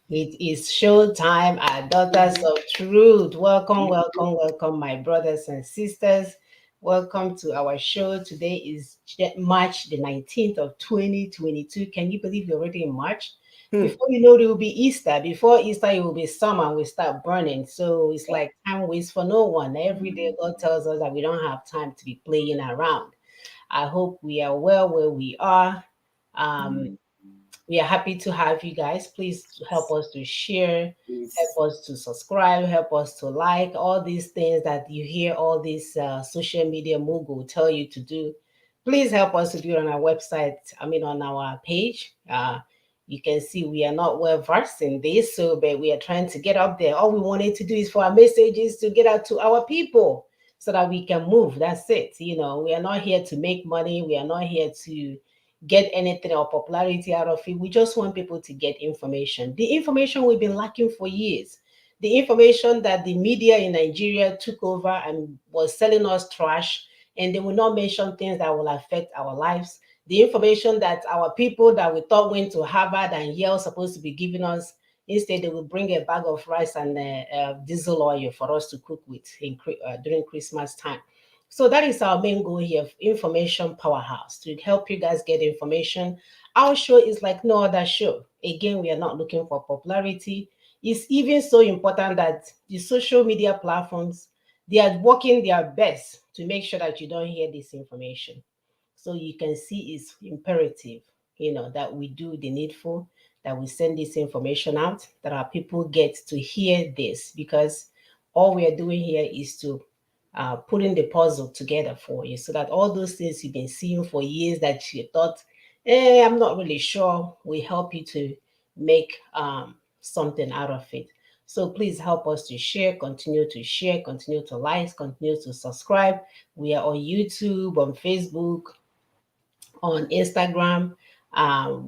It is show time, our daughters of truth. Welcome, welcome, welcome, my brothers and sisters. Welcome to our show. Today is March the 19th of 2022. Can you believe we're already in March? Hmm. Before you know it will be Easter. Before Easter, it will be summer and we start burning. So it's like time waits for no one. Every day, God tells us that we don't have time to be playing around. I hope we are well where we are. Um, we are happy to have you guys. Please help us to share, Yes. help us to subscribe, help us to like all these things that you hear all these social media mogul tell you to do. Please help us to do it on our website, on our page. You can see we are not well versed in this, so but we are trying to get up there. All we wanted to do is for our messages to get out to our people so that we can move. That's it. We are not here to make money. We are not here to get anything or popularity out of it. We just want people to get information. The information we've been lacking for years. The information that the media in Nigeria took over and was selling us trash, and they will not mention things that will affect our lives. The information that our people that we thought went to Harvard and Yale supposed to be giving us, instead they will bring a bag of rice and diesel oil for us to cook with during Christmas time. So that is our main goal here, information powerhouse, to help you guys get information. Our show is like no other show. Again, we are not looking for popularity. It's even so important that the social media platforms, they are working their best to make sure that you don't hear this information. So you can see it's imperative, that we do the needful, that we send this information out, that our people get to hear this, because all we are doing here is to putting the puzzle together for you so that all those things you've been seeing for years that you thought, I'm not really sure, we help you to make something out of it. So please help us to share, continue to like, continue to subscribe. We are on YouTube, on Facebook, on Instagram.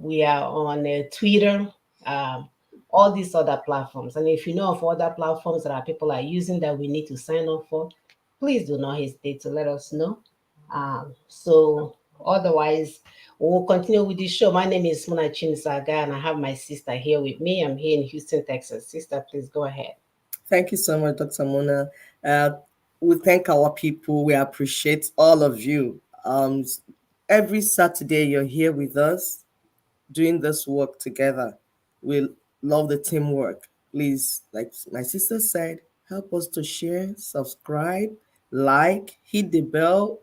We are on Twitter, um, all these other platforms. And if you know of other platforms that our people are using that we need to sign up for, please do not hesitate to let us know. So otherwise, we'll continue with the show. My name is Muna Chinisaga, and I have my sister here with me. I'm here in Houston, Texas. Sister, please go ahead. Thank you so much, Dr. Mona. Uh, we thank our people. We appreciate all of you. Every Saturday, you're here with us doing this work together. We love the teamwork. Please, like my sister said, help us to share, subscribe, like, hit the bell,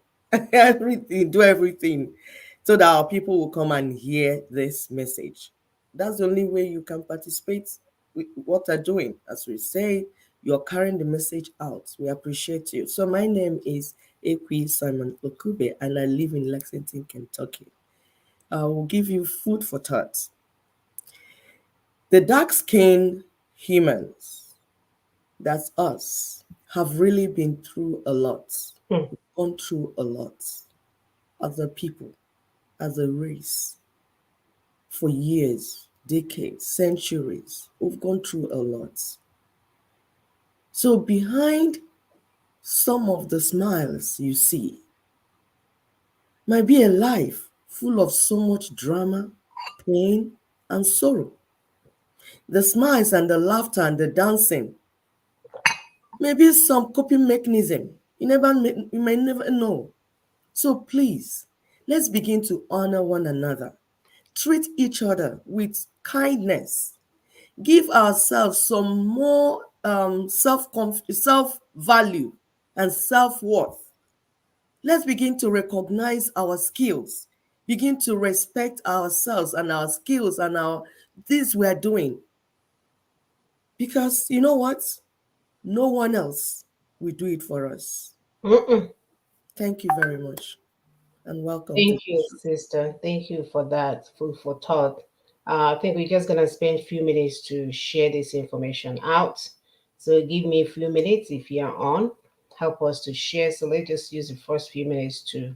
everything, do everything so that our people will come and hear this message. That's the only way you can participate with what I'm doing. As we say, you're carrying the message out. We appreciate you. So my name is Ekwi Simon Okube, and I live in Lexington, Kentucky. I will give you food for thought. The dark skinned humans, that's us, have really been through a lot, Hmm. gone through a lot as a people, as a race, for years, decades, centuries. We've gone through a lot. So, behind some of the smiles you see might be a life full of so much drama, pain, and sorrow. The smiles and the laughter and the dancing, maybe some coping mechanism. You may never know. So please, let's begin to honor one another. Treat each other with kindness. Give ourselves some more self value and self worth. Let's begin to recognize our skills. Begin to respect ourselves and our skills and our this we're doing. Because you know what? No one else will do it for us. Mm-mm. Thank you very much and welcome to Thank the you, show. sister. Thank you for that food for thought. I think we're just gonna spend a few minutes to share this information out. So give me a few minutes if you're on. Help us to share. So let's just use the first few minutes to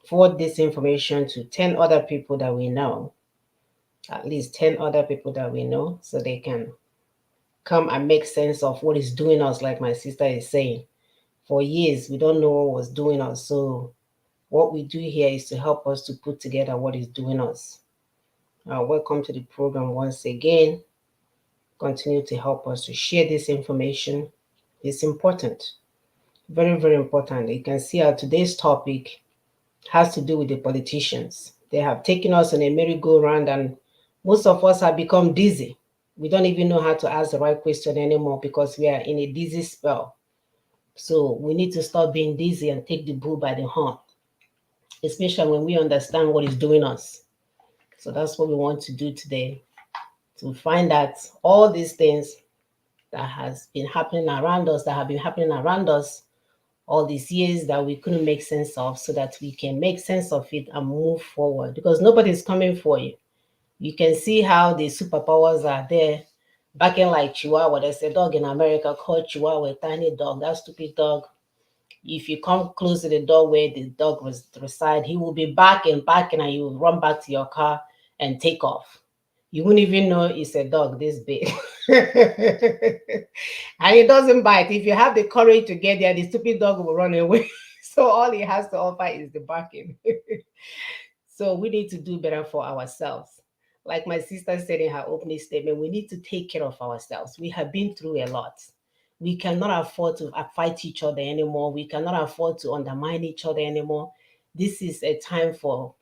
forward this information to 10 other people that we know, at least 10 other people that we know, so they can come and make sense of what is doing us, like my sister is saying. For years, we don't know what was doing us. So what we do here is to help us to put together what is doing us. Welcome to the program once again. continue to help us to share this information. It's important, very, very important. You can see our today's topic has to do with the politicians. They have taken us on a merry-go-round, and most of us have become dizzy. We don't even know how to ask the right question anymore because we are in a dizzy spell. So we need to stop being dizzy and take the bull by the horn, especially when we understand what is doing us. So that's what we want to do today, to find out all these things that has been happening around us, that have been happening around us all these years that we couldn't make sense of, so that we can make sense of it and move forward, because nobody's coming for you. You can see how the superpowers are there backing like Chihuahua. There's a dog in America called Chihuahua, a tiny dog. That stupid dog, if you come close to the door where the dog was reside, he will be barking, and you will run back to your car and take off. You wouldn't even know it's a dog this big. And it doesn't bite. If you have the courage to get there, the stupid dog will run away. So all he has to offer is the barking. So we need to do better for ourselves. Like my sister said in her opening statement, we need to take care of ourselves. We have been through a lot. We cannot afford to fight each other anymore. We cannot afford to undermine each other anymore. This is a time for,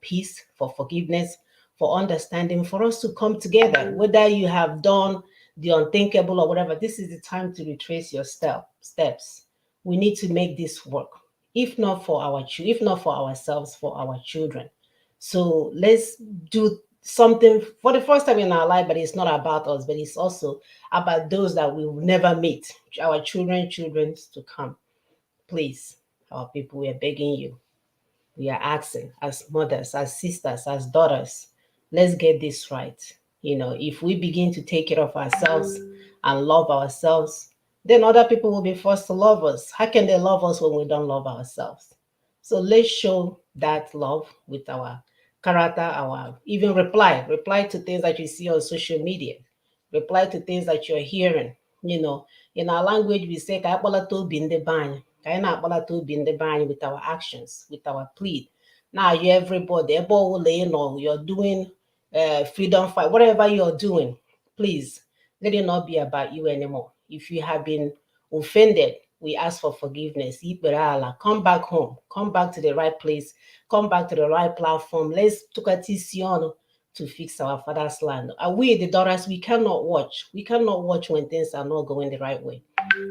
peace, for forgiveness, for understanding, for us to come together. Whether you have done the unthinkable or whatever, this is the time to retrace your steps. We need to make this work, if not for if not for ourselves, for our children. So let's do something for the first time in our life, but it's not about us, but it's also about those that we will never meet, our children's to come. Please, our people, we are begging you, we are asking, as mothers, as sisters, as daughters, let's get this right. If we begin to take care of ourselves and love ourselves, then other people will be forced to love us. How can they love us when we don't love ourselves? So let's show that love with our character, our even reply to things that you see on social media, reply to things that you're hearing. You know, in our language, we say, "Ka akpọla tobi ndị be anyị." Ka anyị na-akpọla tobi ndị be anyị with our actions, with our plea. Now, you everybody, you're doing freedom fight, whatever you're doing, please let it not be about you anymore. If you have been offended, we ask for forgiveness. Come back home, come back to the right place, come back to the right platform. Let's to fix our father's land. Are we the daughters? We cannot watch. We cannot watch when things are not going the right way.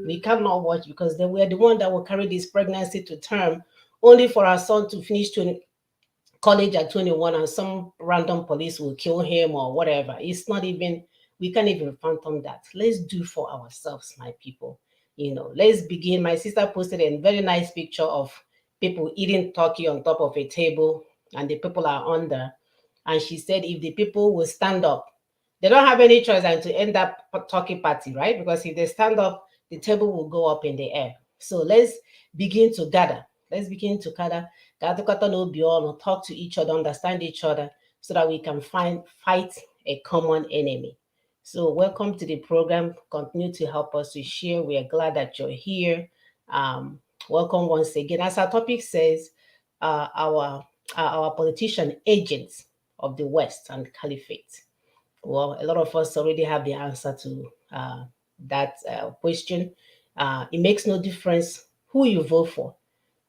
We cannot watch, because then we are the one that will carry this pregnancy to term, only for our son to finish college at 21 and some random police will kill him or whatever. It's not even, we can't even fathom that. Let's do for ourselves, my people. Let's begin. My sister posted a very nice picture of people eating turkey on top of a table, and the people are under. And she said, if the people will stand up, they don't have any choice than to end up turkey party, right? Because if they stand up, the table will go up in the air. So let's begin to gather. Let's begin to gather, talk to each other, understand each other, so that we can fight a common enemy. So welcome to the program. Continue to help us to share. We are glad that you're here. Um, Welcome once again. As our topic says, our politician agents of the West and Caliphate. Well, a lot of us already have the answer to that question. It makes no difference who you vote for.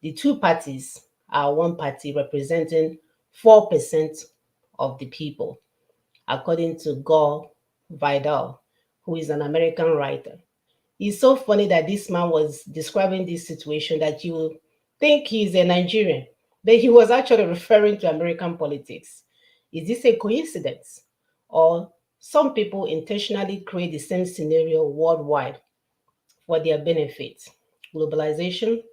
The two parties are one party representing 4% of the people, according to Gore Vidal, who is an American writer. It's so funny that this man was describing this situation that you think he's a Nigerian, but he was actually referring to American politics. Is this a coincidence? Or some people intentionally create the same scenario worldwide for their benefit? Globalization,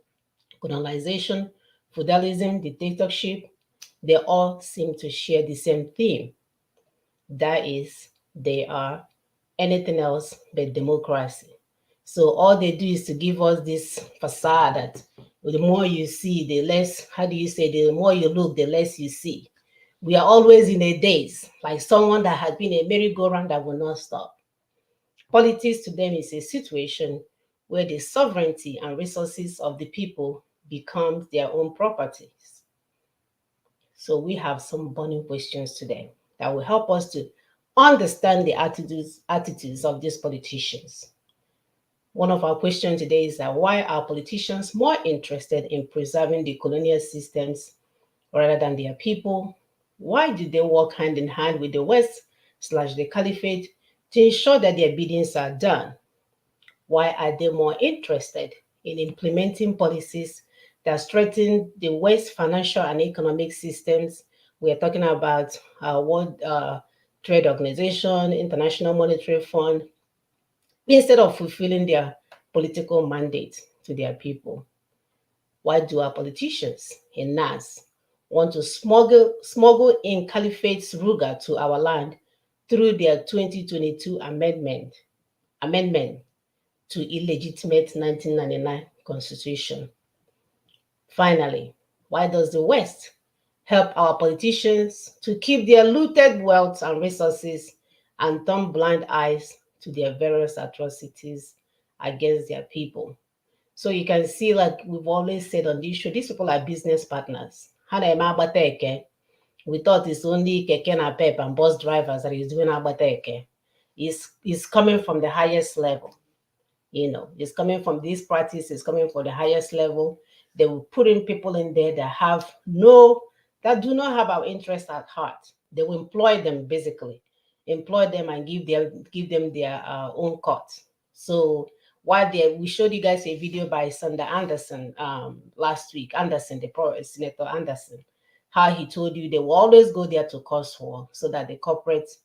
colonization, feudalism, dictatorship, they all seem to share the same theme. That is, they are anything else but democracy. So all they do is to give us this facade that the more you see, the less, how do you say, the more you look, the less you see. We are always in a daze, like someone that has been a merry-go-round that will not stop. Politics to them is a situation where the sovereignty and resources of the people become their own properties. So we have some burning questions today that will help us to understand the attitudes of these politicians. One of our questions today is that why are politicians more interested in preserving the colonial systems rather than their people? Why do they work hand in hand with the West slash the Caliphate to ensure that their biddings are done? Why are they more interested in implementing policies that strengthen the West financial and economic systems? We are talking about World Trade Organization, International Monetary Fund, instead of fulfilling their political mandate to their people. Why do our politicians in NAS want to smuggle in Caliphate's Ruga to our land through their 2022 amendment to illegitimate 1999 constitution? Finally, why does the West help our politicians to keep their looted wealth and resources and turn blind eyes to their various atrocities against their people? So you can see, like we've always said on this show, these people are business partners. We thought it's only keke na pep and bus drivers that is doing abateke. Is coming from the highest level. It's coming from this practice, it's coming from the highest level. They will put in people in there that do not have our interest at heart. They will employ them, basically, employ them and give them their own cut. So while we showed you guys a video by Senator Anderson last week, Senator Anderson, how he told you they will always go there to cause war so that the corporates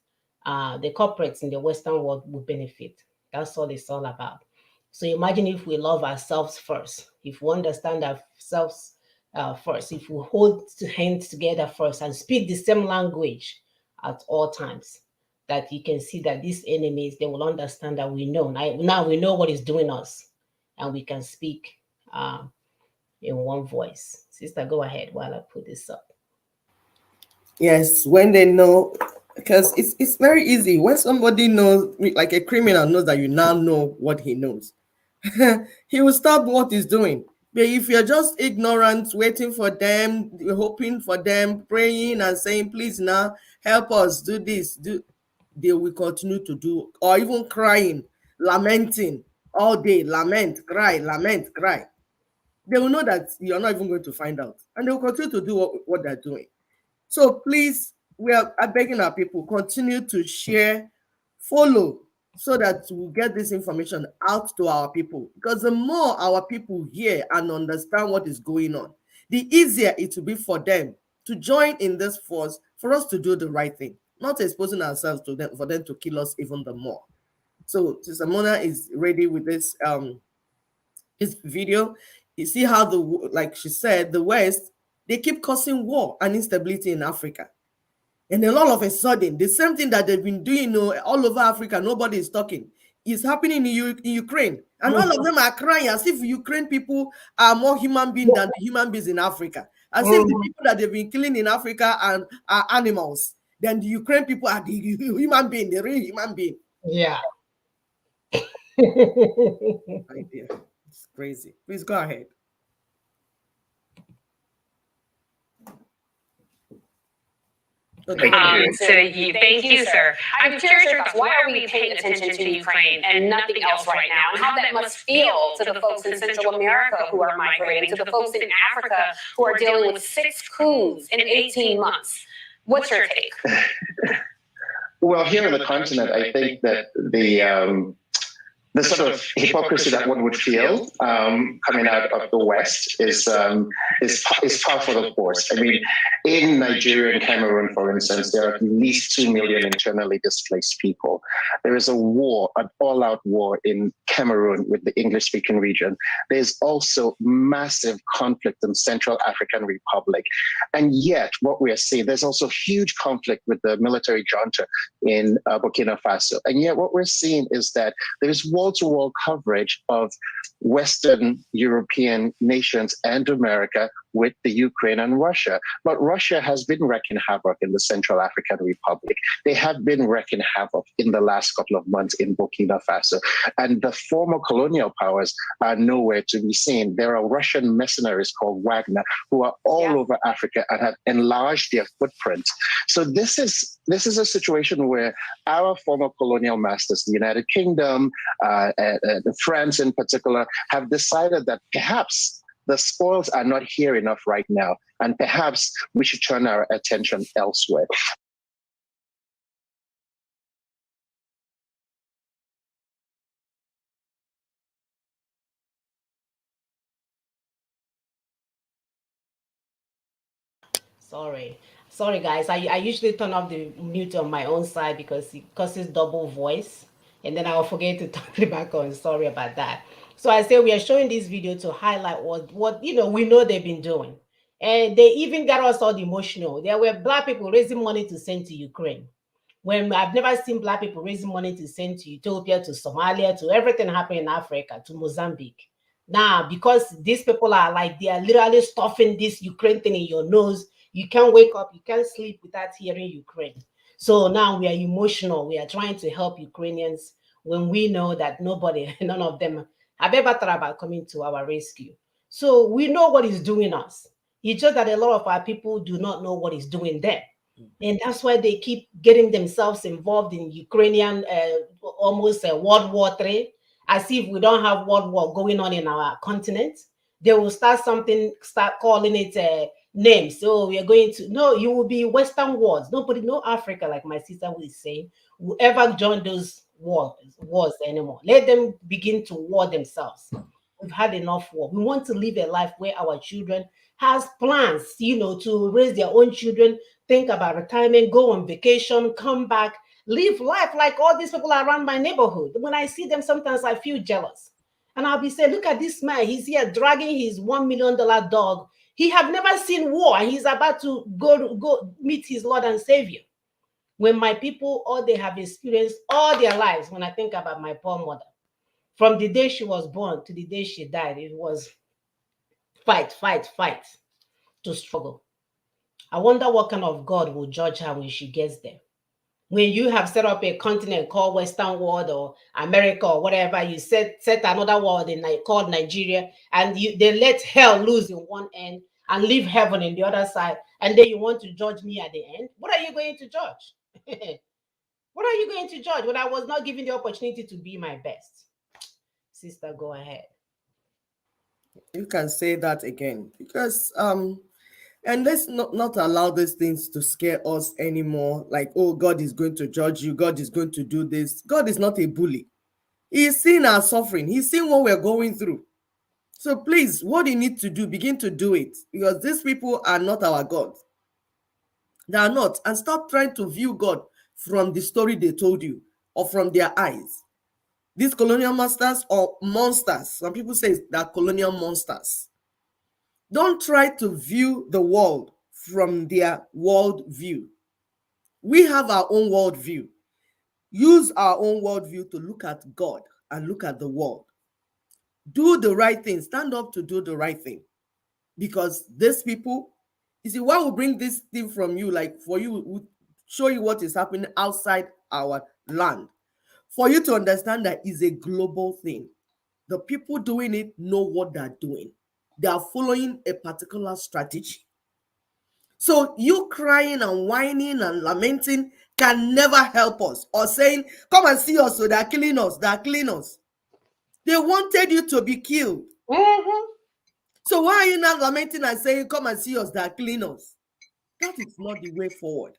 in the Western world will benefit. That's all it's all about. So imagine if we love ourselves first, if we understand ourselves first, if we hold hands together first and speak the same language at all times, that you can see that these enemies, they will understand that we know. Now we know what is doing us, and we can speak in one voice. Sister, go ahead while I put this up. Yes, when they know, because it's very easy when somebody knows, like a criminal knows that you now know what he knows. He will stop what he's doing. But if you're just ignorant, waiting for them, hoping for them, praying and saying, please now help us do this, they will continue to do, or even crying, lamenting all day, lament, cry, lament, cry. They will know that you're not even going to find out, and they will continue to do what they're doing. So please, we are begging our people, continue to share, follow, so that we'll get this information out to our people. Because the more our people hear and understand what is going on, the easier it will be for them to join in this force, for us to do the right thing, not exposing ourselves to them, for them to kill us even the more. So Sister Mona is ready with this video. You see how like she said, the West, they keep causing war and instability in Africa. And then all of a sudden, the same thing that they've been doing all over Africa, nobody is talking, is happening in Ukraine. And all of them are crying as if Ukraine people are more human beings than the human beings in Africa. As if the people that they've been killing in Africa are animals. Then the Ukraine people are the human being, the real human being. Yeah. Idea. It's crazy. Please go ahead. Thank you, sir. I'm curious your thoughts. Why are we paying attention to Ukraine and nothing else right now? And how that must feel to the folks in Central America who are migrating, to the folks in Africa who are dealing with 6 coups in 18 months. What's your take? Well, here on the continent, I think that the sort of hypocrisy that one would feel coming out of the West is powerful, of course. I mean, in Nigeria and Cameroon, for instance, there are at least 2 million internally displaced people. There is a war, an all-out war in Cameroon with the English-speaking region. There's also massive conflict in Central African Republic. And yet, what we are seeing, there's also huge conflict with the military junta in Burkina Faso. And yet, what we're seeing is that there's wall-to-wall coverage of Western European nations and America with the Ukraine and Russia. But Russia has been wreaking havoc in the Central African Republic. They have been wreaking havoc in the last couple of months in Burkina Faso. And the former colonial powers are nowhere to be seen. There are Russian mercenaries called Wagner who are all over Africa and have enlarged their footprint. So this is a situation where our former colonial masters, the United Kingdom, France in particular, have decided that perhaps the spoils are not here enough right now, and perhaps we should turn our attention elsewhere. Sorry guys, I usually turn off the mute on my own side because it causes double voice, and then I'll forget to turn it back on. Sorry about that. So I say we are showing this video to highlight what we know they've been doing, and they even got us all emotional. There were black people raising money to send to Ukraine, when I've never seen black people raising money to send to Ethiopia, to Somalia, to everything happening in Africa, to Mozambique. Now, because these people are like, they are literally stuffing this Ukraine thing in your nose. You can't wake up, you can't sleep without hearing Ukraine. So now we are emotional. We are trying to help Ukrainians when we know that nobody, none of them have ever thought about coming to our rescue. So we know what is doing us. It's just that a lot of our people do not know what is doing them. And that's why they keep getting themselves involved in Ukrainian almost World War III, as if we don't have World War going on in our continent. They will start calling it names. So we are going to, no, you will be Western wars. Nobody, no Africa, like my sister was saying, will ever join those wars anymore. Let them begin to war themselves. We've had enough war. We want to live a life where our children has plans, to raise their own children, think about retirement, go on vacation, come back, live life like all these people around my neighborhood. When I see them, sometimes I feel jealous. And I'll be saying, look at this man. He's here dragging his $1 million dog. He have never seen war. And he's about to go meet his Lord and Savior. When my people, all they have experienced all their lives, when I think about my poor mother, from the day she was born to the day she died, it was fight, fight, fight to struggle. I wonder what kind of God will judge her when she gets there. When you have set up a continent called Western world or America or whatever, you set another world called Nigeria, and they let hell loose in one end and leave heaven in the other side, and then you want to judge me at the end? What are you going to judge? What are you going to judge when I was not given the opportunity to be my best? Sister, go ahead. You can say that again, because and let's not allow these things to scare us anymore. Like, oh, God is going to judge you. God is going to do this. God is not a bully. He's seen our suffering. He's seen what we're going through. So please, what you need to do, begin to do it, because these people are not our God. They are not. And stop trying to view God from the story they told you or from their eyes. These colonial masters or monsters, some people say they're colonial monsters. Don't try to view the world from their world view. We have our own world view. Use our own world view to look at God and look at the world. Do the right thing. Stand up to do the right thing. Because these people, you see, why will bring this thing from you, like for you, would show you what is happening outside our land. For you to understand that it's a global thing. The people doing it know what they're doing. They are following a particular strategy. So you crying and whining and lamenting can never help us, or saying, come and see us, so they're killing us, they're killing us. They wanted you to be killed. So why are you now lamenting and saying, come and see us, they're killing us? That is not the way forward.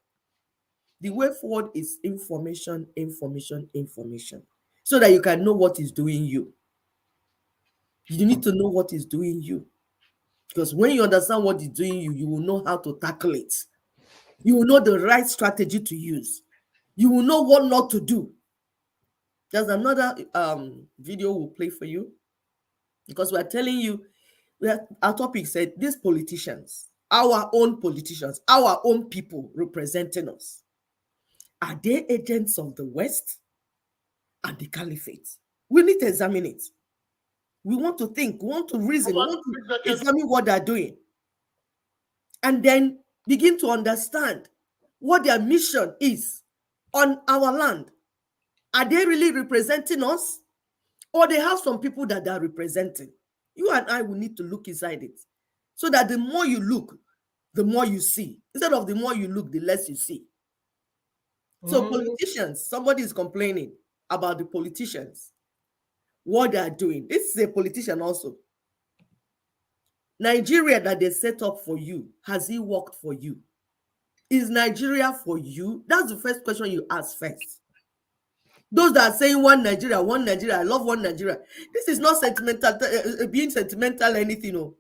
The way forward is information, information, information, so that you can know what is doing you. You need to know what is doing you. Because when you understand what is doing you, you will know how to tackle it. You will know the right strategy to use. You will know what not to do. There's another video we'll play for you, because we're telling you, our topic said these politicians, our own politicians, our own people representing us, are they agents of the West and the Caliphate? We need to examine it. We want to think, we want to reason, we want to examine what they're doing. and then begin to understand what their mission is on our land. Are they really representing us? Or they have some people that they are representing? You and I will need to look inside it, so that the more you look, the more you see. Instead of the more you look, the less you see. So politicians, somebody is complaining about the politicians, what they are doing. This is a politician also. Nigeria that they set up for you, has it worked for you? Is Nigeria for you? That's the first question you ask first. Those that are saying one Nigeria, I love one Nigeria. This is not sentimental, being sentimental anything. No.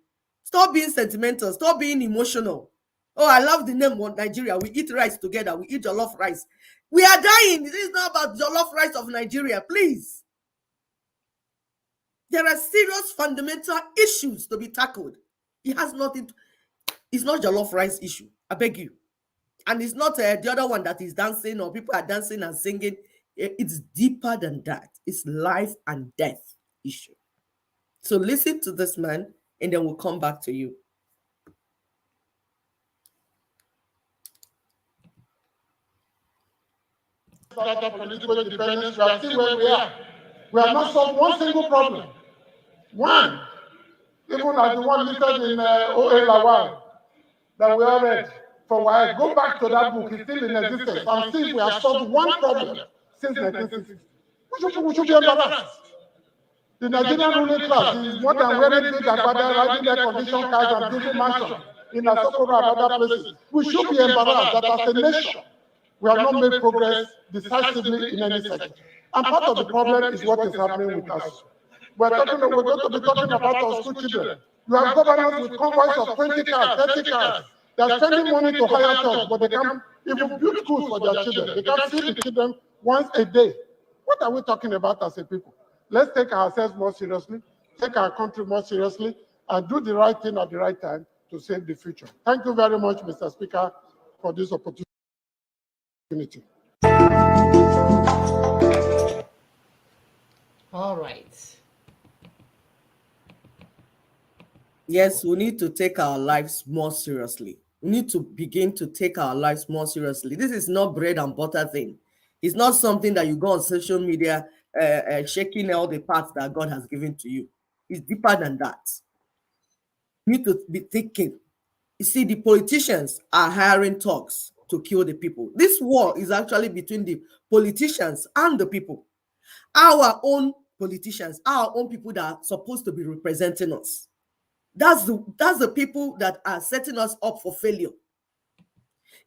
Stop being sentimental. Stop being emotional. Oh, I love the name of Nigeria. We eat rice together. We eat jollof rice. We are dying. This is not about jollof rice of Nigeria, please. There are serious fundamental issues to be tackled. It has nothing to, it's not jollof rice issue. I beg you. And it's not the other one that is dancing or people are dancing and singing. It's deeper than that. It's life and death issue. So listen to this man, and then we'll come back to you. Political independence, we are still where we are. We have not solved one single problem. One, even as the one listed in O.A. Lawal that we all read for why. Go back to that book, it's still in existence, and see if we have solved one problem since 1960. We should be embarrassed. The Nigerian ruling class is more than wearing big agbada, riding air conditioned cars and building mansions in Asokoro and other places. We should be embarrassed that as a nation, we have not made progress decisively in any sector. And part of the problem is what is happening with us. We're going to be talking about our school children. You have governors with convoys of 20 cars, 30 cars. They're spending money to hire jobs, but they can't even build schools for their children. They can't feed the children once a day. What are we talking about as a people? Let's take ourselves more seriously, take our country more seriously, and do the right thing at the right time to save the future. Thank you very much, Mr. Speaker, for this opportunity. All right. Yes, we need to take our lives more seriously. We need to begin to take our lives more seriously. This is not bread and butter thing. It's not something that you go on social media shaking all the parts that God has given to you. It's deeper than that. You need to be thinking. You see, the politicians are hiring thugs to kill the people. This war is actually between the politicians and the people. Our own politicians, our own people that are supposed to be representing us. That's the people that are setting us up for failure.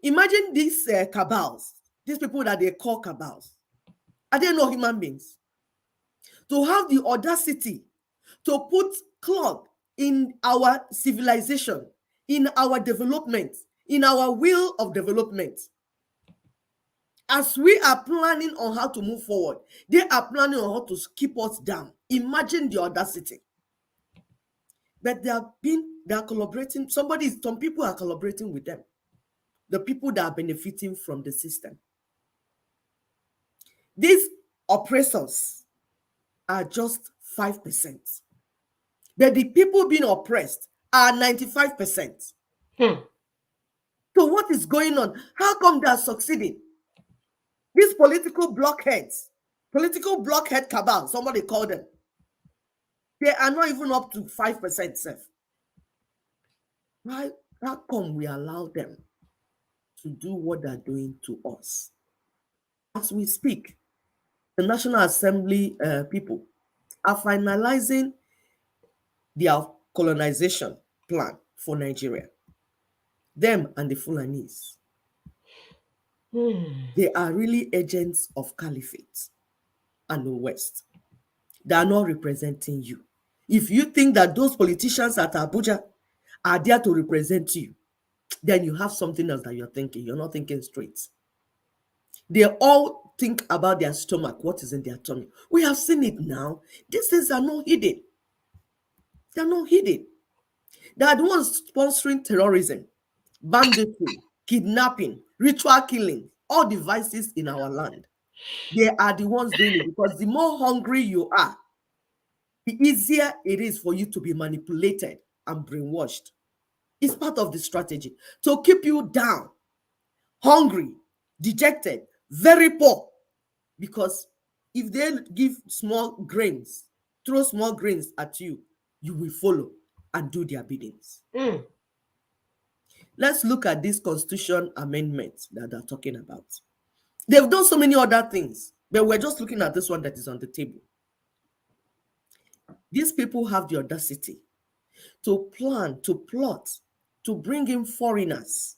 Imagine these cabals, these people that they call cabals. Are they not human beings? To have the audacity to put clog in our civilization, in our development, in our will of development. As we are planning on how to move forward, they are planning on how to keep us down. Imagine the audacity. But they are collaborating. Some people are collaborating with them. The people that are benefiting from the system. These oppressors are just 5%. But the people being oppressed are 95%. So what is going on? How come they are succeeding? These political blockhead cabal, somebody called them, they are not even up to 5% safe. Why? How come we allow them to do what they're doing to us? As we speak, the National Assembly people are finalizing their colonization plan for Nigeria. Them and the Fulanis. They are really agents of Caliphate and the West. They are not representing you. If you think that those politicians at Abuja are there to represent you, then you have something else that you're thinking. You're not thinking straight. They all think about their stomach, what is in their tummy. We have seen it now. These things are not hidden. They're not hidden. They are the ones sponsoring terrorism, banditry, kidnapping, ritual killing, all the vices in our land. They are the ones doing it, because the more hungry you are, the easier it is for you to be manipulated and brainwashed. It's part of the strategy to keep you down, hungry, dejected, very poor. Because if they give small grains, throw small grains at you, you will follow and do their biddings. Mm. Let's look at this constitution amendment that they're talking about. They've done so many other things, but we're just looking at this one that is on the table. These people have the audacity to plan, to plot, to bring in foreigners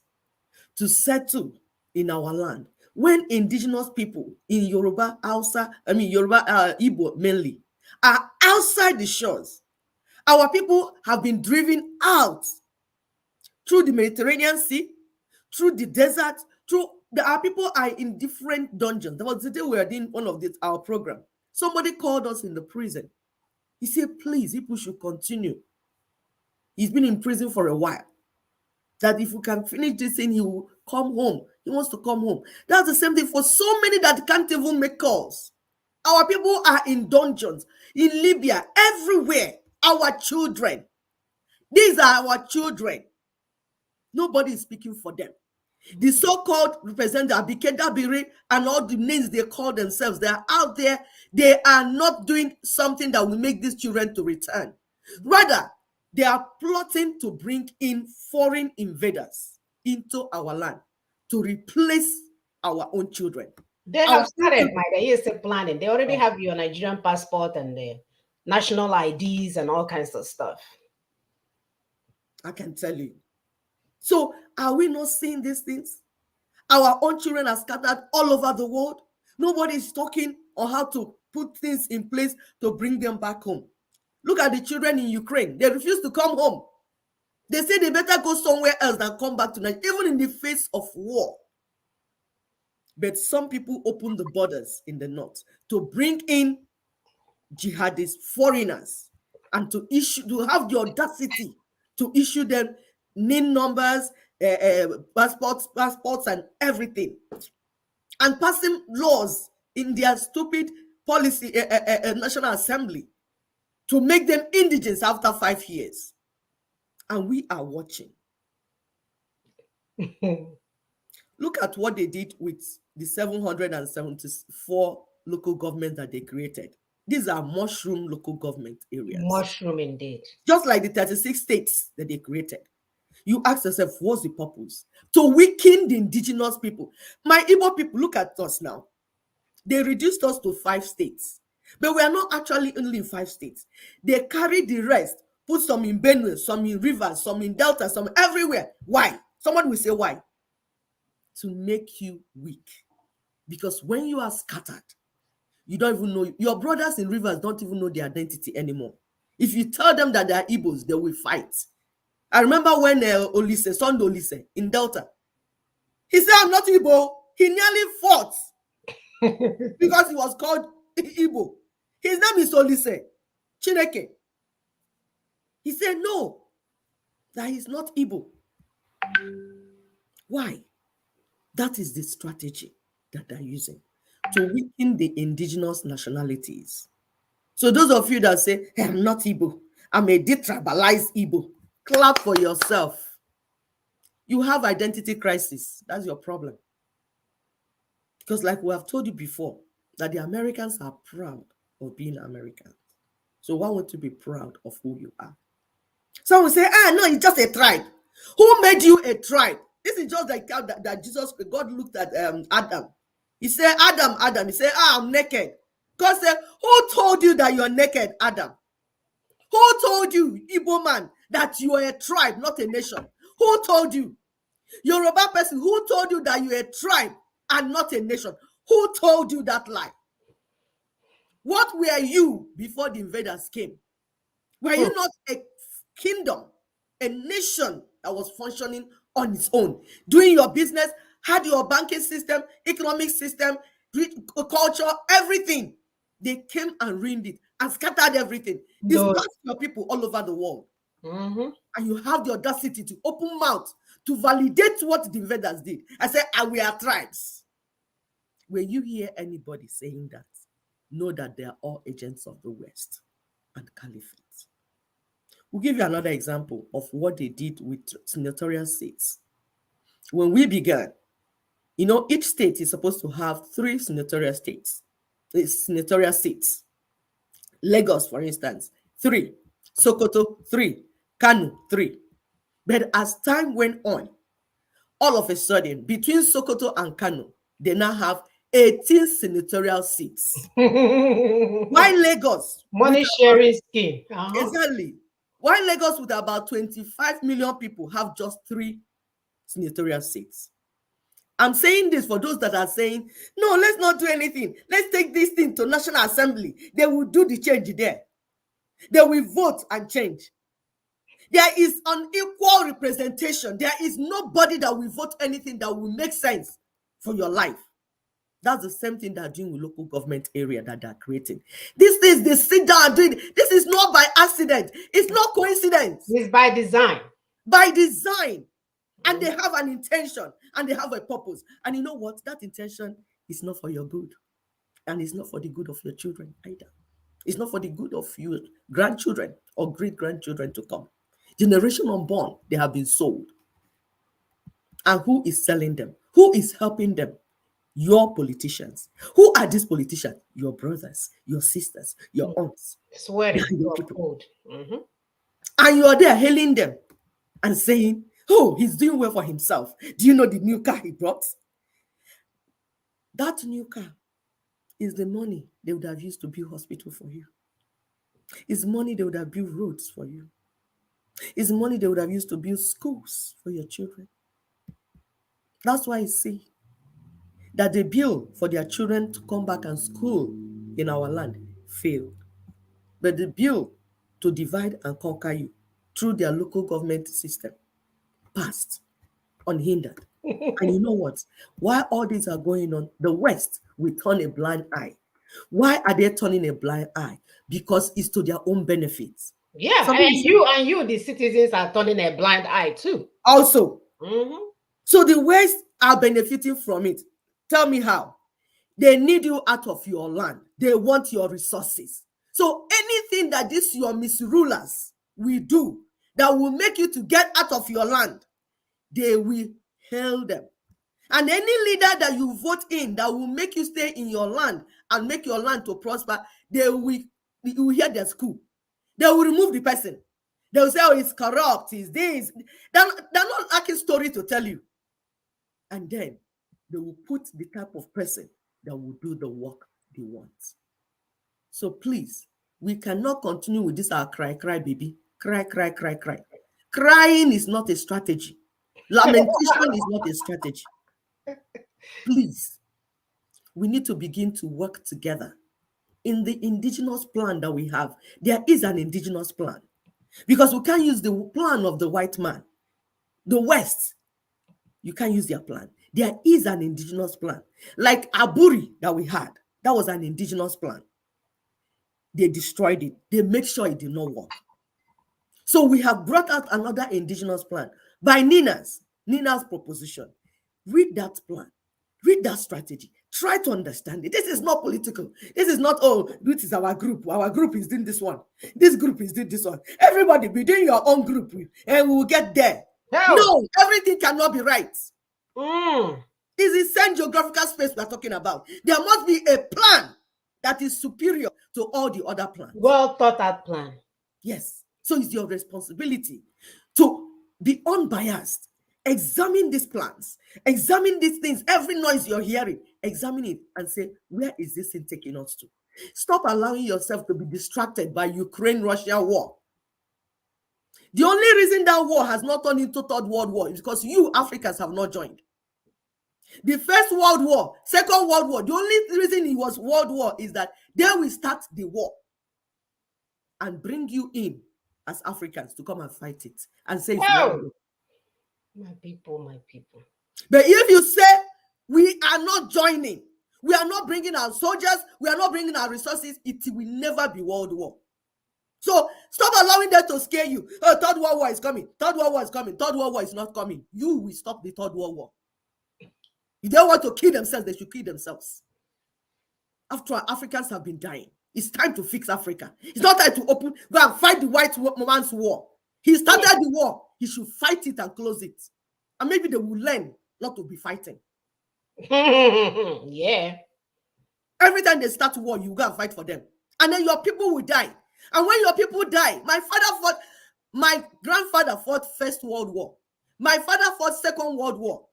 to settle in our land, when indigenous people in Yoruba, Igbo mainly, are outside the shores. Our people have been driven out through the Mediterranean Sea, through the desert, our people are in different dungeons. There was the day we were doing one of our program. Somebody called us in the prison. He said, please, people should continue. He's been in prison for a while. That if we can finish this thing, he will come home. He wants to come home. That's the same thing for so many that can't even make calls. Our people are in dungeons, in Libya, everywhere. Our children. These are our children. Nobody is speaking for them. The so-called representative, Abike Dabiri, and all the names they call themselves, they are out there. They are not doing something that will make these children to return. Rather, they are plotting to bring in foreign invaders into our land to replace our own children. They have started, my they is planning. They already have your Nigerian passport and the national IDs and all kinds of stuff. I can tell you. So are we not seeing these things? Our own children are scattered all over the world. Nobody is talking on how to put things in place to bring them back home. Look at the children in Ukraine. They refuse to come home. They say they better go somewhere else than come back to Nigeria, even in the face of war. But some people open the borders in the north to bring in jihadists, foreigners, and to have the audacity to issue them NIN numbers, passports, and everything, and passing laws in their stupid policy, National Assembly, to make them indigents after 5 years. And we are watching. Look at what they did with the 774 local governments that they created. These are mushroom local government areas. Mushroom indeed. Just like the 36 states that they created. You ask yourself, what's the purpose? To weaken the indigenous people. My Igbo people, look at us now. They reduced us to 5 states. But we are not actually only in 5 states. They carry the rest, put some in Benue, some in Rivers, some in Delta, some everywhere. Why? Someone will say why? To make you weak. Because when you are scattered, you don't even know. Your brothers in Rivers don't even know their identity anymore. If you tell them that they are Igbos, they will fight. I remember when Sunday Olise in Delta, he said, I'm not Igbo. He nearly fought because he was called Igbo. His name is Olise Chineke. He said, no, that he's not Igbo. Why? That is the strategy that they're using to weaken the indigenous nationalities. So those of you that say, hey, I'm not Igbo, I'm a detribalized Igbo, clap for yourself. You have identity crisis. That's your problem. Because like we have told you before, that the Americans are proud of being Americans. So why won't you be proud of who you are? Some will say, no, it's just a tribe. Who made you a tribe? This is just like that Jesus, God looked at Adam. He said, Adam. He said, I'm naked. God said, who told you that you're naked, Adam? Who told you, Igbo man, that you are a tribe, not a nation? Who told you? Yoruba person, who told you that you're a tribe and not a nation? Who told you that lie? What were you before the invaders came? Were you not a kingdom, a nation that was functioning on its own, doing your business, had your banking system, economic system, culture, everything? They came and ruined it and scattered everything. Dispersed your people all over the world. Mm-hmm. And you have the audacity to open mouth to validate what the invaders did. I said, we are tribes. When you hear anybody saying that, know that they are all agents of the West and Caliphate. We'll give you another example of what they did with senatorial seats. When we began, each state is supposed to have 3 senatorial seats. Lagos, for instance, 3. Sokoto, 3. Kano, 3. But as time went on, all of a sudden, between Sokoto and Kano, they now have 18 senatorial seats. Why Lagos? Money sharing scheme. Exactly. Why Lagos with about 25 million people have just 3 senatorial seats? I'm saying this for those that are saying, no, let's not do anything. Let's take this thing to National Assembly. They will do the change there. They will vote and change. There is unequal representation. There is nobody that will vote anything that will make sense for your life. That's the same thing they're doing with local government area that they're creating. This is the sit down and doing. This is not by accident. It's not coincidence. It's by design. By design. And they have an intention and they have a purpose. And you know what? That intention is not for your good. And it's not for the good of your children either. It's not for the good of your grandchildren or great-grandchildren to come. Generation unborn, they have been sold. And who is selling them? Who is helping them? Your politicians. Who are these politicians? Your brothers, your sisters, your aunts. Swearing your people. And you are there hailing them and saying, oh, he's doing well for himself. Do you know the new car he brought? That new car is the money they would have used to build hospital for you. It's money they would have built roads for you. It's money they would have used to build schools for your children. That's why I see that the bill for their children to come back and school in our land failed. But the bill to divide and conquer you through their local government system passed unhindered. And you know what? While all these are going on, the West will turn a blind eye. Why are they turning a blind eye? Because it's to their own benefits. Yeah, and you, the citizens, are turning a blind eye too. Also. So the West are benefiting from it. Tell me how. They need you out of your land. They want your resources. So anything that these your misrulers will do that will make you to get out of your land, they will hail them. And any leader that you vote in that will make you stay in your land and make your land to prosper, you will hear their school. They will remove the person. They will say, oh, he's corrupt, he's this. They're not lacking story to tell you. And then they will put the type of person that will do the work they want. So please, we cannot continue with this our cry, baby. Cry. Crying is not a strategy. Lamentation is not a strategy. Please, we need to begin to work together. In the indigenous plan that we have, there is an indigenous plan. Because we can't use the plan of the white man. The West, you can't use their plan. There is an indigenous plan. Like Aburi that we had, that was an indigenous plan. They destroyed it. They made sure it did not work. So we have brought out another indigenous plan by Nina's proposition. Read that plan. Read that strategy. Try to understand it. This is not political. This is not, oh, this is our group. Our group is doing this one. This group is doing this one. Everybody be doing your own group and we will get there. No, everything cannot be right. This is the same geographical space we are talking about. There must be a plan that is superior to all the other plans. Well thought out plan. Yes. So it's your responsibility to be unbiased. Examine these plans. Examine these things. Every noise you're hearing, examine it and say, where is this thing taking us to? Stop allowing yourself to be distracted by Ukraine-Russia war. The only reason that war has not turned into Third World War is because you Africans have not joined. The First World War, Second World War, the only reason it was World War is that they will start the war and bring you in as Africans to come and fight it and say, my people. But if you say we are not joining, we are not bringing our soldiers, we are not bringing our resources, it will never be World War. So stop allowing them to scare you. Oh, Third World War is coming. Third World War is coming. Third World War is not coming. You will stop the Third World War. If they want to kill themselves, they should kill themselves. After all, Africans have been dying. It's time to fix Africa. It's not time to go and fight the white man's war. He started the war. He should fight it and close it. And maybe they will learn not to be fighting. Yeah. Every time they start war, you go and fight for them. And then your people will die. And when your people die, my grandfather fought First World War. My father fought Second World War.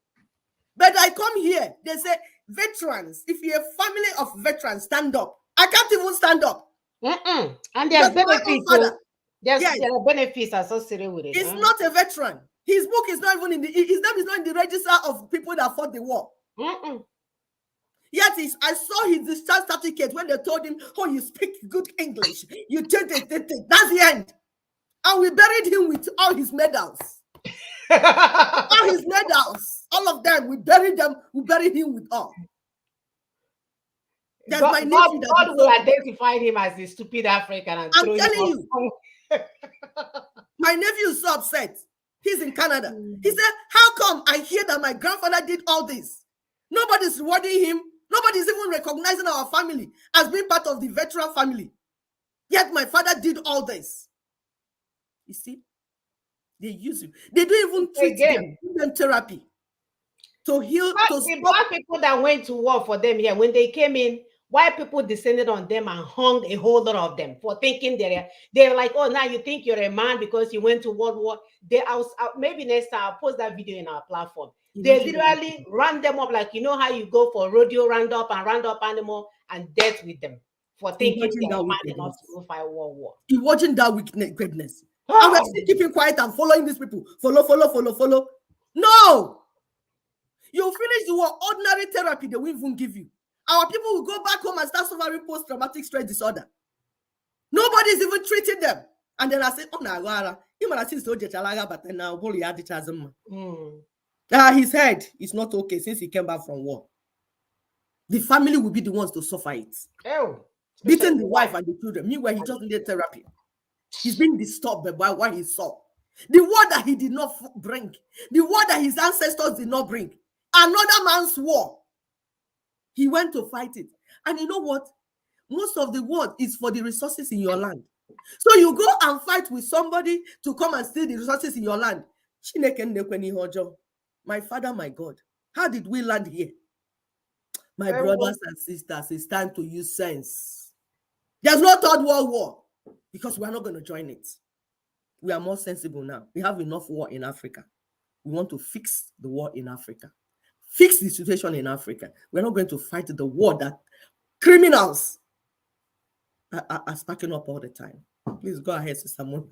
But I come here, they say, veterans, if you're a family of veterans, stand up. I can't even stand up. And there's benefits. There are benefits associated with it. He's not a veteran. His book is not even in his name is not in the register of people that fought the war. Yet I saw his discharge certificate when they told him, oh, you speak good English. You did it. That's the end. And we buried him with all his medals. All his medals. All of them. We buried them. We buried him with all. God will identify him as a stupid African. And I'm telling you. My nephew is so upset. He's in Canada. He said, how come I hear that my grandfather did all this? Nobody's rewarding him. Nobody's even recognizing our family as being part of the veteran family. Yet my father did all this. You see? They use you. They don't even treat them, give them therapy to heal. The black people that went to war for them here, when they came in, white people descended on them and hung a whole lot of them for thinking they're like, oh, now you think you're a man because you went to World War. Maybe next time I'll post that video in our platform. They literally ran them up like, you know how you go for rodeo roundup animal and death with them for thinking they're man enough to go fight World War. Imagine that wickedness. And we're still keeping quiet and following these people. Follow. No! You finish the war, ordinary therapy they will even give you. Our people will go back home and start suffering post-traumatic stress disorder. Nobody's even treating them. And then I say, oh, no, his head is not okay since he came back from war. The family will be the ones to suffer it. Beating the wife and the children. Meanwhile, he just needed therapy. He's being disturbed by what he saw. The war that he did not bring. The war that his ancestors did not bring. Another man's war. He went to fight it. And you know what? Most of the war is for the resources in your land. So you go and fight with somebody to come and steal the resources in your land. My Father, my God, how did we land here? My brothers and sisters, it's time to use sense. There's no third world war because we're not going to join it. We are more sensible now. We have enough war in Africa. We want to fix the war in Africa. Fix the situation in Africa. We're not going to fight the war that criminals are sparking up all the time. Please go ahead, Sister Mona.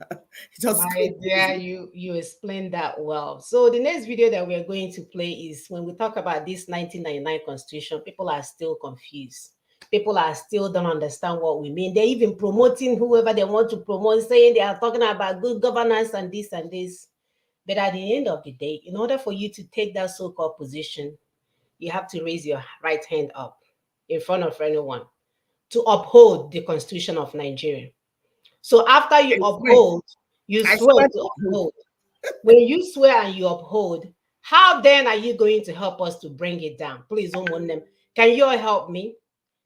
My dear, you explained that well. So the next video that we're going to play is when we talk about this 1999 Constitution, people are still confused. People are still don't understand what we mean. They're even promoting whoever they want to promote, saying they are talking about good governance and this and this. But at the end of the day, in order for you to take that so-called position, you have to raise your right hand up in front of anyone to uphold the Constitution of Nigeria. So after you uphold, you swear to uphold. When you swear and you uphold, how then are you going to help us to bring it down? Please, can you all help me?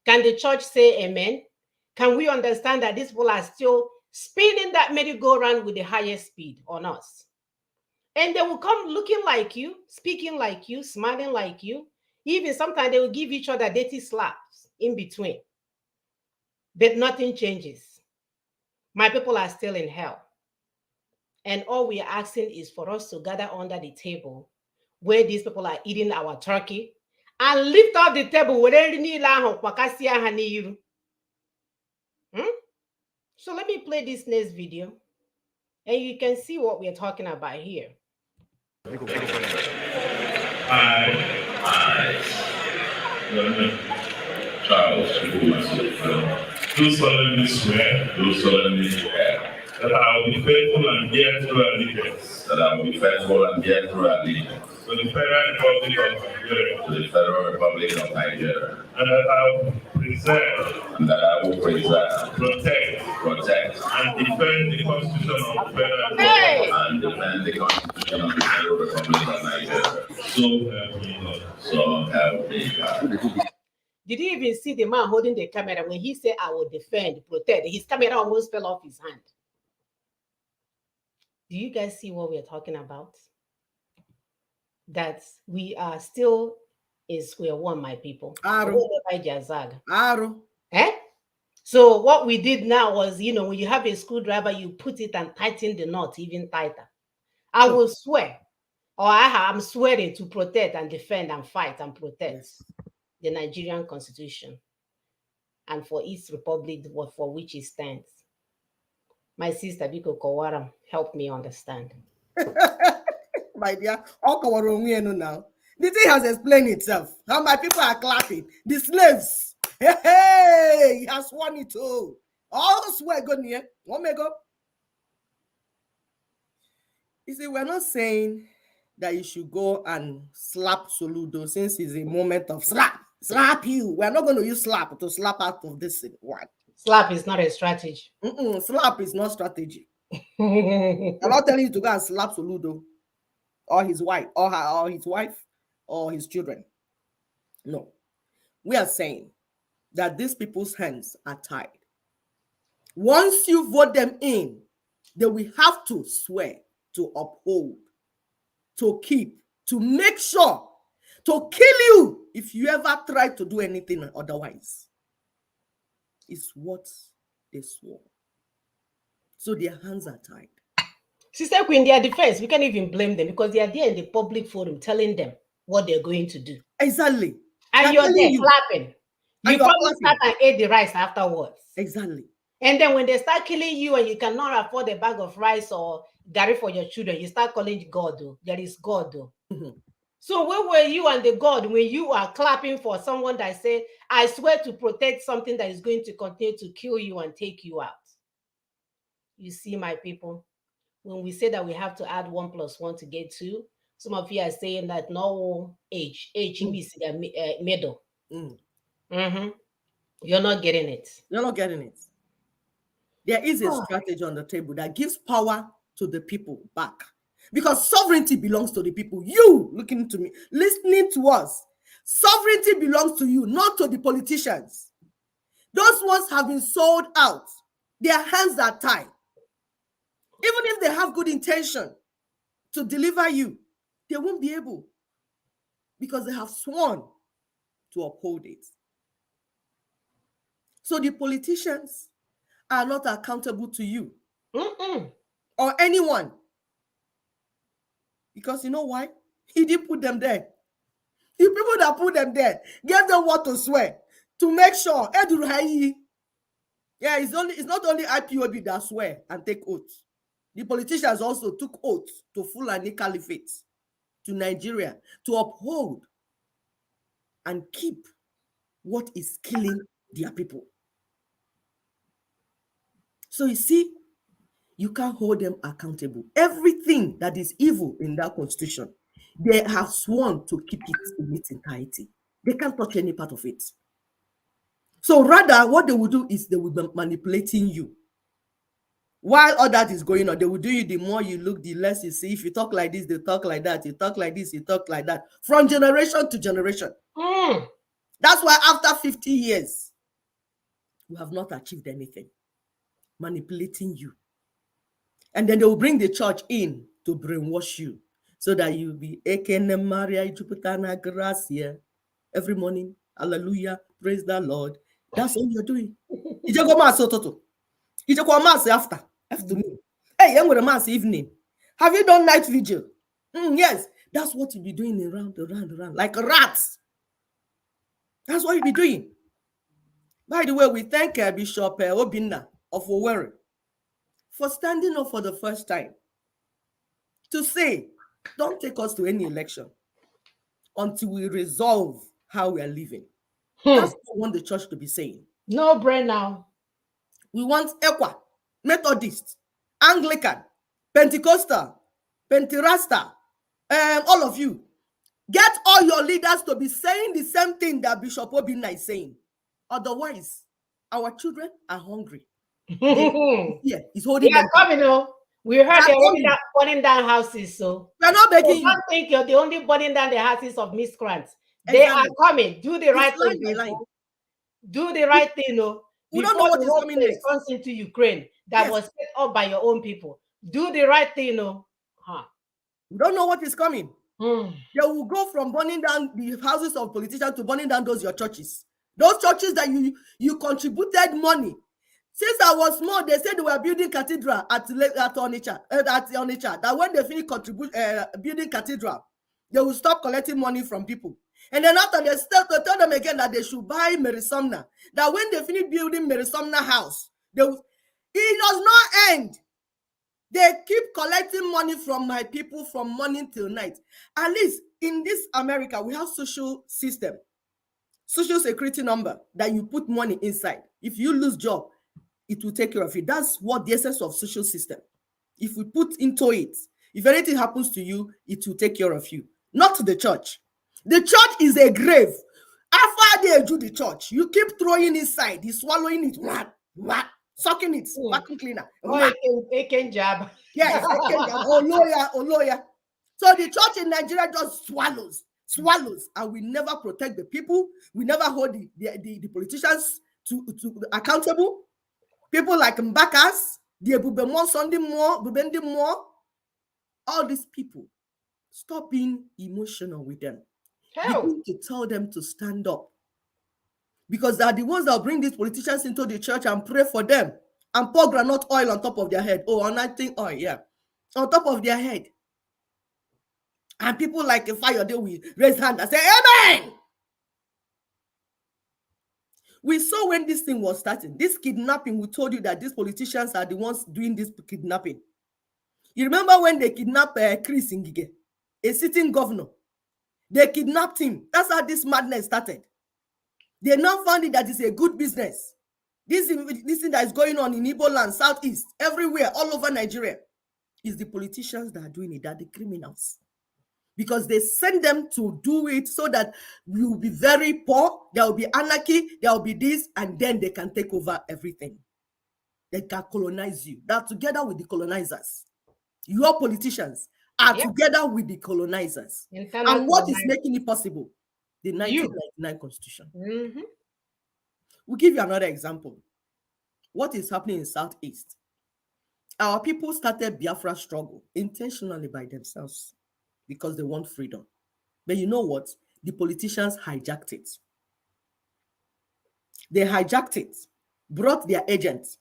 Can the church say amen? Can we understand that these people are still spinning that merry-go-round with the highest speed on us? And they will come looking like you, speaking like you, smiling like you. Even sometimes they will give each other dirty slaps in between. But nothing changes. My people are still in hell. And all we are asking is for us to gather under the table where these people are eating our turkey and lift up the table. So let me play this next video and you can see what we're talking about here. Charles, do solemnly swear that I will be faithful and bear true allegiance. That I will be faithful and bear true allegiance To the Federal Republic of Nigeria. to the Federal Republic of Nigeria. And that I will preserve, And that I will preserve, protect, protect, and defend the Constitution of the Federal Hey! Republic. and defend the Constitution of the Federal Republic of Nigeria. So help me God. So help me God. Did you even see the man holding the camera when he said, I will defend, protect? His camera almost fell off his hand. Do you guys see what we're talking about? That we are still in square one, my people. Aro. Eh? So what we did now was, when you have a screwdriver, you put it and tighten the knot even tighter. I will swear, or I'm swearing to protect and defend and fight and protect the Nigerian Constitution and for its republic for which it stands. My sister Biko Kowaram helped me understand. My dear, all now. The thing has explained itself. How my people are clapping. The slaves. Hey, he has won it all. All swear go near. One may go. You see, we're not saying that you should go and slap Soludo since it's a moment of slap you. We're not going to use slap to slap out of this one. Slap is not a strategy. Slap is not strategy. I'm not telling you to go and slap Soludo or his wife or his wife or his children. No. We are saying that these people's hands are tied. Once you vote them in, they will have to swear to uphold, to keep, to make sure, to kill you if you ever try to do anything otherwise. It's what they swore. So their hands are tied. Sister Queen, their defense, we can't even blame them because they are there in the public forum telling them what they're going to do. Exactly. And you're there clapping. You probably start and eat the rice afterwards. Exactly. And then when they start killing you and you cannot afford a bag of rice or gari for your children, you start calling God. There is God. So where were you and the God when you are clapping for someone that say, I swear to protect something that is going to continue to kill you and take you out? You see, my people, when we say that we have to add 1 + 1 to get 2, some of you are saying that no age is the middle. You're not getting it. You're not getting it. There is a strategy on the table that gives power to the people back. Because sovereignty belongs to the people. You looking to me, listening to us. Sovereignty belongs to you, not to the politicians. Those ones have been sold out. Their hands are tied. Even if they have good intention to deliver you, they won't be able because they have sworn to uphold it. So the politicians are not accountable to you or anyone. Because you know why? He didn't put them there. The people that put them there gave them what to swear to make sure. Yeah, it's not only IPOB that swear and take oaths. The politicians also took oaths to Fulani Caliphate, to Nigeria, to uphold and keep what is killing their people. So you see, you can't hold them accountable. Everything that is evil in that constitution, they have sworn to keep it in its entirety. They can't touch any part of it. So rather, what they will do is they will be manipulating you. While all that is going on, they will do you, the more you look, the less you see. If you talk like this, they talk like that. You talk like this, you talk like that. From generation to generation. That's why after 50 years, we have not achieved anything. Manipulating you. And then they will bring the church in to brainwash you so that you'll be Ekene Maria Jupitana Gracia every morning. Hallelujah. Praise the Lord. That's all you're doing. You just go mass after. Afternoon. Hey, I'm with a mass evening. Have you done night vigil? Yes. That's what you'll be doing around, like rats. That's what you'll be doing. By the way, we thank Bishop Obinna of Owerri for standing up for the first time to say, don't take us to any election until we resolve how we are living. That's what we want the church to be saying. No brain now. We want Equa, Methodist, Anglican, Pentecostal, Penterasta, all of you. Get all your leaders to be saying the same thing that Bishop Obinna is saying. Otherwise, our children are hungry. Yeah, he's holding them. Coming, we heard they're burning down houses, so we're not begging you. Don't think you're the only burning down the houses of miscreants. They are coming. Do the right thing. Do the right thing, no. We don't know Before what the is whole coming place next. comes into Ukraine, that Yes. was set up by your own people. Do the right thing, no. We don't know what is coming. Hmm. They will go from burning down the houses of politicians to burning down those your churches. Those churches that you contributed money. Since I was small, they said they were building cathedral at Onitsha, that when they finish building cathedral, they will stop collecting money from people. And then after they start to tell them again that they should buy Mary Sumner, that when they finish building Mary Sumner house, it does not end. They keep collecting money from my people from morning till night. At least in this America, we have social system, social security number that you put money inside. If you lose job, it will take care of you. That's what the essence of social system. If we put into it, if anything happens to you, it will take care of you. Not the church. The church is a grave. After they do the church, you keep throwing inside. He's swallowing it. What? Sucking it. Vacuum cleaner. Oh, it can jab. Yes, lawyer. So the church in Nigeria just swallows, and we never protect the people. We never hold the politicians to accountable. People like Mbakas, the Bubemon Sunday More, Bubendi More, all these people, stop being emotional with them. Begin to tell them to stand up. Because they are the ones that bring these politicians into the church and pray for them and pour granite oil on top of their head. Oh, anointing oil, yeah. On top of their head. And people like a fire, they will raise hand and say, Amen. We saw when this thing was starting, this kidnapping, we told you that these politicians are the ones doing this kidnapping. You remember when they kidnapped Chris Ngige, a sitting governor? They kidnapped him. That's how this madness started. They now found it that it's a good business. This thing that is going on in Igbo land, Southeast, everywhere, all over Nigeria, is the politicians that are doing it, that are the criminals. Because they send them to do it so that we will be very poor, there will be anarchy, there will be this, and then they can take over everything. They can colonize you. They're together with the colonizers. Your politicians are together with the colonizers. And what is making it possible? The 1999 Constitution. Mm-hmm. We'll give you another example. What is happening in Southeast? Our people started Biafra struggle intentionally by themselves because they want freedom. But you know what? The politicians hijacked it. They hijacked it, brought their agents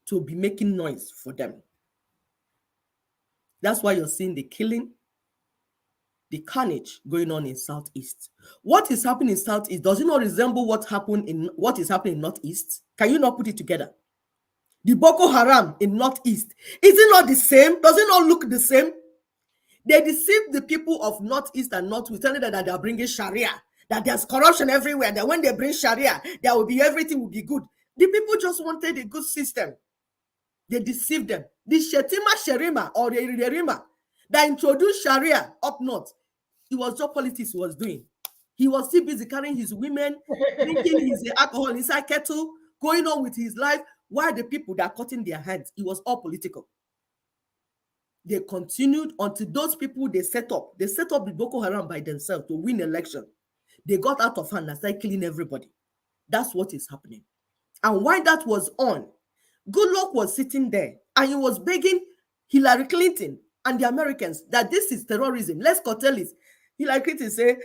to be making noise for them. That's why you're seeing the killing, the carnage going on in Southeast. What is happening in Southeast, does it not resemble what is happening in Northeast? Can you not put it together? The Boko Haram in Northeast, is it not the same? Does it not look the same? They deceive the people of Northeast and Northwest, telling them that they are bringing Sharia, that there's corruption everywhere, that when they bring Sharia, there will be everything will be good. The people just wanted a good system. They deceived them. The Shetima Sherima or the Yerima that introduced Sharia up north, it was what politics was doing. He was still busy carrying his women, drinking his alcohol inside kettle, going on with his life, while the people that are cutting their hands, it was all political. They continued until those people they set up the Boko Haram by themselves to win election. They got out of hand and started killing everybody. That's what is happening. And while that was on, Goodluck was sitting there and he was begging Hillary Clinton and the Americans that this is terrorism. Let's curtail it. Hillary Clinton said,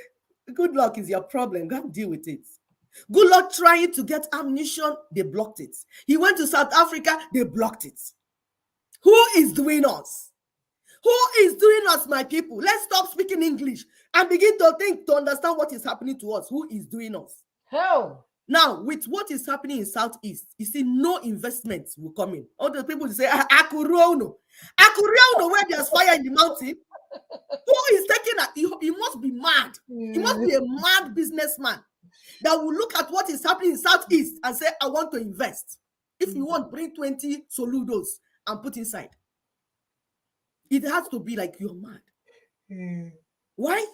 Goodluck is your problem. Go and deal with it. Goodluck trying to get ammunition, they blocked it. He went to South Africa, they blocked it. Who is doing us? Who is doing us, my people? Let's stop speaking English and begin to think, to understand what is happening to us. Who is doing us? How? Now, with what is happening in Southeast, you see, no investments will come in. All the people say, Akurono, where there's fire in the mountain. Who is taking that? He must be mad. He must be a mad businessman that will look at what is happening in Southeast and say, I want to invest. If you want, bring 20 Soludos and put inside. It has to be like you're mad. Why?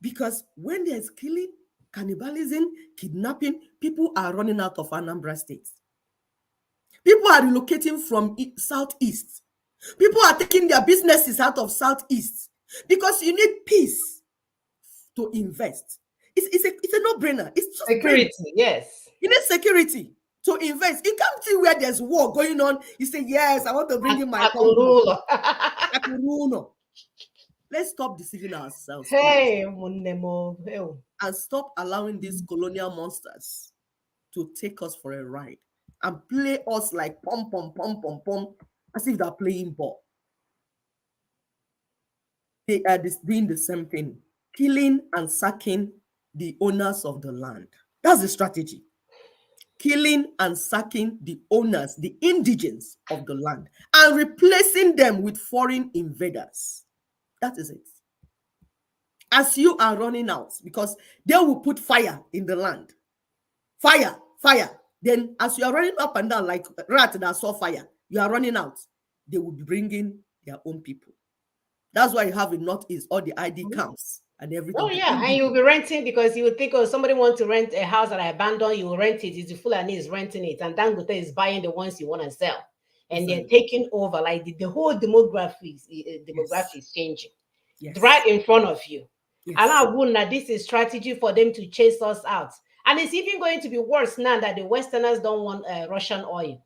Because when there's killing, cannibalism, kidnapping, people are running out of Anambra State. People are relocating from Southeast. People are taking their businesses out of Southeast because you need peace to invest. It's a no-brainer. It's just security, yes. You need security to invest. You can't see where there's war going on. You say, yes, I want to bring in my company. Akurulo. Akuruno. Let's stop deceiving ourselves, please, Hey, Munemo. Hey. and stop allowing these colonial monsters to take us for a ride and play us like pom pom pom pom pom, as if they're playing ball. They are doing the same thing, killing and sacking the owners of the land. That's the strategy. Killing and sacking the owners, the indigents of the land, and replacing them with foreign invaders. That is it. As you are running out, because they will put fire in the land. Fire, fire. Then as you are running up and down like rat that saw fire, you are running out. They will be bringing their own people. That's why you have in Northeast all the ID camps and everything. Oh yeah, and you'll be renting because you would think, oh, somebody wants to rent a house that I abandoned, you will rent it. It's the Fulani is renting it, and Dangote is buying the ones you want to sell, and they're taking over. Like the whole demography is changing right in front of you. Yes. And I wouldn't that this is strategy for them to chase us out, and it's even going to be worse now that the Westerners don't want Russian oil.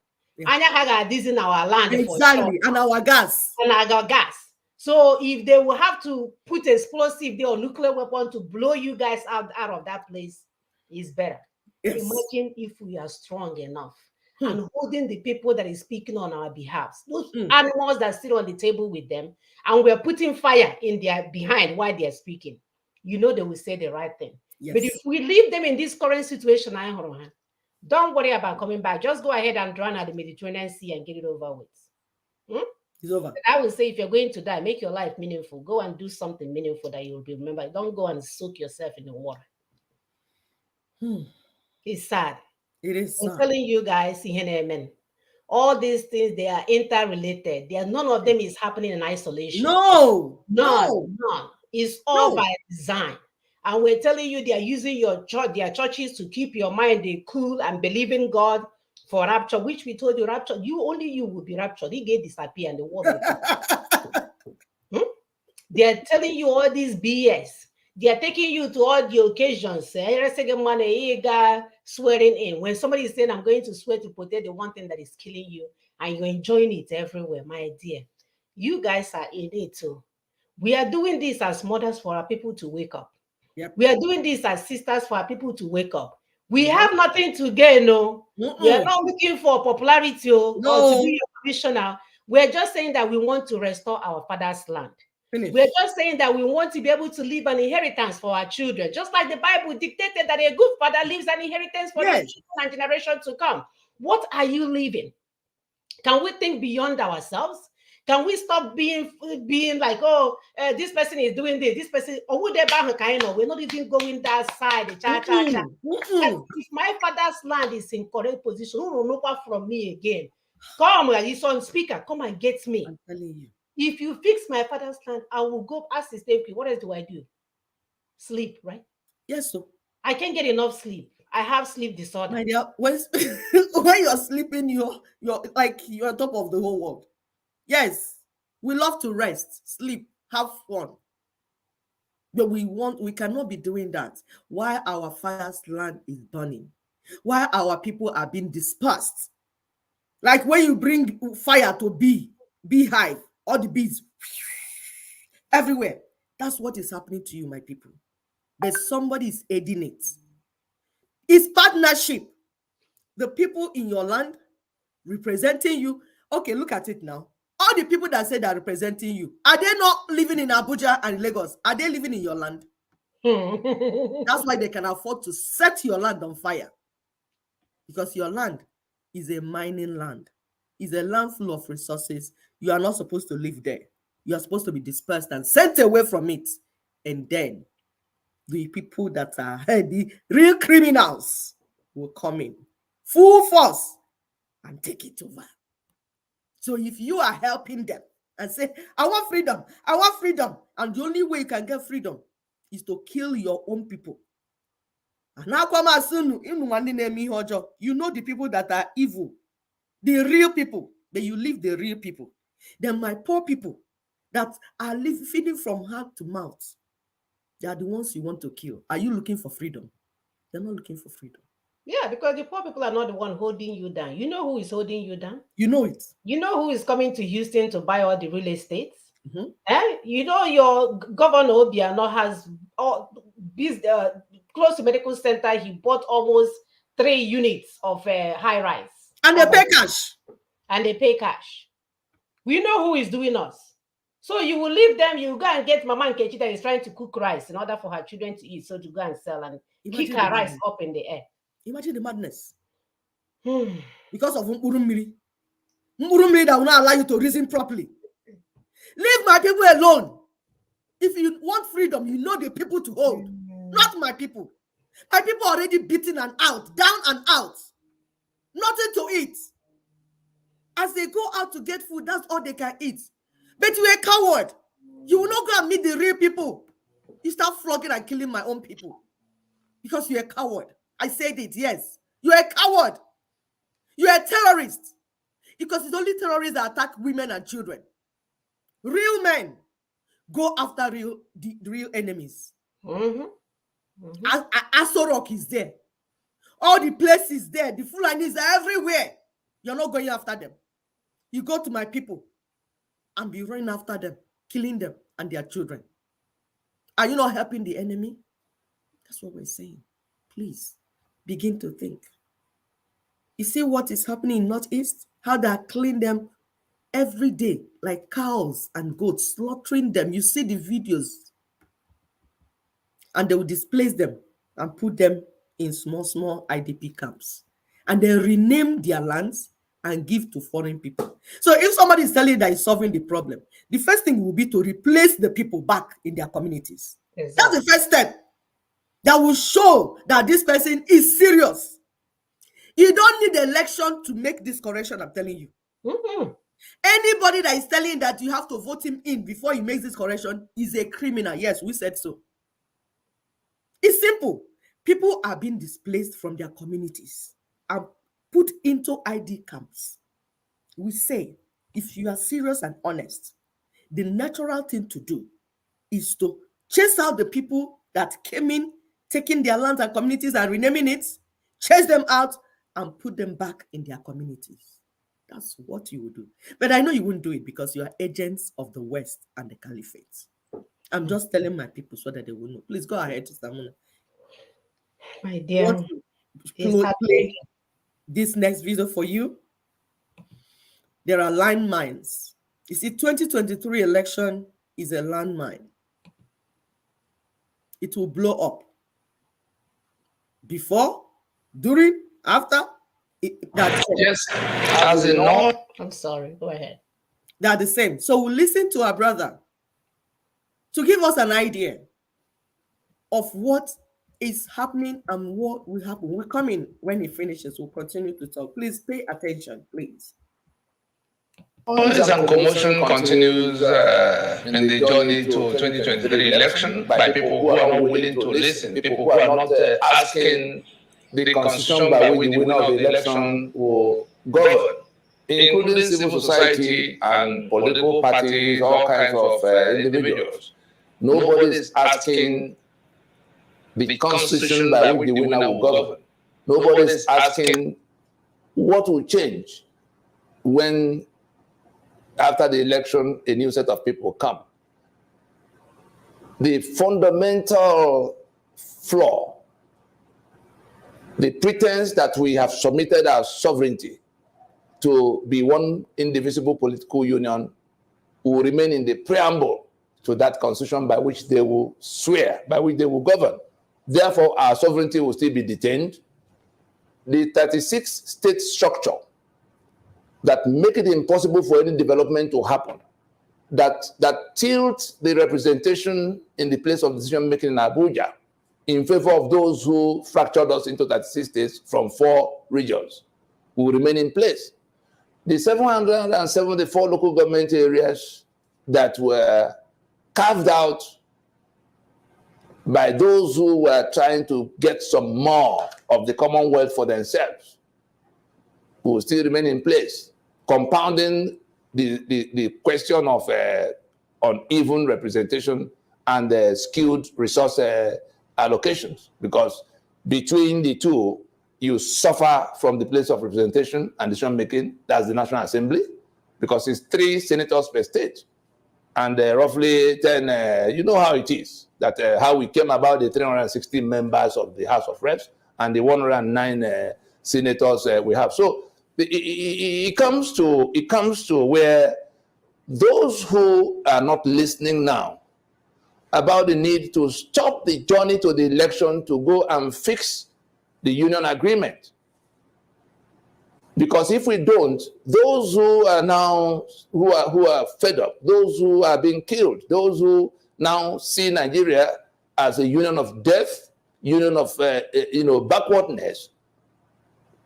Anya this in our land exactly, for sure. And our gas. And our gas. So if they will have to put explosive there or nuclear weapon to blow you guys out of that place, is better. Yes. Imagine if we are strong enough and holding the people that is speaking on our behalf, those animals that sit on the table with them, and we're putting fire in their behind while they're speaking. You know they will say the right thing. Yes. But if we leave them in this current situation, don't worry about coming back. Just go ahead and drown at the Mediterranean Sea and get it over with. It's over. I would say if you're going to die, make your life meaningful. Go and do something meaningful that you'll remember. Don't go and soak yourself in the water. It's sad. It is sad. I'm telling you guys, amen. All these things, they are interrelated. None of them is happening in isolation. No. None. It's all by design. And we're telling you they are using their churches to keep your mind cool and believe in God for rapture, which we told you rapture, you will be raptured. He get disappear and the world will They are telling you all these BS. They are taking you to all the occasions. Swearing in. When somebody is saying, I'm going to swear to protect the one thing that is killing you, and you're enjoying it everywhere, my dear. You guys are in it too. We are doing this as mothers for our people to wake up. Yep. We are doing this as sisters for our people to wake up. We have nothing to gain, no. We are not looking for popularity or to be a traditional. We're just saying that we want to restore our father's land. We're just saying that we want to be able to leave an inheritance for our children, just like the Bible dictated that a good father leaves an inheritance for his children and generation to come. What are you leaving? Can we think beyond ourselves? Can we stop being like, this person is doing this person, or would they buy kind of? We're not even going that side. If my father's land is in correct position, who will know what from me again? Come, he's on speaker. Come and get me. I'm telling you. If you fix my father's land, I will go ask his name. What else do I do? Sleep, right? Yes, sir. I can't get enough sleep. I have sleep disorder. My dear, when you're sleeping, you're like you're on top of the whole world. Yes, we love to rest, sleep, have fun. But we cannot be doing that while our father's land is burning, while our people are being dispersed. Like when you bring fire to beehive, all the bees everywhere. That's what is happening to you, my people. But somebody is aiding it. It's partnership. The people in your land representing you. Okay, look at it now. All the people that say they're representing you, are they not living in Abuja and Lagos? Are they living in your land? That's why they can afford to set your land on fire. Because your land is a mining land. It's a land full of resources. You are not supposed to live there. You are supposed to be dispersed and sent away from it. And then the people that are the real criminals will come in full force and take it over. So if you are helping them and say, I want freedom, and the only way you can get freedom is to kill your own people. And now you know the people that are evil, the real people, that you leave the real people. Then my poor people that are feeding from hand to mouth, they are the ones you want to kill. Are you looking for freedom? They're not looking for freedom. Yeah, because the poor people are not the one holding you down. You know who is holding you down? You know it. You know who is coming to Houston to buy all the real estate? Mhm. You know your governor Obiano has all close to medical center. He bought almost 3 units of high rise, And they pay cash. and they pay cash. We know who is doing us. So you will leave them. You go and get Mama Nkechi that is trying to cook rice in order for her children to eat. So to go and sell and kick her rice up in the air. Imagine the madness. Hmm. Because of Mburumiri. Mburumiri that will not allow you to reason properly. Leave my people alone. If you want freedom, you know the people to hold, not my people. My people are already beaten and out, down and out. Nothing to eat. As they go out to get food, that's all they can eat. But you're a coward. You will not go and meet the real people. You start flogging and killing my own people. Because you're a coward. I said it, yes. You're a coward. You're a terrorist. Because it's only terrorists that attack women and children. Real men go after the real enemies. Asorok is there. All the places there. The Fulanis are everywhere. You're not going after them. You go to my people and be running after them, killing them and their children. Are you not helping the enemy? That's what we're saying. Please begin to think. You see what is happening in Northeast? How they are killing them every day, like cows and goats, slaughtering them. You see the videos. And they will displace them and put them in small IDP camps. And they rename their lands and give to foreign people. So if somebody is telling you that is solving the problem, the first thing will be to replace the people back in their communities. Exactly. That's the first step. That will show that this person is serious. You don't need election to make this correction, I'm telling you. Anybody that is telling you that you have to vote him in before he makes this correction is a criminal. Yes, we said so. It's simple. People are being displaced from their communities and put into ID camps. We say, if you are serious and honest, the natural thing to do is to chase out the people that came in, taking their lands and communities and renaming it, chase them out and put them back in their communities. That's what you would do. But I know you wouldn't do it because you are agents of the West and the Caliphate. I'm just telling my people so that they will know. Please go ahead, Samuna. My dear, play this next video for you. There are landmines. You see, 2023 election is a landmine. It will blow up. Before, during, after. Yes, as a North. I'm sorry, go ahead. They're the same. So we'll listen to our brother to give us an idea of what is happening and what will happen. We'll come in when he finishes. We'll continue to talk. Please pay attention, please. Noise and commotion continues in the journey to 2023 election by people who are not willing to listen, people who are not asking the constitution by which the winner of the election will govern, including civil society and political parties, all kinds of individuals. Nobody is asking the constitution by which the winner will govern. Nobody is asking what will change when, after the election, a new set of people come. The fundamental flaw, the pretense that we have submitted our sovereignty to be one indivisible political union will remain in the preamble to that constitution by which they will swear, by which they will govern. Therefore, our sovereignty will still be detained. The 36 state structure that make it impossible for any development to happen, that tilts the representation in the place of decision-making in Abuja in favor of those who fractured us into 36 states from 4 regions, will remain in place. The 774 local government areas that were carved out by those who were trying to get some more of the Commonwealth for themselves will still remain in place, compounding the question of uneven representation and skewed resource allocations, because between the two, you suffer from the place of representation and decision making. That's the National Assembly, because it's 3 senators per state. And roughly 10, you know how it is, that how we came about the 360 members of the House of Reps and the 109 senators we have. So it comes to where those who are not listening now about the need to stop the journey to the election to go and fix the union agreement. Because if we don't, those who are now who are fed up, those who are being killed, those who now see Nigeria as a union of death, union of backwardness,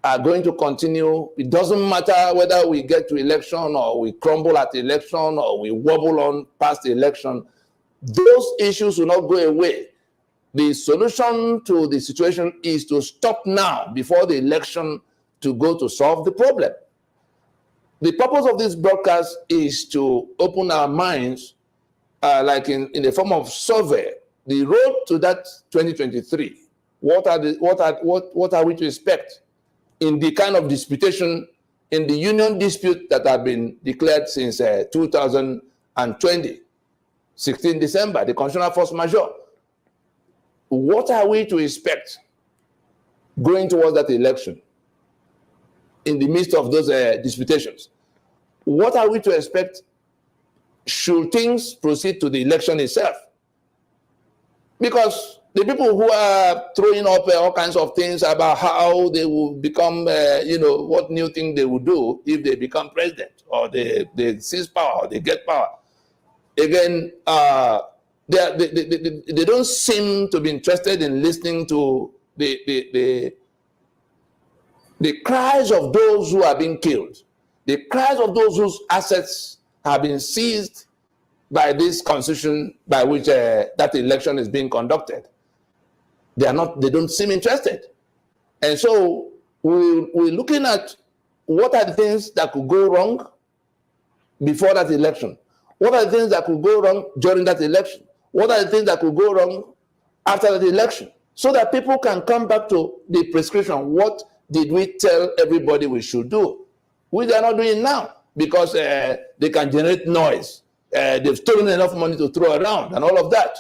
are going to continue. It doesn't matter whether we get to election or we crumble at the election or we wobble on past the election. Those issues will not go away. The solution to the situation is to stop now before the election to go to solve the problem. The purpose of this broadcast is to open our minds, like in the form of survey, the road to that 2023. What are we to expect in the kind of disputation, in the union dispute that have been declared since 2020, 16 December, the constitutional force majeure? What are we to expect going towards that election in the midst of those disputations? What are we to expect should things proceed to the election itself? Because the people who are throwing up all kinds of things about how they will become, what new thing they will do if they become president, or they seize power, or they get power. Again, they don't seem to be interested in listening to the cries of those who are being killed, the cries of those whose assets have been seized by this constitution by which that election is being conducted. They don't seem interested. And so we're looking at what are the things that could go wrong before that election. What are the things that could go wrong during that election? What are the things that could go wrong after the election? So that people can come back to the prescription. What did we tell everybody we should do? Which they are not doing now, because they can generate noise. They've stolen enough money to throw around and all of that.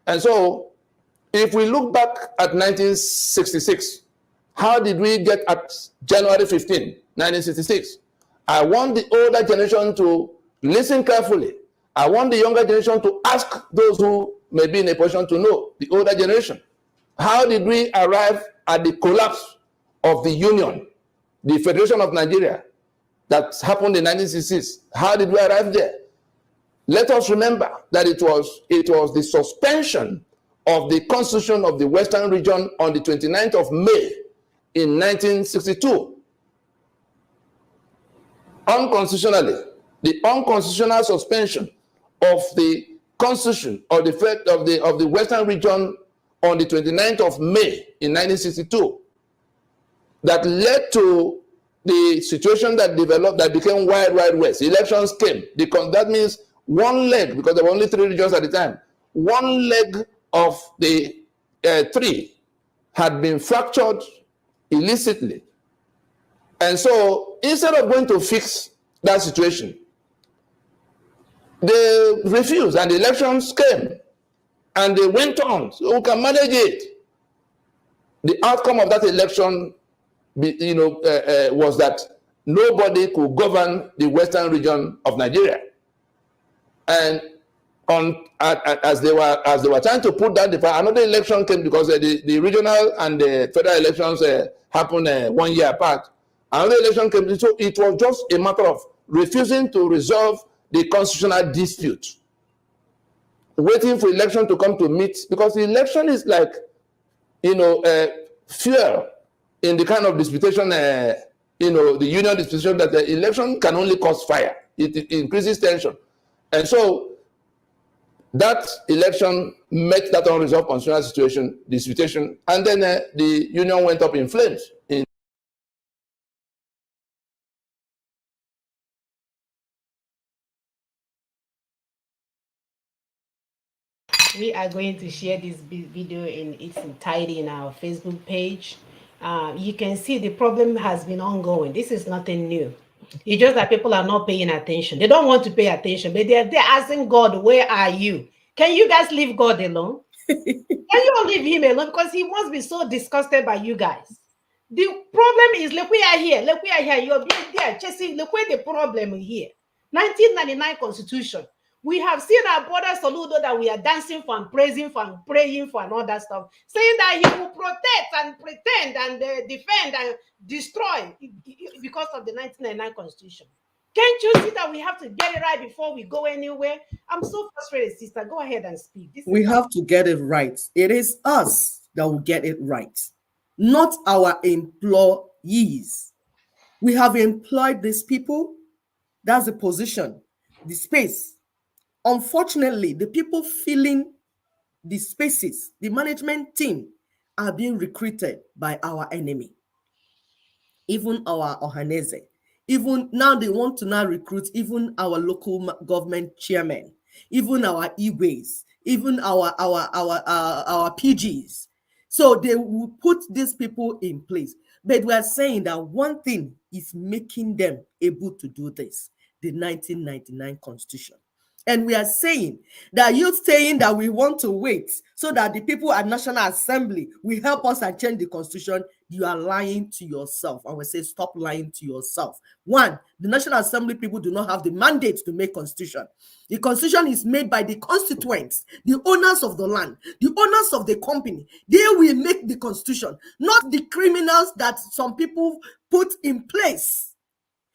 And so if we look back at 1966, how did we get at January 15, 1966? I want the older generation to listen carefully. I want the younger generation to ask those who may be in a position to know, the older generation. How did we arrive at the collapse of the Union, the Federation of Nigeria, that happened in 1966? How did we arrive there? Let us remember that it was the suspension of the Constitution of the Western Region on the 29th of May in 1962. Unconstitutionally, the unconstitutional suspension of the Constitution of the Western Region on the 29th of May in 1962, that led to the situation that developed, that became Wild West. Elections came. That means one leg, because there were only 3 regions at the time, one leg of the 3 had been fractured illicitly. And so instead of going to fix that situation, they refused, and the elections came, and they went on. So we can manage it. The outcome of that election, was that nobody could govern the Western region of Nigeria. And as they were trying to put down the fire, another election came, because the regional and the federal elections happened 1 year apart. Another election came, so it was just a matter of refusing to resolve the constitutional dispute, waiting for election to come to meet, because the election is like, fuel in the kind of disputation, the union disputation, that the election can only cause fire. It increases tension. And so that election met that unresolved constitutional disputation, and then the union went up in flames. We are going to share this video in its entirety in our Facebook page. you can see the problem has been ongoing. This is nothing new. It's just that people are not paying attention. They don't want to pay attention, but they're asking God, where are you? Can you guys leave God alone? Can you all leave him alone? Because he must be so disgusted by you guys. The problem is, look, we are here. Look, we are here. You're being there chasing. Look where the problem is here. 1999 Constitution. We have seen our brother Soludo that we are dancing for and praising for and praying for and all that stuff, saying that he will protect and pretend and defend and destroy because of the 1999 Constitution. Can't you see that we have to get it right before we go anywhere? I'm so frustrated, sister. Go ahead and speak. We have to get it right. It is us that will get it right, not our employees. We have employed these people. That's the position, the space. Unfortunately, the people filling the spaces, the management team, are being recruited by our enemy, even our Ohanese. Even now, they want to now recruit even our local government chairmen, even our Igwes, even our PGs. So they will put these people in place. But we are saying that one thing is making them able to do this: the 1999 Constitution. And we are saying that you saying that we want to wait so that the people at National Assembly will help us and change the Constitution, you are lying to yourself. I will say, stop lying to yourself. One, the National Assembly people do not have the mandate to make Constitution. The Constitution is made by the constituents, the owners of the land, the owners of the company. They will make the Constitution, not the criminals that some people put in place.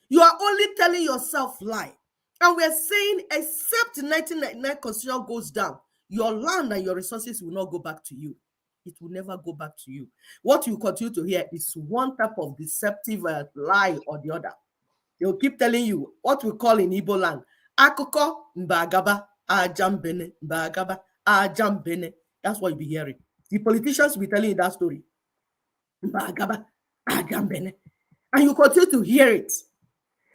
You are only telling yourself lie. And we're saying, except the 1999 Constitution goes down, your land and your resources will not go back to you. It will never go back to you. What you continue to hear is one type of deceptive lie or the other. They will keep telling you what we call in Igbo land, Akoko Mbagaba Ajambene Mbagaba Ajambene. That's what you'll be hearing. The politicians will be telling you that story. Mbagaba Ajambene. And you continue to hear it.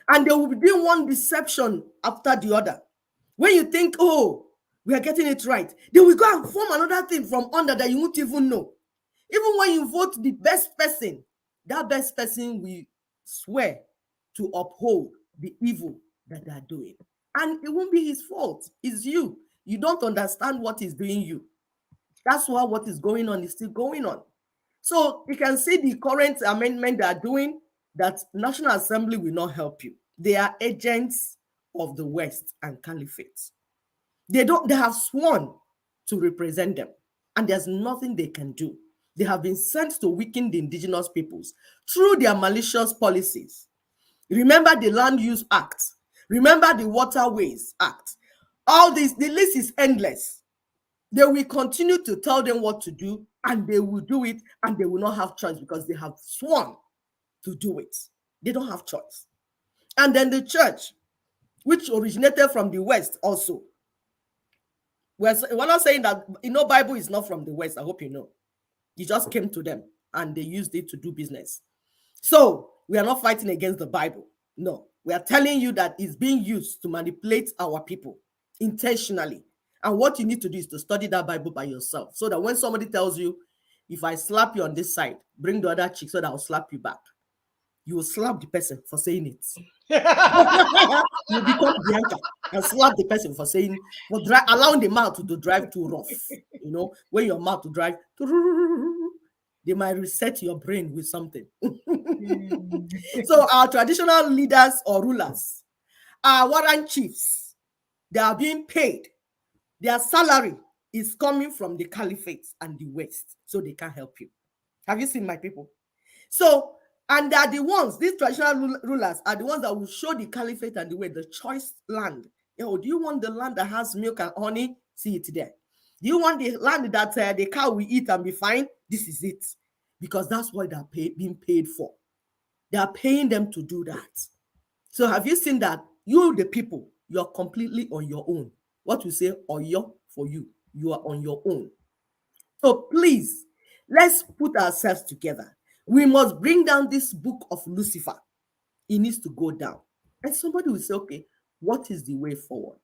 And they will be doing one deception after the other. When you think, oh, we are getting it right, they will go and form another thing from under that you won't even know. Even when you vote the best person, that best person will swear to uphold the evil that they are doing. And it won't be his fault. It's you. You don't understand what is doing you. That's why what is going on is still going on. So you can see the current amendment they are doing, that National Assembly will not help you. They are agents of the West and Caliphate. They have sworn to represent them, and there's nothing they can do. They have been sent to weaken the indigenous peoples through their malicious policies. Remember the Land Use Act. Remember the Waterways Act. All this, the list is endless. They will continue to tell them what to do, and they will do it, and they will not have choice because they have sworn to do it. They don't have choice. And then the church, which originated from the West also. We're not saying that, Bible is not from the West. I hope you know. It just came to them, and they used it to do business. So we are not fighting against the Bible. No, we are telling you that it's being used to manipulate our people intentionally. And what you need to do is to study that Bible by yourself, so that when somebody tells you, if I slap you on this side, bring the other cheek so that I'll slap you back, you will slap the person for saying it. You become Bianca and slap the person for saying, allowing the mouth to drive too rough. When your mouth to drive, they might reset your brain with something. So our traditional leaders or rulers, our warrant chiefs, they are being paid. Their salary is coming from the Caliphate and the West, so they can't help you. Have you seen my people? So, and they are the ones, these traditional rulers are the ones that will show the Caliphate and the West the choice land. Do you want the land that has milk and honey? See it there. Do you want the land that the cow will eat and be fine? This is it. Because that's what they're being paid for. They are paying them to do that. So have you seen that? You, the people, you're completely on your own. What we say, Oyo for you. You are on your own. So please, let's put ourselves together. We must bring down this book of Lucifer. It needs to go down. And somebody will say, okay, what is the way forward?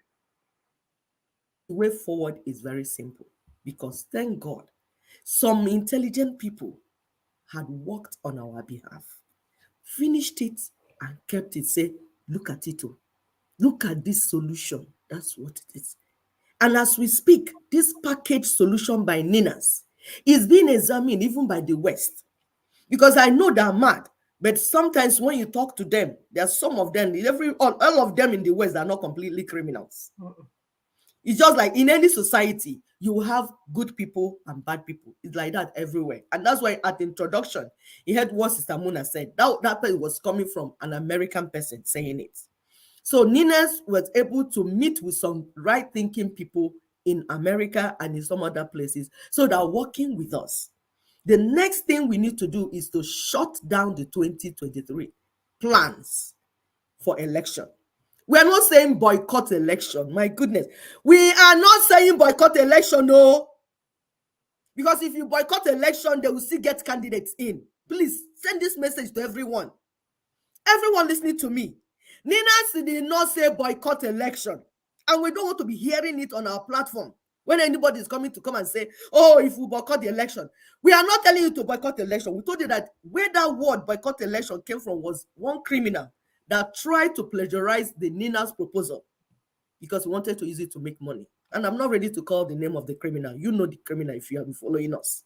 The way forward is very simple, because thank God, some intelligent people had worked on our behalf, finished it and kept it, say, look at it, oh. Look at this solution. That's what it is. And as we speak, this package solution by Ninas is being examined even by the West. Because I know they're mad, but sometimes when you talk to them, there are some of them, all of them in the West are not completely criminals. It's just like in any society, you will have good people and bad people. It's like that everywhere. And that's why at the introduction, you heard what Sister Muna said. That person was coming from an American person saying it. So Ninas was able to meet with some right-thinking people in America and in some other places. So they're working with us. The next thing we need to do is to shut down the 2023 plans for election. We are not saying boycott election. My goodness. We are not saying boycott election, no. Because if you boycott election, they will still get candidates in. Please send this message to everyone. Everyone listening to me. Ninas did not say boycott election. And we don't want to be hearing it on our platform. When anybody is coming to come and say, oh, if we boycott the election. We are not telling you to boycott the election. We told you that where that word boycott election came from was one criminal that tried to plagiarize the Nina's proposal because he wanted to use it to make money. And I'm not ready to call the name of the criminal. You know the criminal if you have been following us.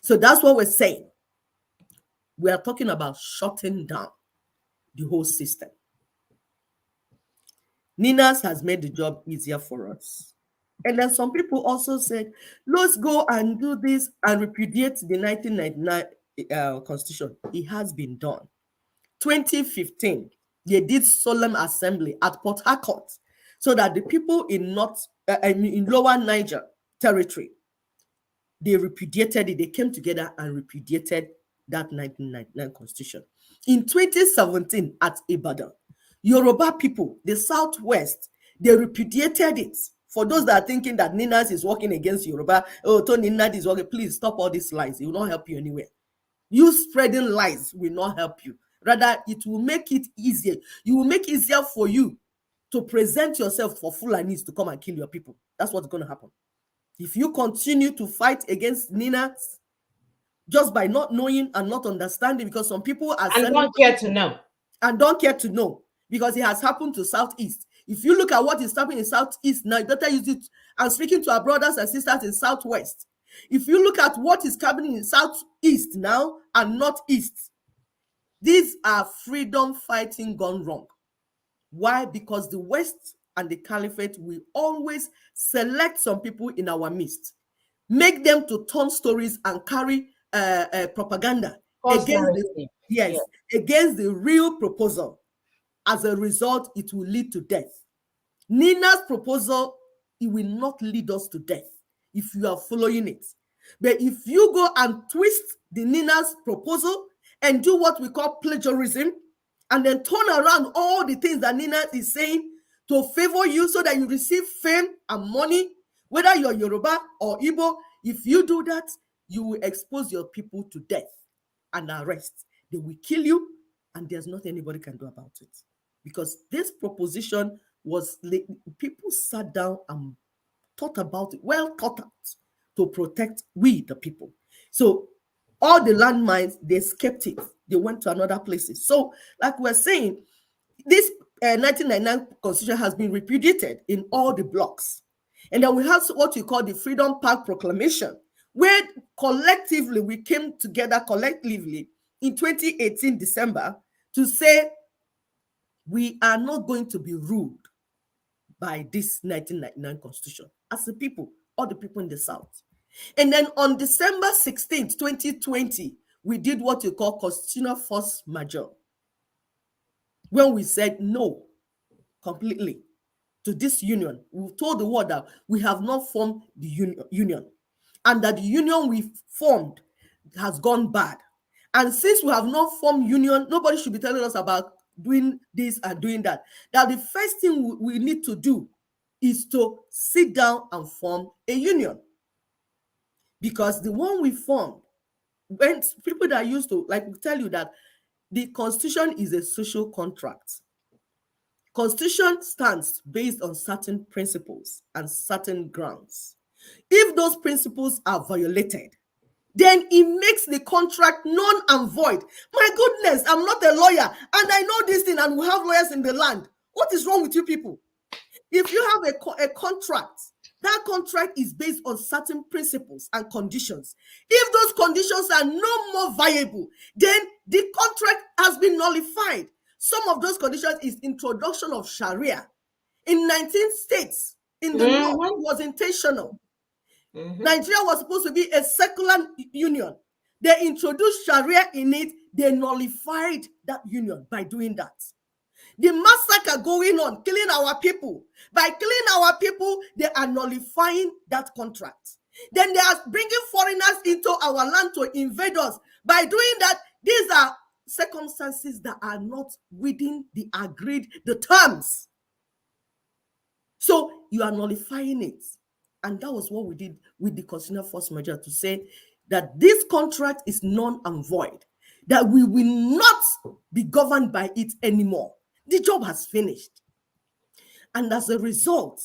So that's what we're saying. We are talking about shutting down the whole system. Ninas has made the job easier for us. And then some people also said, let's go and do this and repudiate the 1999 Constitution. It has been done. 2015, they did solemn assembly at Port Harcourt so that the people in Lower Niger territory, they repudiated it. They came together and repudiated that 1999 Constitution. In 2017 at Ibadan, Yoruba people, the Southwest, they repudiated it. For those that are thinking that Ninas is working against Yoruba, oh, Tony Ninas is working, please stop all these lies. It will not help you anywhere. You spreading lies will not help you. Rather, it will make it easier. You will make it easier for you to present yourself for Fulanis to come and kill your people. That's what's going to happen. If you continue to fight against Ninas just by not knowing and not understanding, because some people are and don't care to know. And don't care to know, because it has happened to Southeast. If you look at what is happening in Southeast now, you better use it. I'm speaking to our brothers and sisters in Southwest. If you look at what is happening in Southeast now and Northeast, these are freedom fighting gone wrong. Why? Because the West and the Caliphate will always select some people in our midst, make them to turn stories and carry propaganda against the real proposal. As a result, it will lead to death. Nina's proposal, it will not lead us to death if you are following it. But if you go and twist the Nina's proposal and do what we call plagiarism, and then turn around all the things that Nina is saying to favor you so that you receive fame and money, whether you're Yoruba or Igbo, if you do that, you will expose your people to death and arrest. They will kill you, and there's nothing anybody can do about it. Because this proposition was, people sat down and thought about it, well thought out, to protect we, the people. So all the landmines, they escaped it. They went to another places. So like we're saying, this 1999 Constitution has been repudiated in all the blocks. And then we have what we call the Freedom Park Proclamation, where collectively we came together collectively in 2018 December to say we are not going to be ruled by this 1999 Constitution as the people, all the people in the South. And then on December 16th, 2020, we did what we call constitutional force majeure, when we said no completely to this union. We told the world that we have not formed the union, and that the union we formed has gone bad. And since we have not formed union, nobody should be telling us about doing this and doing that. That the first thing we need to do is to sit down and form a union. Because the one we formed, when people that used to, like, tell you that the Constitution is a social contract. Constitution stands based on certain principles and certain grounds. If those principles are violated, then it makes the contract null and void. My goodness, I'm not a lawyer and I know this thing, and we have lawyers in the land. What is wrong with you people? If you have a contract, that contract is based on certain principles and conditions. If those conditions are no more viable, then the contract has been nullified. Some of those conditions is introduction of Sharia in 19 states in the north. It was intentional. Nigeria was supposed to be a secular union. They introduced Sharia in it. They nullified that union by doing that. The massacre going on, killing our people. By killing our people, they are nullifying that contract. Then they are bringing foreigners into our land to invade us. By doing that, these are circumstances that are not within the terms. So you are nullifying it. And that was what we did with the constitutional force majeure, to say that this contract is null and void, that we will not be governed by it anymore. The job has finished. And as a result,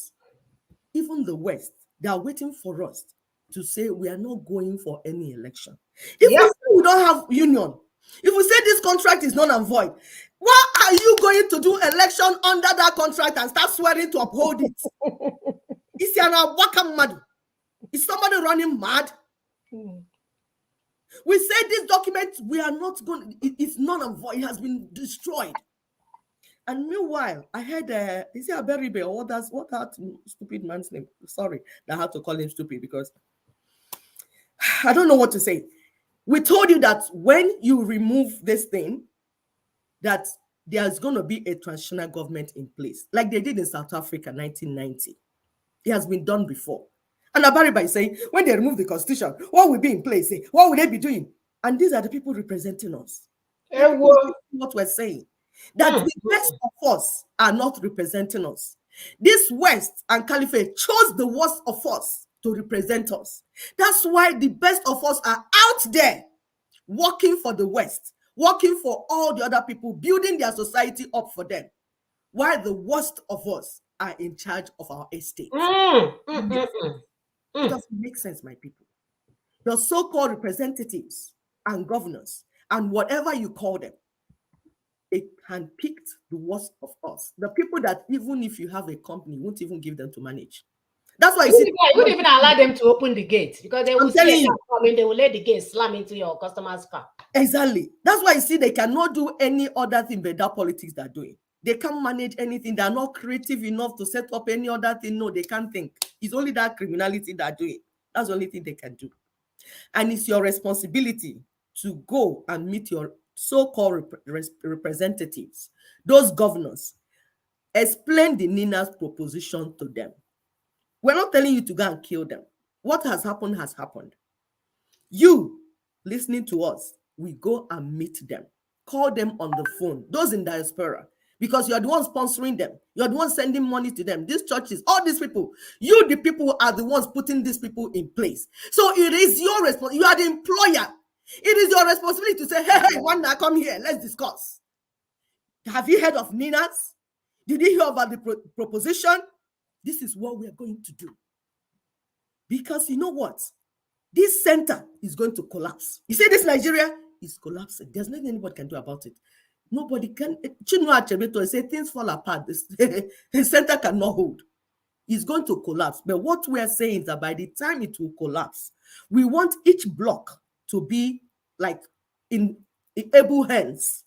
even the West, they are waiting for us to say we are not going for any election. If we say we don't have union, if we say this contract is null and void, what are you going to do election under that contract and start swearing to uphold it? Is somebody running mad? We say this document, we are not going, it's null and void, it has been destroyed. And meanwhile, I heard, is it Aberibe, or what that stupid man's name? Sorry, I had to call him stupid because I don't know what to say. We told you that when you remove this thing, that there's going to be a transitional government in place, like they did in South Africa, 1990. It has been done before. And Abariba is saying, when they remove the constitution, what will be in place? What will they be doing? And these are the people representing us. What we're saying, that the best of us are not representing us. This West and Caliphate chose the worst of us to represent us. That's why the best of us are out there working for the West, working for all the other people, building their society up for them, while the worst of us are in charge of our estate. It doesn't make sense, my people. Your so-called representatives and governors and whatever you call them, they handpicked the worst of us. The people that even if you have a company, you won't even give them to manage. That's why you wouldn't even allow them to open the gate, because they will say they will let the gate slam into your customer's car. Exactly. That's why you see they cannot do any other thing but that politics they're doing. They can't manage anything. They're not creative enough to set up any other thing. No, they can't think. It's only that criminality they're doing. That's the only thing they can do. And it's your responsibility to go and meet your so-called representatives, those governors. Explain the Nina's proposition to them. We're not telling you to go and kill them. What has happened has happened. You, listening to us, we go and meet them. Call them on the phone, those in diaspora, because you're the ones sponsoring them. You're the ones sending money to them. These churches, all these people, you, the people, are the ones putting these people in place. So it is your responsibility. You are the employer. It is your responsibility to say, hey, Wanda, come here. Let's discuss. Have you heard of Nina's? Did you hear about the proposition? This is what we're going to do. Because you know what? This center is going to collapse. You see, this Nigeria is collapsing. There's nothing anybody can do about it. Nobody can. Chinua Achebe say things fall apart. The center cannot hold. It's going to collapse. But what we are saying is that by the time it will collapse, we want each block to be like in able hands.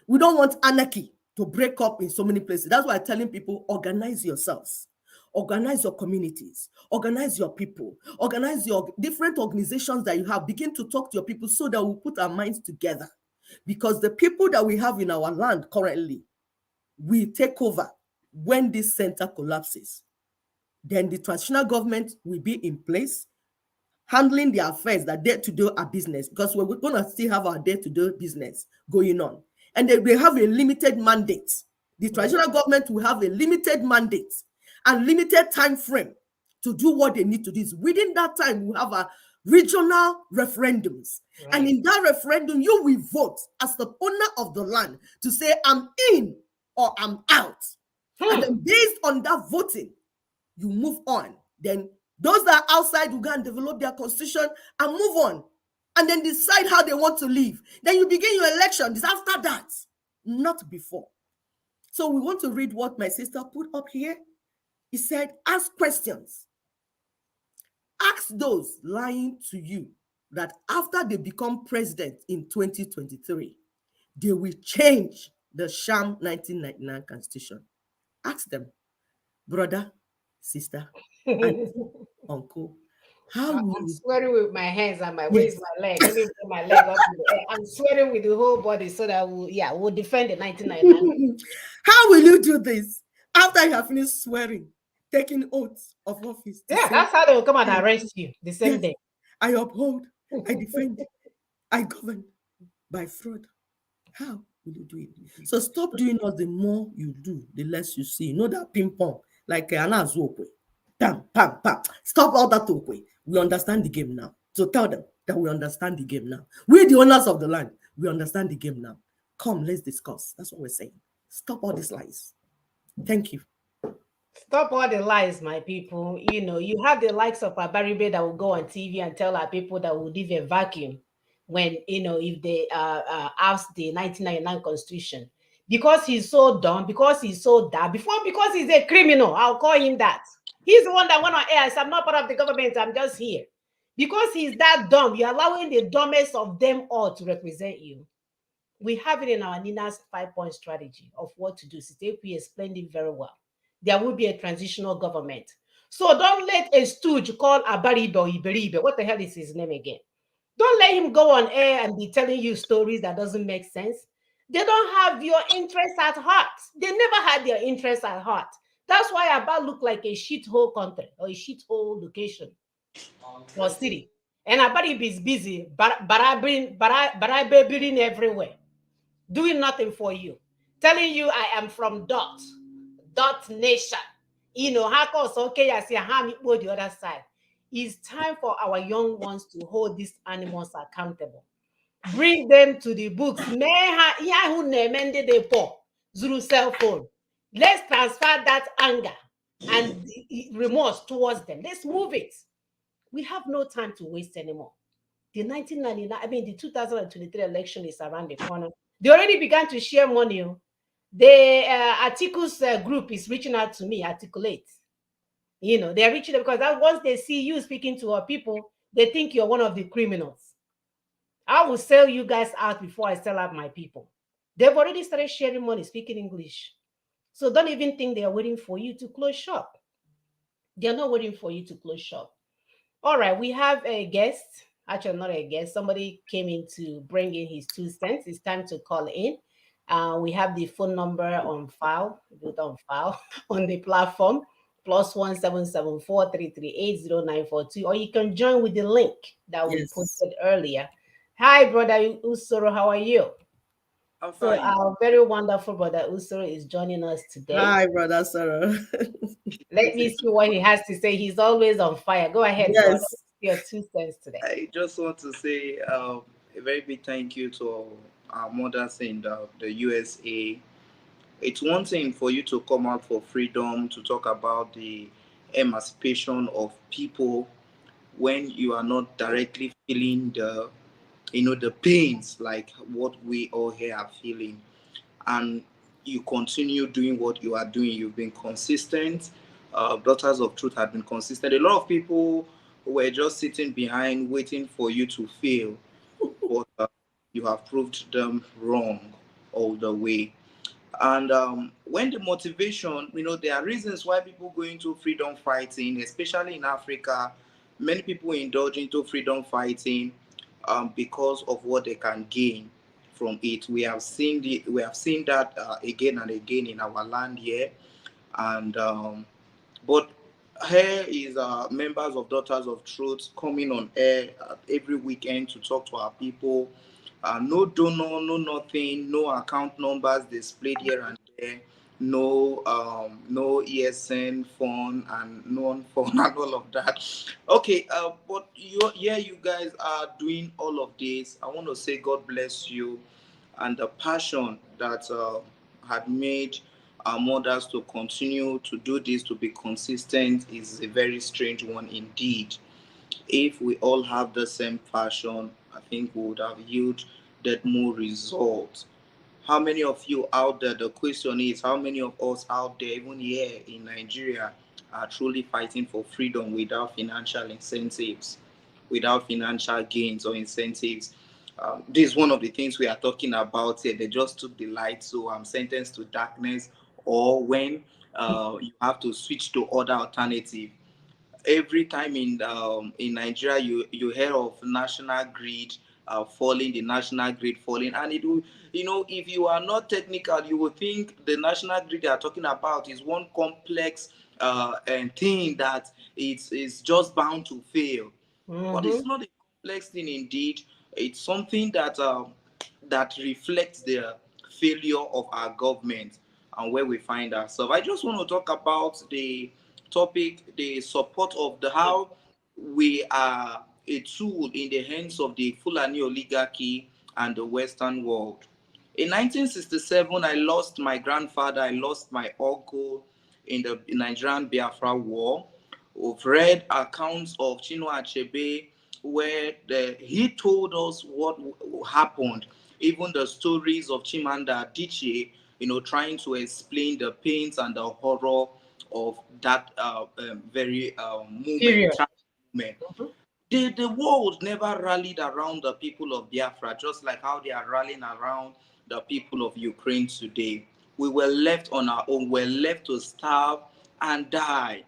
We don't want anarchy to break up in so many places. That's why I'm telling people, organize yourselves. Organize your communities, organize your people, organize your different organizations that you have. Begin to talk to your people so that we'll put our minds together. Because the people that we have in our land currently will take over when this center collapses. Then the transitional government will be in place, handling the affairs that day-to-day are business, because we're going to still have our day-to-day business going on. And they will have a limited mandate. The transitional government will have a limited mandate and limited time frame to do what they need to do. Within that time, we have a regional referendums. Right. And in that referendum, you will vote as the owner of the land to say, I'm in or I'm out. And then based on that voting, you move on. Then those that are outside will go and develop their constitution and move on. and then decide how they want to live. Then you begin your elections after that, not before. So we want to read what my sister put up here. He said, ask questions. Ask those lying to you that after they become president in 2023, they will change the sham 1999 constitution. Ask them, brother, sister, auntie, uncle, how I'm will you? swearing with my hands and my Yes. waist, my leg. Let me put my leg up in the air. I'm swearing with the whole body so that we'll defend the 1999. How will you do this after you have finished swearing, taking oaths of office to Yeah, say, that's how they will come and arrest you the same yes, day. I uphold, I defend, I govern by fraud? How will you do it? So stop doing all. The more you do, the less you see. You know that ping pong, like Anazokwe. Pam, pam, pam. Stop all that okwe. We understand the game now. So tell them that we understand the game now. We're the owners of the land. We understand the game now. Come, let's discuss. That's what we're saying. Stop all these lies. Thank you. Stop all the lies, my people. You have the likes of Abaribe that will go on TV and tell our people that will live a vacuum when, if they ask the 1999 Constitution. Because he's so dumb, because he's so dumb, because he's a criminal, I'll call him that. He's the one that went on air. I said, I'm not part of the government, I'm just here. Because he's that dumb, you're allowing the dumbest of them all to represent you. We have it in our Nina's 5-point strategy of what to do. Sitepi explained it very well. There will be a transitional government. So don't let a stooge called Abaribe or Iberibe. What the hell is his name again? Don't let him go on air and be telling you stories that doesn't make sense. They don't have your interests at heart. They never had their interests at heart. That's why Aba look like a shithole country or a shithole location or city. And Abaribe is busy, barabbing everywhere, doing nothing for you, telling you I am from dot nation. How comes okay? I see how go the other side. It's time for our young ones to hold these animals accountable. Bring them to the books. Zuru cell phone. Let's transfer that anger and remorse towards them. Let's move it. We have no time to waste anymore. The 1999, the 2023 election is around the corner. They already began to share money. The Articles group is reaching out to me, Articulate. They're reaching out because once they see you speaking to our people, they think you're one of the criminals. I will sell you guys out before I sell out my people. They've already started sharing money, speaking English. So don't even think they are waiting for you to close shop. They're not waiting for you to close shop. All right, we have a guest. Actually, not a guest. Somebody came in to bring in his 2 cents. It's time to call in. We have the phone number on file, on the platform, +17743380942, or you can join with the link that we Yes. posted earlier. Hi, brother Usoro, how are you? I'm So fine. our very wonderful brother Usoro is joining us today. Hi, brother Sarah. Let me see what he has to say. He's always on fire. Go ahead, brother. Yes. Your 2 cents today. I just want to say a very big thank you to our mothers in the USA. It's one thing for you to come out for freedom to talk about the emancipation of people when you are not directly feeling the pains like what we all here are feeling, and you continue doing what you are doing. You've been consistent. Daughters of Truth have been consistent. A lot of people were just sitting behind waiting for you to fail, but you have proved them wrong all the way. And when the motivation, there are reasons why people go into freedom fighting, especially in Africa. Many people indulge into freedom fighting because of what they can gain from it. We have seen that again and again in our land here, and but here is members of Daughters of Truth coming on air every weekend to talk to our people. No donor, no nothing, no account numbers displayed here and there, no ESN phone and non-phone and all of that. Okay, but you guys are doing all of this. I want to say God bless you, and the passion that had made our mothers to continue to do this, to be consistent, is a very strange one indeed. If we all have the same passion I think would have yielded more results. How many of you out there, the question is, how many of us out there, even here in Nigeria, are truly fighting for freedom without financial incentives, without financial gains or incentives? This is one of the things we are talking about here. They just took the light, so I'm sentenced to darkness, or when you have to switch to other alternative. Every time in Nigeria, you hear of national grid falling, the national grid falling, and it will, if you are not technical, you will think the national grid they are talking about is one complex and thing that is just bound to fail. But it's not a complex thing indeed. It's something that reflects the failure of our government and where we find ourselves. I just want to talk about the topic, the support of the how we are a tool in the hands of the Fulani oligarchy and the Western world. In 1967, I lost my grandfather, I lost my uncle in the Nigerian Biafra War. We've read accounts of Chinua Achebe where he told us what happened, even the stories of Chimanda Adichie, trying to explain the pains and the horror of that very Period. moment. The world never rallied around the people of Biafra, just like how they are rallying around the people of Ukraine today. We were left on our own, we're left to starve and die.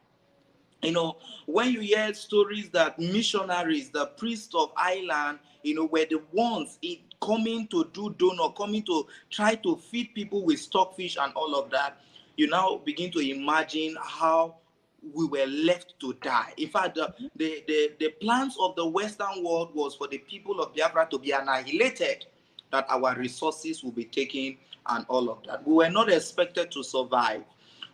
When you hear stories that missionaries, the priests of Ireland, were the ones coming to do donor, coming to try to feed people with stockfish and all of that, you now begin to imagine how we were left to die. In fact, the plans of the Western world was for the people of Biafra to be annihilated, that our resources will be taken and all of that. We were not expected to survive.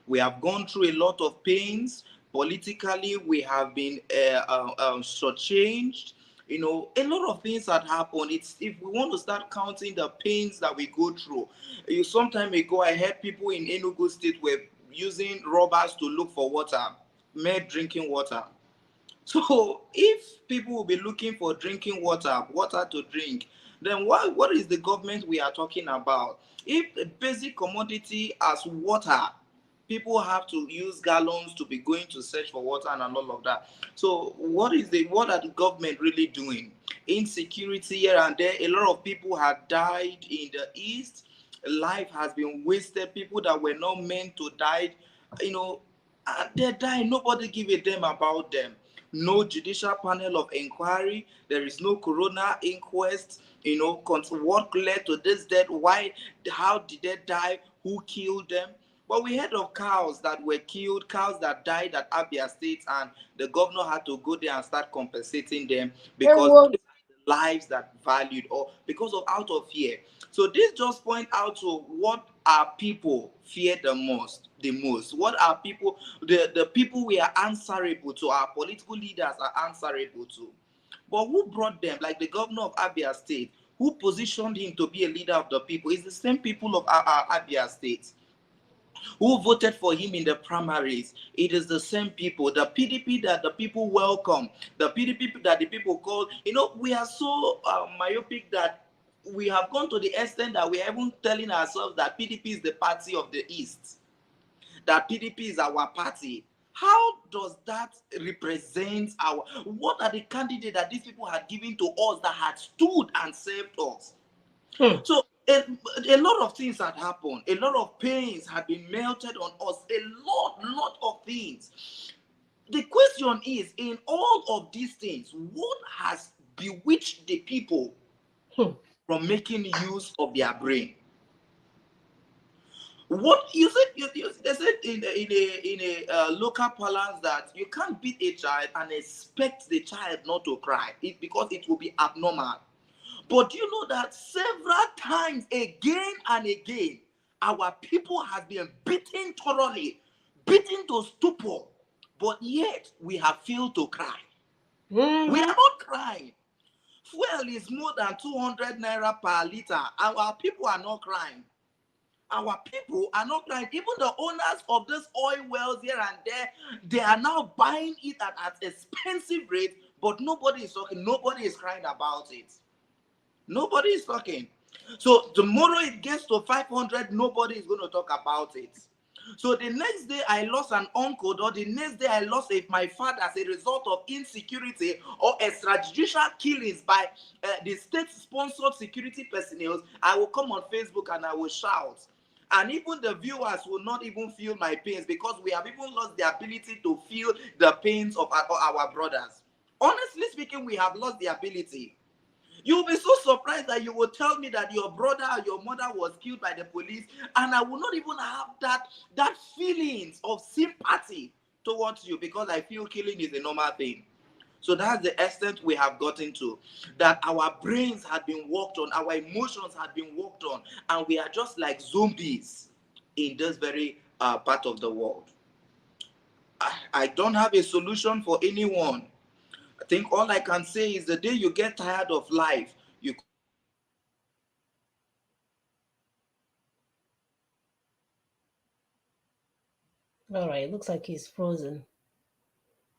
We have gone through a lot of pains. Politically, we have been shortchanged. A lot of things had happened. If we want to start counting the pains that we go through, some time ago, I heard people in Enugu State were using rubbers to look for water, mere drinking water. So if people will be looking for drinking water to drink, then what is the government we are talking about? If the basic commodity as water, people have to use gallons to be going to search for water and all of that. So what are the government really doing? Insecurity here and there. A lot of people have died in the east. Life has been wasted. People that were not meant to die, they die. Nobody give a damn about them. No judicial panel of inquiry. There is no coroner inquest. What led to this death? Why? How did they die? Who killed them? But we heard of cows that were killed, cows that died at Abia State, and the governor had to go there and start compensating them because those are the lives that valued, or because of out of fear. So this just point out to what our people fear the most. What are people, the people we are answerable to, our political leaders are answerable to. But who brought them? Like the governor of Abia State, who positioned him to be a leader of the people, is the same people of our Abia State. Who voted for him in the primaries? It is the same people. The PDP that the people welcome, the PDP that the people call. We are so myopic that we have gone to the extent that we are even telling ourselves that PDP is the party of the East, that PDP is our party. How does that represent what are the candidates that these people had given to us that had stood and served us? So a lot of things had happened. A lot of pains had been melted on us. A lot of things. The question is, in all of these things, what has bewitched the people from making use of their brain? What you said? They said in a local parlance that you can't beat a child and expect the child not to cry, because it will be abnormal. But do you know that several times, again and again, our people have been beaten thoroughly, beaten to stupor, but yet we have failed to cry. We are not crying. Fuel is more than 200 naira per liter. Our people are not crying. Our people are not crying. Even the owners of these oil wells here and there, they are now buying it at expensive rate, but nobody is talking. Nobody is crying about it. Nobody is talking. So tomorrow it gets to 500, nobody is going to talk about it. So the next day I lost an uncle, or the next day I lost my father as a result of insecurity or extrajudicial killings by the state-sponsored security personnel, I will come on Facebook and I will shout. And even the viewers will not even feel my pains, because we have even lost the ability to feel the pains of our brothers. Honestly speaking, we have lost the ability. You'll be so surprised that you will tell me that your brother or your mother was killed by the police, and I will not even have that feelings of sympathy towards you, because I feel killing is a normal thing. So that's the extent we have gotten to, that our brains had been worked on, our emotions had been worked on, and we are just like zombies in this very part of the world. I don't have a solution for anyone. I think all I can say is the day you get tired of life, you All right, looks like he's frozen.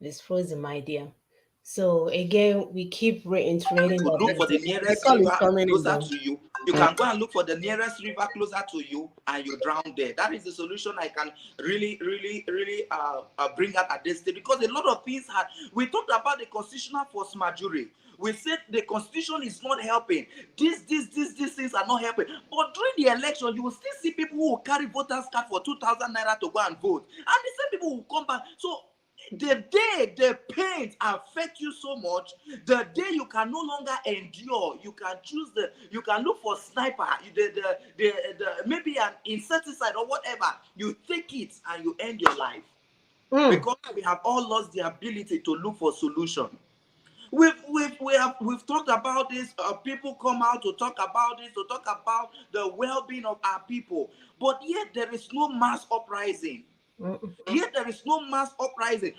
It's frozen, my dear. So again, we keep reiterating to that look this for is the The nearest call is river coming in closer though. to you. You can go and look for the nearest river closer to you, and you drown there. That is the solution I can really bring out at this stage, because a lot of things had. We talked about the constitutional force majeure. We said the constitution is not helping. These things are not helping. But during the election, you will still see people who will carry voters card for 2,000 naira to go and vote, and the same people will come back. So the day the pain affect you so much, the day you can no longer endure, you can choose you can look for sniper, maybe an insecticide or whatever, you take it and you end your life. Because we have all lost the ability to look for solution. We've talked about this. People come out to talk about this, to talk about the well-being of our people, but yet there is no mass uprising. Yet there is no mass uprising.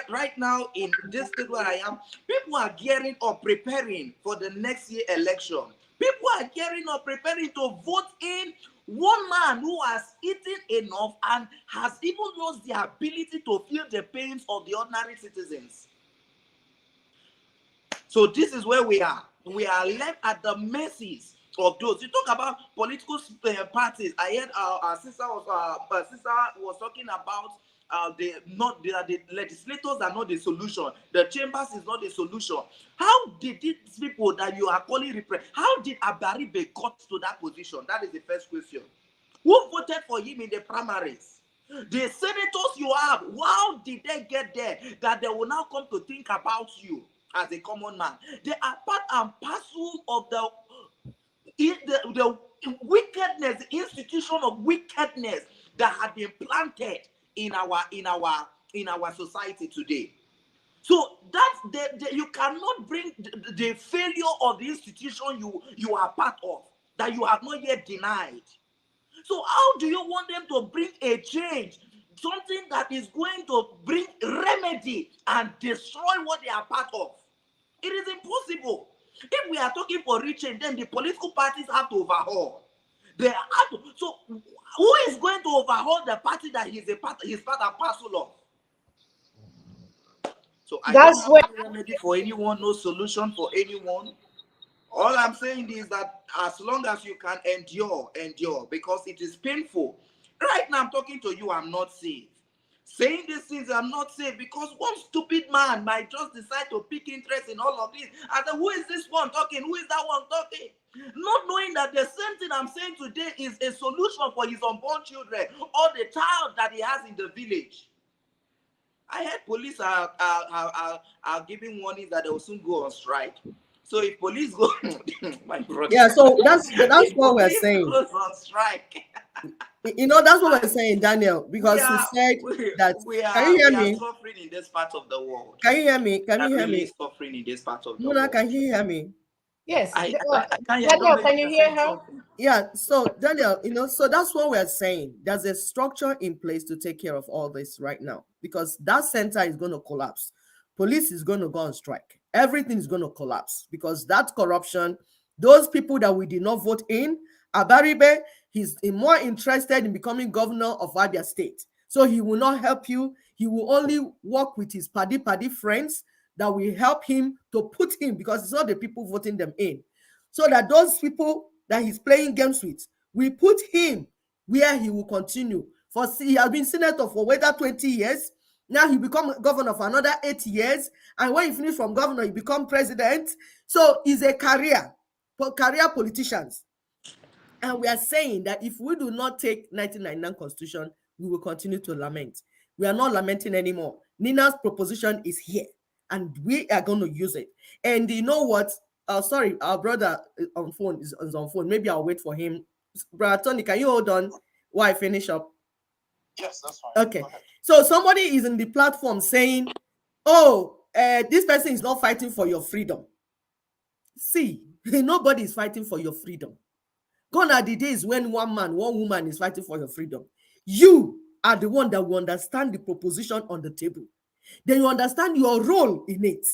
Right now in this state where I am, people are gearing up, preparing for the next year election. People are gearing up, preparing to vote in one man who has eaten enough and has even lost the ability to feel the pains of the ordinary citizens. So this is where we are. We are left at the mercies of those. You talk about political parties. I heard our sister was talking about the legislators are not the solution. The chambers is not the solution. How did these people that you are calling how did Abaribe got to that position? That is the first question. Who voted for him in the primaries? The senators you have, how did they get there that they will now come to think about you as a common man? They are part and parcel of the wickedness, the institution of wickedness that had been planted in our society today. So that's you cannot bring the failure of the institution you are part of, that you have not yet denied. So how do you want them to bring a change, something that is going to bring remedy and destroy what they are part of? It is impossible. If we are talking for real change, then the political parties have to overhaul. They have to. So who is going to overhaul the party that he's part and parcel of? So I don't That's have where any remedy for anyone, no solution for anyone. All I'm saying is that as long as you can endure, because it is painful. Right now, I'm talking to you, I'm not safe. Saying these things, I'm not safe, because one stupid man might just decide to pick interest in all of this. And then, who is this one talking? Who is that one talking? Not knowing that the same thing I'm saying today is a solution for his unborn children or the child that he has in the village. I heard police are giving warnings that they will soon go on strike. So if police go, my brother, Yeah, so that's if what we're police saying. goes on strike, That's what we're saying, Daniel, we because you are said we, that. we Can you are hear we are me? suffering in this part of the world. Can you hear me? Can We you are hear really me? suffering in this part of the Muna, world. can you hear me? yes. I can't hear. I don't Daniel, know if can you you're hear saying her? something. Yeah, so Daniel, so that's what we're saying. There's a structure in place to take care of all this right now, because that center is going to collapse. Police is going to go on strike. Everything is going to collapse because that corruption, those people that we did not vote in, Abaribe, he's more interested in becoming governor of Abia State. So he will not help you. He will only work with his paddy friends that will help him to put him, because it's not the people voting them in. so that those people that he's playing games with, we put him where he will continue. For he has been senator for whether 20 years. Now he become governor for another 8 years. And when he finish from governor, he become president. So he's a career politicians. And we are saying that if we do not take 1999 constitution, we will continue to lament. We are not lamenting anymore. Nina's proposition is here, and we are going to use it. And you know what? Sorry, our brother is on phone. Maybe I'll wait for him. Brother Tony, can you hold on while I finish up? Yes, that's fine. Okay. So somebody is in the platform saying, oh, this person is not fighting for your freedom. See, nobody is fighting for your freedom. Gone are the days when one man, one woman is fighting for your freedom. You are the one that will understand the proposition on the table. Then you understand your role in it.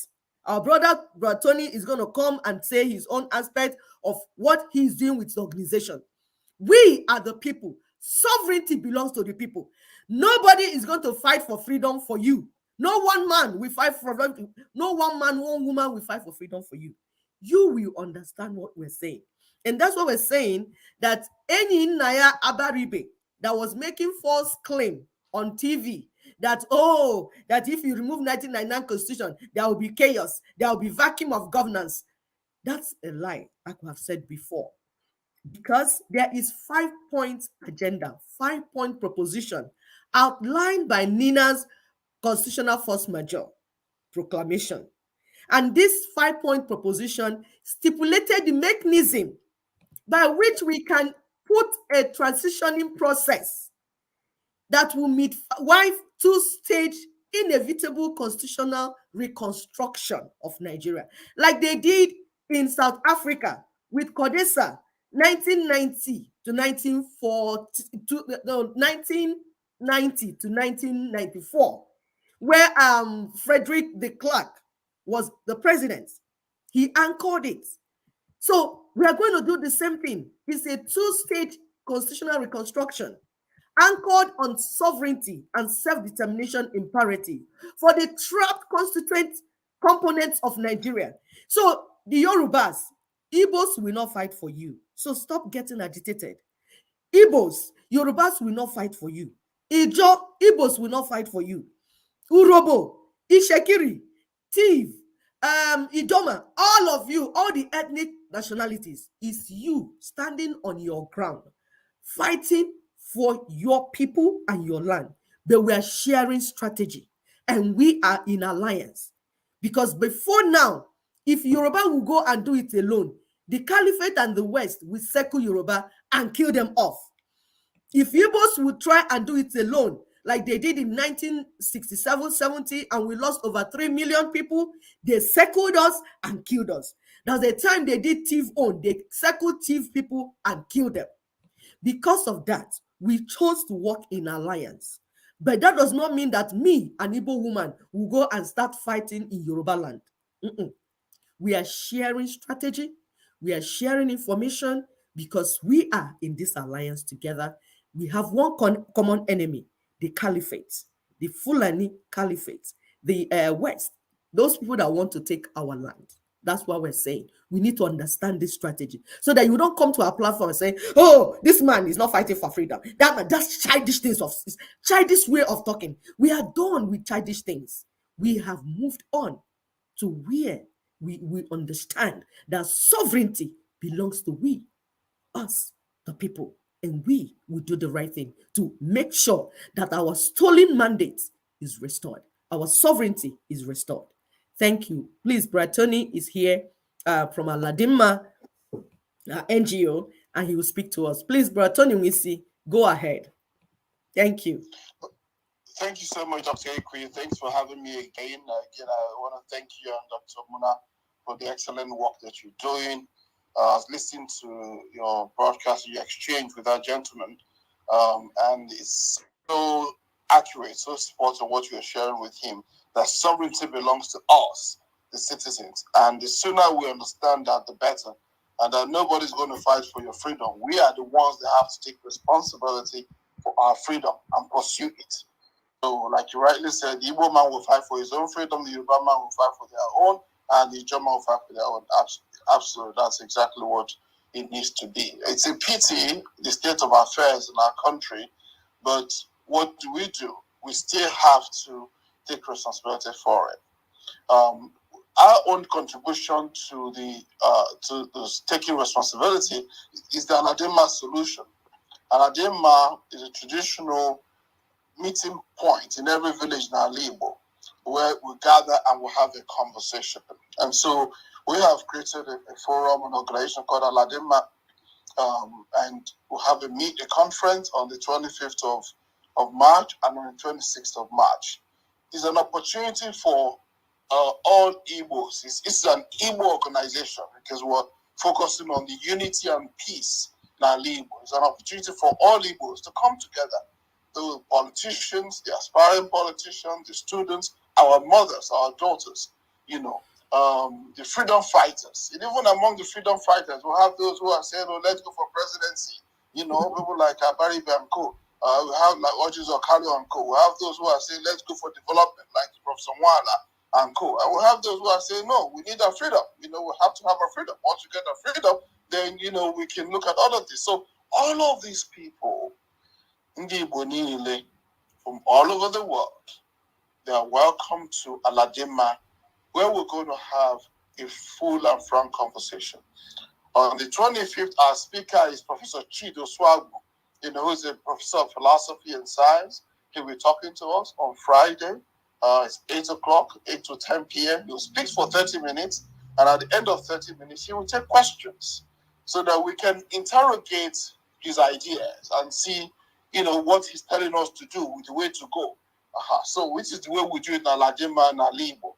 Our brother Tony is going to come and say his own aspect of what he's doing with the organization. We are the people. Sovereignty belongs to the people. Nobody is going to fight for freedom for you. No one man will fight for freedom. No one man, one woman will fight for freedom for you. You will understand what we're saying. And that's what we're saying, that any Naya Abaribe that was making false claim on TV that, oh, that if you remove 1999 constitution, there will be chaos, there will be vacuum of governance. That's a lie, like we have said before. Because there is 5-point agenda, 5-point proposition outlined by Nina's constitutional force majeure proclamation. And this 5-point proposition stipulated the mechanism by which we can put a transitioning process that will midwife two-stage inevitable constitutional reconstruction of Nigeria, like they did in South Africa with CODESA 1990 to 1994, where Frederick de Klerk was the president. He anchored it. So we are going to do the same thing. It's a two-stage constitutional reconstruction anchored on sovereignty and self-determination imperative for the trapped constituent components of Nigeria. So the Yorubas, Igbos will not fight for you. So stop getting agitated. Igbos, Yorubas will not fight for you. Ijo, Igbos will not fight for you. Urobo, Ishekiri, Tiv, Idoma, all of you, all the ethnic nationalities, is you standing on your ground, fighting for your people and your land. But we are sharing strategy and we are in alliance. Because before now, if Yoruba will go and do it alone, the Caliphate and the West will circle Yoruba and kill them off. If Igbos would try and do it alone, like they did in 1967-70, and we lost over 3 million people, they circled us and killed us. That's the time they did thief own. They circled thief people and killed them. Because of that, we chose to work in alliance. But that does not mean that me, an Igbo woman, will go and start fighting in Yoruba land. We are sharing strategy. We are sharing information because we are in this alliance together. We have one common enemy, the Caliphate, the Fulani Caliphate, the West, those people that want to take our land. That's what we're saying. We need to understand this strategy so that you don't come to our platform and say, oh, this man is not fighting for freedom. That's childish things, childish way of talking. We are done with childish things. We have moved on to where we understand that sovereignty belongs to we, us, the people. And we will do the right thing to make sure that our stolen mandate is restored. Our sovereignty is restored. Thank you. Please, Brad Tony is here from Aladima NGO, and he will speak to us. Please, Brad Tony Wisi, go ahead. Thank you. Thank you so much, Dr. Ekwe. Thanks for having me again. Again, I want to thank you and Dr. Muna for the excellent work that you're doing. I was listening to your broadcast, your exchange with that gentleman, and it's so accurate, so spot on what you're sharing with him, that sovereignty belongs to us, the citizens. And the sooner we understand that, the better. And that nobody's going to fight for your freedom. We are the ones that have to take responsibility for our freedom and pursue it. So, like you rightly said, the Igbo man will fight for his own freedom, the Yoruba man will fight for their own, and the Ijaw man will fight for their own. Absolutely. Absolutely. That's exactly what it needs to be. It's a pity the state of affairs in our country, but what do? We still have to take responsibility for it. Our own contribution to the taking responsibility is the Aladema solution. Aladema is a traditional meeting point in every village in our Igbo where we gather and we have a conversation. And so we have created a forum, an organization called Aladema, and we'll have a conference on the 25th of March and on the 26th of March. It's an opportunity for all Igbos. It's an Igbo organization because we're focusing on the unity and peace in our Igbo. It's an opportunity for all Igbos to come together. The politicians, the aspiring politicians, the students, our mothers, our daughters, the freedom fighters. And even among the freedom fighters, we have those who are saying, "Oh, let's go for presidency." People like Barry Bamko. We have like Ojis Okalo and co. We have those who are saying, "Let's go for development," like Professor Mwala and co. And we have those who are saying, "No, we need our freedom. We have to have our freedom. Once we get our freedom, then we can look at other things." So all of these people, from all over the world, they are welcome to Aladema, where we're going to have a full and frank conversation. On the 25th, our speaker is Professor Chido Swagu, who's a professor of philosophy and science. He'll be talking to us on Friday. It's 8 o'clock, 8 to 10 p.m. He'll speak for 30 minutes, and at the end of 30 minutes, he will take questions so that we can interrogate his ideas and see what he's telling us to do, with the way to go. So which is the way we do it in Aladema and Alibo.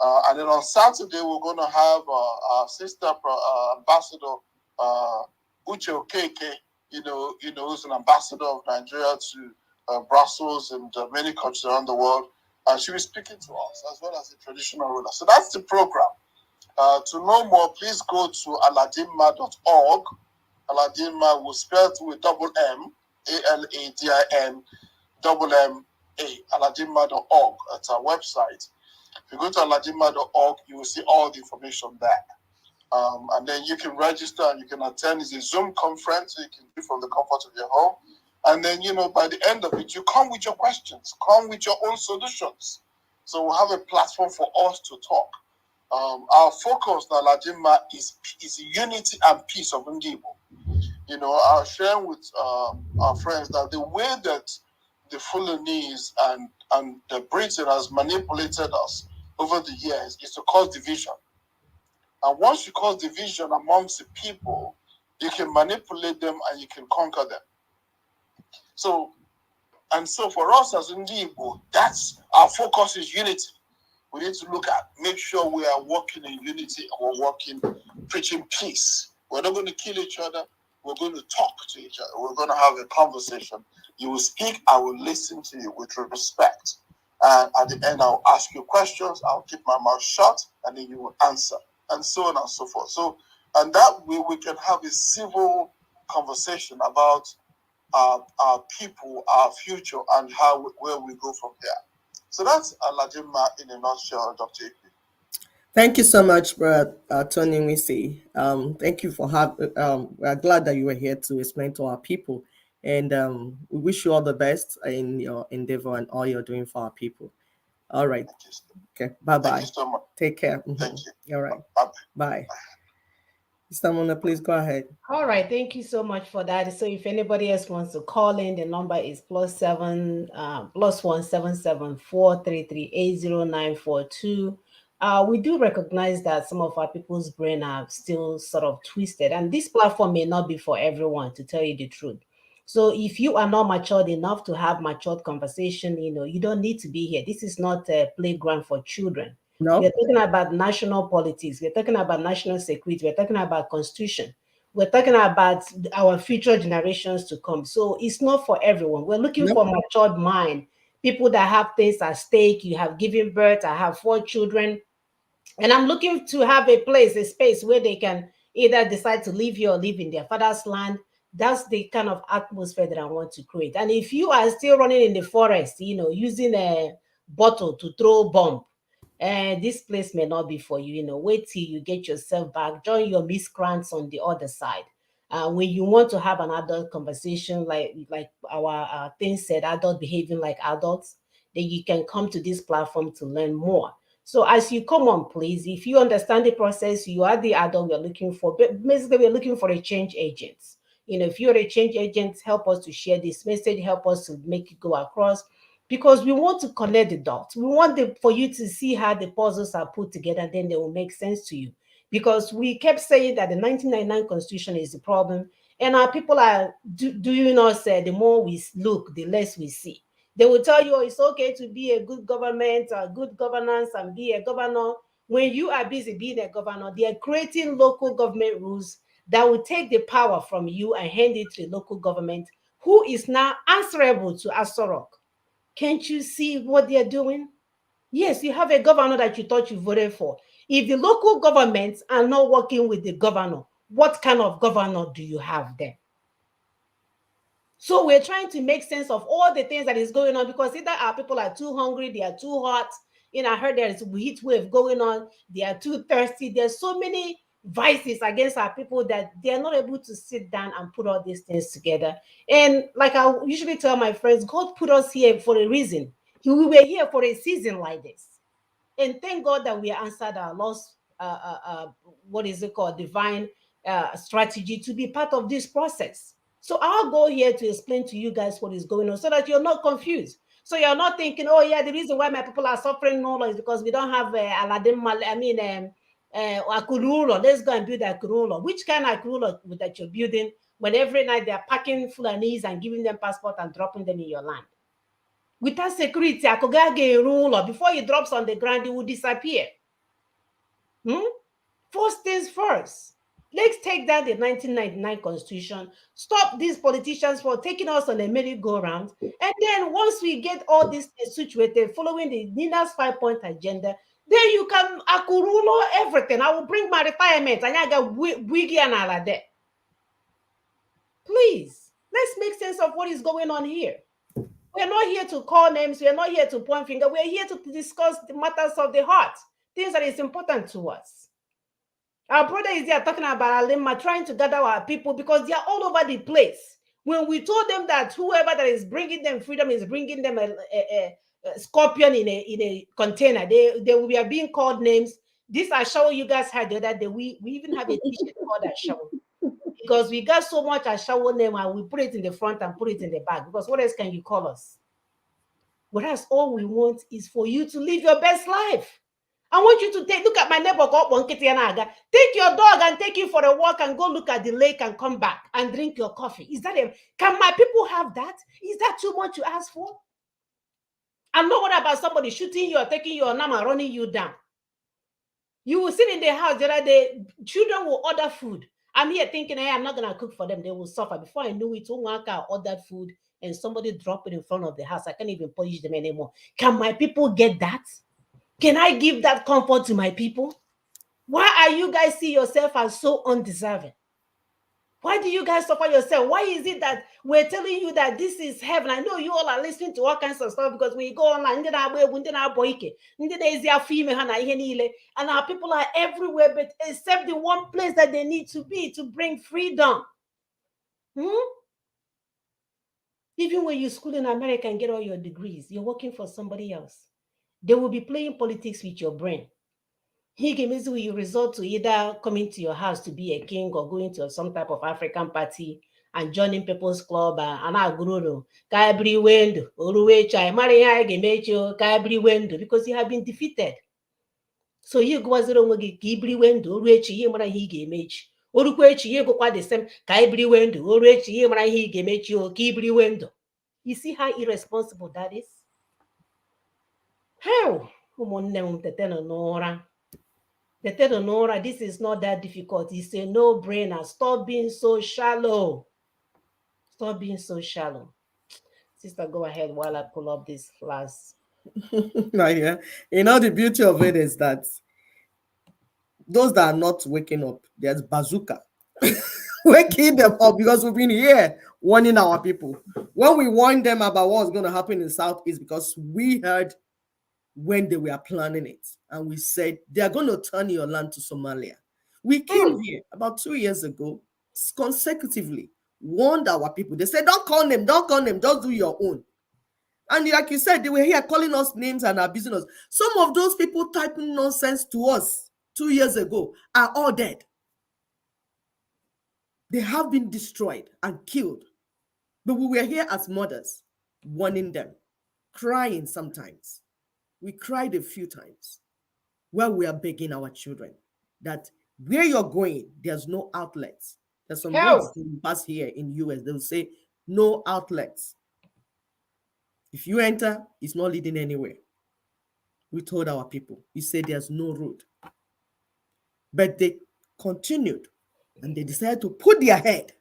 And then on Saturday, we're going to have our sister ambassador, Uche Okeke, who's an ambassador of Nigeria to Brussels and many countries around the world. And she'll be speaking to us, as well as a traditional ruler. So that's the program. To know more, please go to aladima.org. Aladima will spell it with double M, ALADIN, double M-A, aladima.org. That's our website. If you go to aladima.org, you will see all the information there. And then you can register and you can attend. It's a Zoom conference, so you can do from the comfort of your home. And then, by the end of it, you come with your questions, come with your own solutions. So we'll have a platform for us to talk. Our focus in Aladima is unity and peace of Ndibo. I was sharing with our friends that the way that the Fulanese and the Britain has manipulated us over the years is to cause division. And once you cause division amongst the people, you can manipulate them and you can conquer them. So for us as Ndibo, that's our focus is unity. We need to make sure we are working in unity and we're preaching peace. We're not going to kill each other. We're going to talk to each other. We're going to have a conversation. You will speak, I will listen to you with respect. And at the end, I'll ask you questions. I'll keep my mouth shut, and then you will answer, and so on and so forth. So, and that way we can have a civil conversation about our people, our future, and where we go from there. So that's Aladima in a nutshell, Dr. Ipi. Thank you so much, Brad Tony Wisi. Thank you for we're glad that you were here to explain to our people, and we wish you all the best in your endeavor and all you're doing for our people. All right. Okay. Bye-bye. Thank you so much. Take care. Thank you. All right. Bye. Mr. Mona, please go ahead. All right, thank you so much for that. So if anybody else wants to call in, the number is +17743380942. We do recognize that some of our people's brain are still sort of twisted, and this platform may not be for everyone, to tell you the truth. So if you are not matured enough to have matured conversation, you don't need to be here. This is not a playground for children. No. We're talking about national politics. We're talking about national security. We're talking about constitution. We're talking about our future generations to come. So it's not for everyone. We're looking for matured mind, people that have things at stake. You have given birth. I have 4 children. And I'm looking to have a place, a space where they can either decide to live here or live in their father's land. That's the kind of atmosphere that I want to create. And if you are still running in the forest, using a bottle to throw bomb, this place may not be for you. Wait till you get yourself back, join your miscreants on the other side. When you want to have an adult conversation, like our thing said, adult behaving like adults, then you can come to this platform to learn more. So as you come on, please, if you understand the process, you are the adult we're looking for. But basically, we're looking for a change agent. If you're a change agent, help us to share this message, help us to make it go across, because we want to connect the dots. We want for you to see how the puzzles are put together, then they will make sense to you. Because we kept saying that the 1999 Constitution is the problem, and our people are doing us, the more we look, the less we see. They will tell you, oh, it's okay to be a good government, a good governance, and be a governor. When you are busy being a governor, they are creating local government rules that will take the power from you and hand it to the local government, who is now answerable to Asorok. Can't you see what they're doing? Yes, you have a governor that you thought you voted for. If the local governments are not working with the governor, what kind of governor do you have then? So we're trying to make sense of all the things that is going on, because either our people are too hungry, they are too hot. I heard there's a heat wave going on. They are too thirsty. There's so many vices against our people that they are not able to sit down and put all these things together. And like I usually tell my friends, God put us here for a reason. We were here for a season like this. And thank God that we answered our lost, what is it called, divine strategy to be part of this process. So I'll go here to explain to you guys what is going on so that you're not confused. So you're not thinking, oh yeah, the reason why my people are suffering no is because we don't have Akurulo. Let's go and build Akurulo. Which kind of Akurulo that you're building when every night they're packing Fulanese and giving them passport and dropping them in your land? Without security, Akogage ruler, before he drops on the ground, he will disappear. First things first. Let's take down the 1999 Constitution. Stop these politicians for taking us on a merry-go-round. And then once we get all this situated, following the Nina's 5-point agenda, then you can akurulo everything. I will bring my retirement and I got wiggy and all of that. Please, let's make sense of what is going on here. We're not here to call names. We're not here to point finger. We're here to discuss the matters of the heart, things that is important to us. Our brother is there talking about Alima, trying to gather our people because they are all over the place. When we told them that whoever that is bringing them freedom is bringing them a scorpion in a container, they were being called names. This I show you guys had the other day. We even have a t-shirt called Ashawo, because we got so much Ashawo name and we put it in the front and put it in the back, because what else can you call us? Whereas all we want is for you to live your best life. I want you to look at my neighbor, take your dog and take him for a walk and go look at the lake and come back and drink your coffee. Can my people have that? Is that too much to ask for? I'm not worried about somebody shooting you or taking your name and running you down. You will sit in the house the other day, children will order food. I'm here thinking, hey, I'm not going to cook for them. They will suffer. Before I knew it, I ordered food and somebody dropped it in front of the house. I can't even punish them anymore. Can my people get that? Can I give that comfort to my people? Why are you guys see yourself as so undeserving? Why do you guys suffer yourself? Why is it that we're telling you that this is heaven? I know you all are listening to all kinds of stuff because we go online, and our people are everywhere, but except the one place that they need to be to bring freedom. Even when you school in America and get all your degrees, you're working for somebody else. They will be playing politics with your brain. You resort to either coming to your house to be a king or going to some type of African party and joining people's club and because you have been defeated. So you go the same. You see how irresponsible that is? How? This is not that difficult. It's a no-brainer. Stop being so shallow. Stop being so shallow. Sister, go ahead while I pull up this last. Yeah. The beauty of it is that those that are not waking up, there's bazooka. Waking them up, because we've been here warning our people. When we warned them about what's going to happen in the Southeast, because we heard when they were planning it. And we said, they are going to turn your land to Somalia. We came here about 2 years ago, consecutively, warned our people. They said, don't call them, just do your own. And like you said, they were here calling us names and abusing us. Some of those people typing nonsense to us 2 years ago are all dead. They have been destroyed and killed. But we were here as mothers, warning them, crying sometimes. We cried a few times where we are begging our children that where you're going, there's no outlets. There's some roads you pass here in US, they'll say no outlets. If you enter, it's not leading anywhere. We told our people, we said there's no road. But they continued and they decided to put their head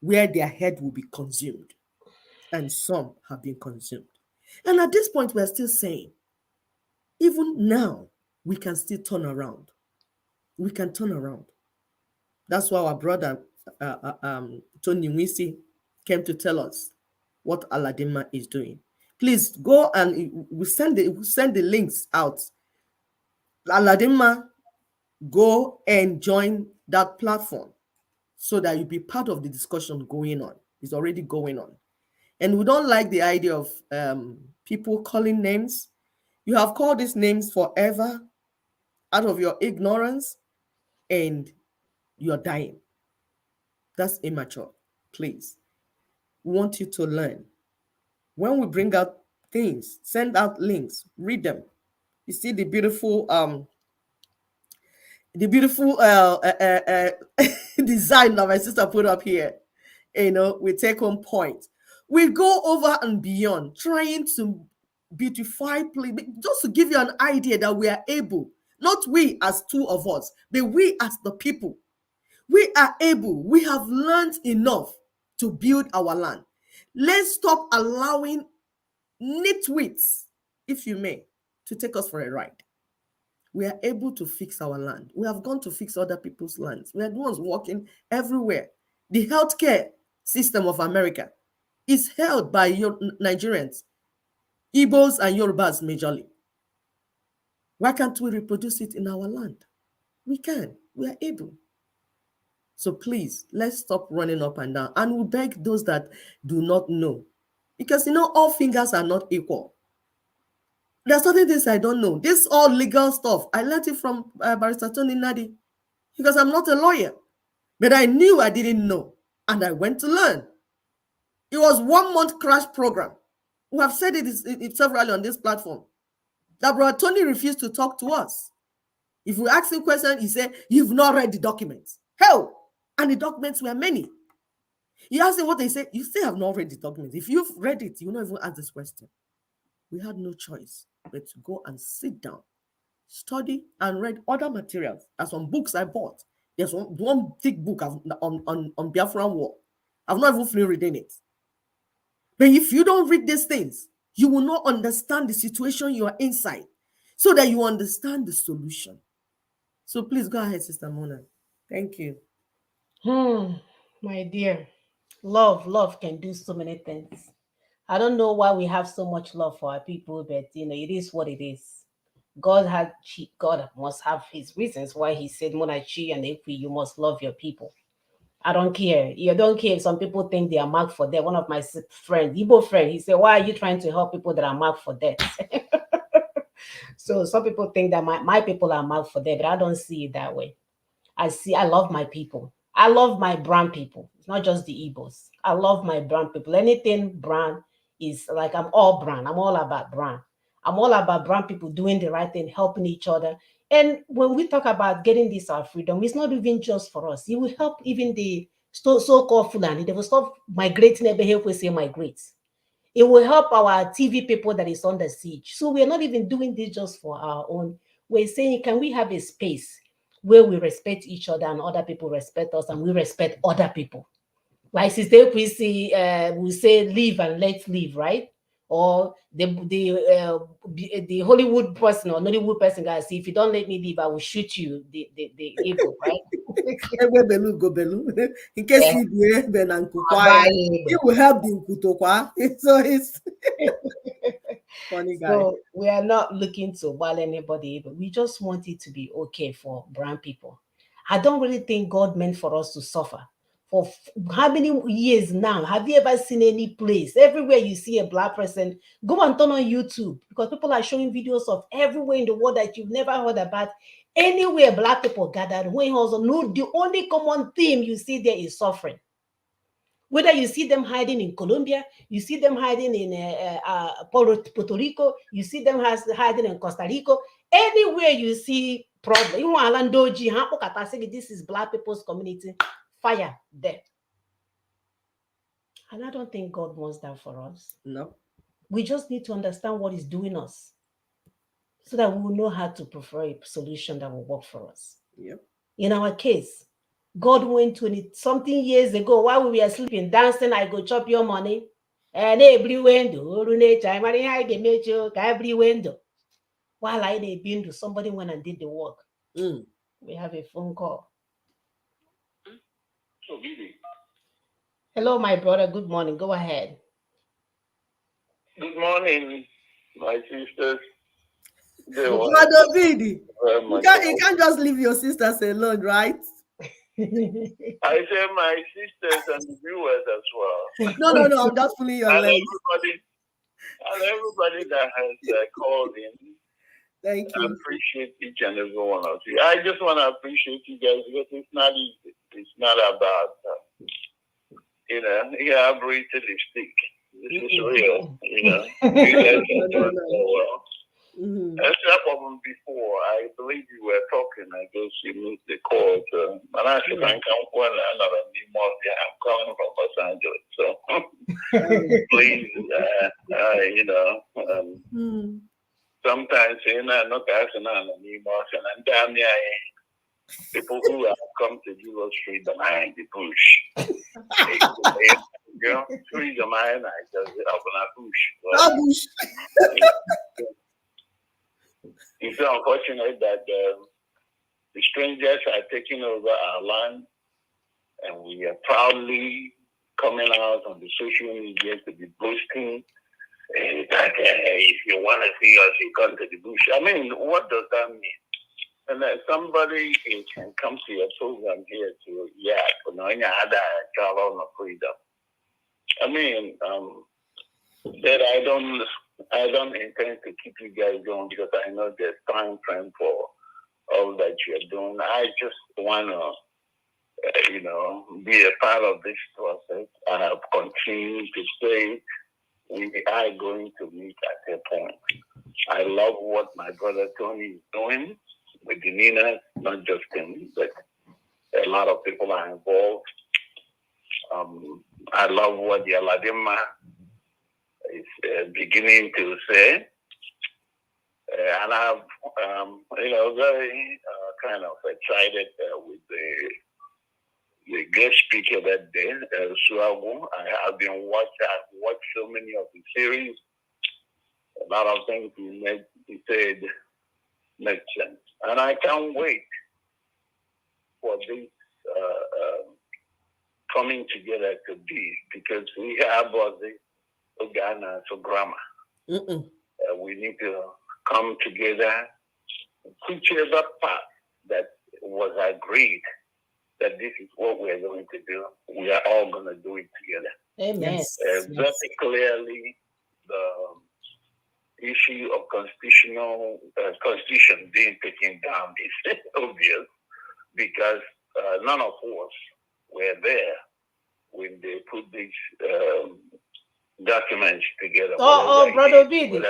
where their head will be consumed. And some have been consumed. And at this point, we're still saying, even now, we can still turn around. We can turn around. That's why our brother, Tony Nwisi, came to tell us what Aladima is doing. Please go and we send the links out. Aladima, go and join that platform so that you be part of the discussion going on. It's already going on. And we don't like the idea of people calling names. You have called these names forever out of your ignorance and you're dying. That's immature. Please. We want you to learn. When we bring out things, send out links, read them. You see the beautiful design that my sister put up here. We take home point. We go over and beyond, trying to beautify, just to give you an idea that we are able, not we as two of us, but we as the people. We are able, we have learned enough to build our land. Let's stop allowing nitwits, if you may, to take us for a ride. We are able to fix our land. We have gone to fix other people's lands. We are the ones walking everywhere. The healthcare system of America is held by Nigerians, Igbos and Yorubas majorly. Why can't we reproduce it in our land? We can. We are able. So please, let's stop running up and down. And we beg those that do not know. Because, all fingers are not equal. There are certain things I don't know. This all legal stuff, I learned it from Barrister Tony Nadi. Because I'm not a lawyer. But I knew I didn't know. And I went to learn. It was 1 month crash program. We have said it severally on this platform. That Brother Tony refused to talk to us. If we ask him questions, he said, you've not read the documents. Hell! And the documents were many. You ask him what they say, you still have not read the documents. If you've read it, you will not even ask this question. We had no choice but to go and sit down, study, and read other materials. There's some books I bought. There's one thick book on Biafran War. I've not even finished reading it. But if you don't read these things, you will not understand the situation you are inside so that you understand the solution. So please go ahead, Sister Mona. Thank you. My dear, love can do so many things. I don't know why we have so much love for our people, but it is what it is. God must have his reasons why he said, Monachi and Equi, you must love your people. I don't care. You don't care if some people think they are marked for death. One of my friends, Igbo friend, he said, why are you trying to help people that are marked for death? So some people think that my people are marked for death, but I don't see it that way. I love my people. I love my brown people. It's not just the Igbos. I love my brown people. Anything brown is like, I'm all brown. I'm all about brown. I'm all about brown people doing the right thing, helping each other. And when we talk about getting this our freedom, it's not even just for us. It will help even the so-called Fulani. They will stop migrating. They help we say migrate. It will help our TV people that is under siege. So we're not even doing this just for our own. We're saying, can we have a space where we respect each other and other people respect us and we respect other people? Like Sister Chrissy will say, live and let live, right? Or the Hollywood person or Nollywood person guys, if you don't let me live, I will shoot you. The evil, right? In case you will help the Nkutokwa. So it's Funny guy. So we are not looking to while anybody, but we just want it to be okay for brown people. I don't really think God meant for us to suffer. For how many years now? Have you ever seen any place? Everywhere you see a black person, go and turn on YouTube because people are showing videos of everywhere in the world that you've never heard about. Anywhere black people gathered, when also no, the only common theme you see there is suffering. Whether you see them hiding in Colombia, you see them hiding in Puerto Rico, you see them hiding in Costa Rica, anywhere you see problem, even Alandoji, this is black people's community, fire there. And I don't think God wants that for us. No. We just need to understand what is doing us so that we will know how to prefer a solution that will work for us. Yep. In our case, God went 20 something years ago while we were sleeping, dancing, I go chop your money. And every window, every window. While I been to somebody went and did the work. We have a phone call. Hello, my brother. Good morning. Go ahead. Good morning, my sisters. Brother Bidi, you can't just leave your sisters alone, right? I say my sisters and the viewers as well. No, I'm just pulling your legs. Everybody that has called in. Thank you. I appreciate each and every one of you. I just want to appreciate you guys because it's not easy. It's not about, elaborate lipstick. This is real, You guys are doing so well. Except from before, I believe you were talking. I guess you missed the call. So, and I should thank one another. I'm calling from Los Angeles. So please, sometimes not asking anymore. And damn yeah, people who have come to give us freedom behind the bush. Freedom behind I just open a bush. It's unfortunate that the strangers are taking over our land, and we are proudly coming out on the social media to be boasting that if you want to see us, you come to the bush. I mean, what does that mean? And somebody can come to your program here to travel on freedom. I mean, that I don't intend to keep you guys going because I know there's time frame for all that you're doing. I just want to, be a part of this process. I have continued to say we are going to meet at a point. I love what my brother Tony is doing with the Nina, not just him, but a lot of people are involved. I love what the Aladima is beginning to say. And I'm, very kind of excited with the guest speaker that day, Suagu. I've watched so many of the series. A lot of things he said make sense. And I can't wait for this coming together to be, because we have the Ghana so grammar. We need to come together, whichever path that was agreed that this is what we're going to do, we are all going to do it together. Amen. Very clearly, the issue of constitution being taken down is obvious, because none of us were there when they put these documents together. Brother Bidi.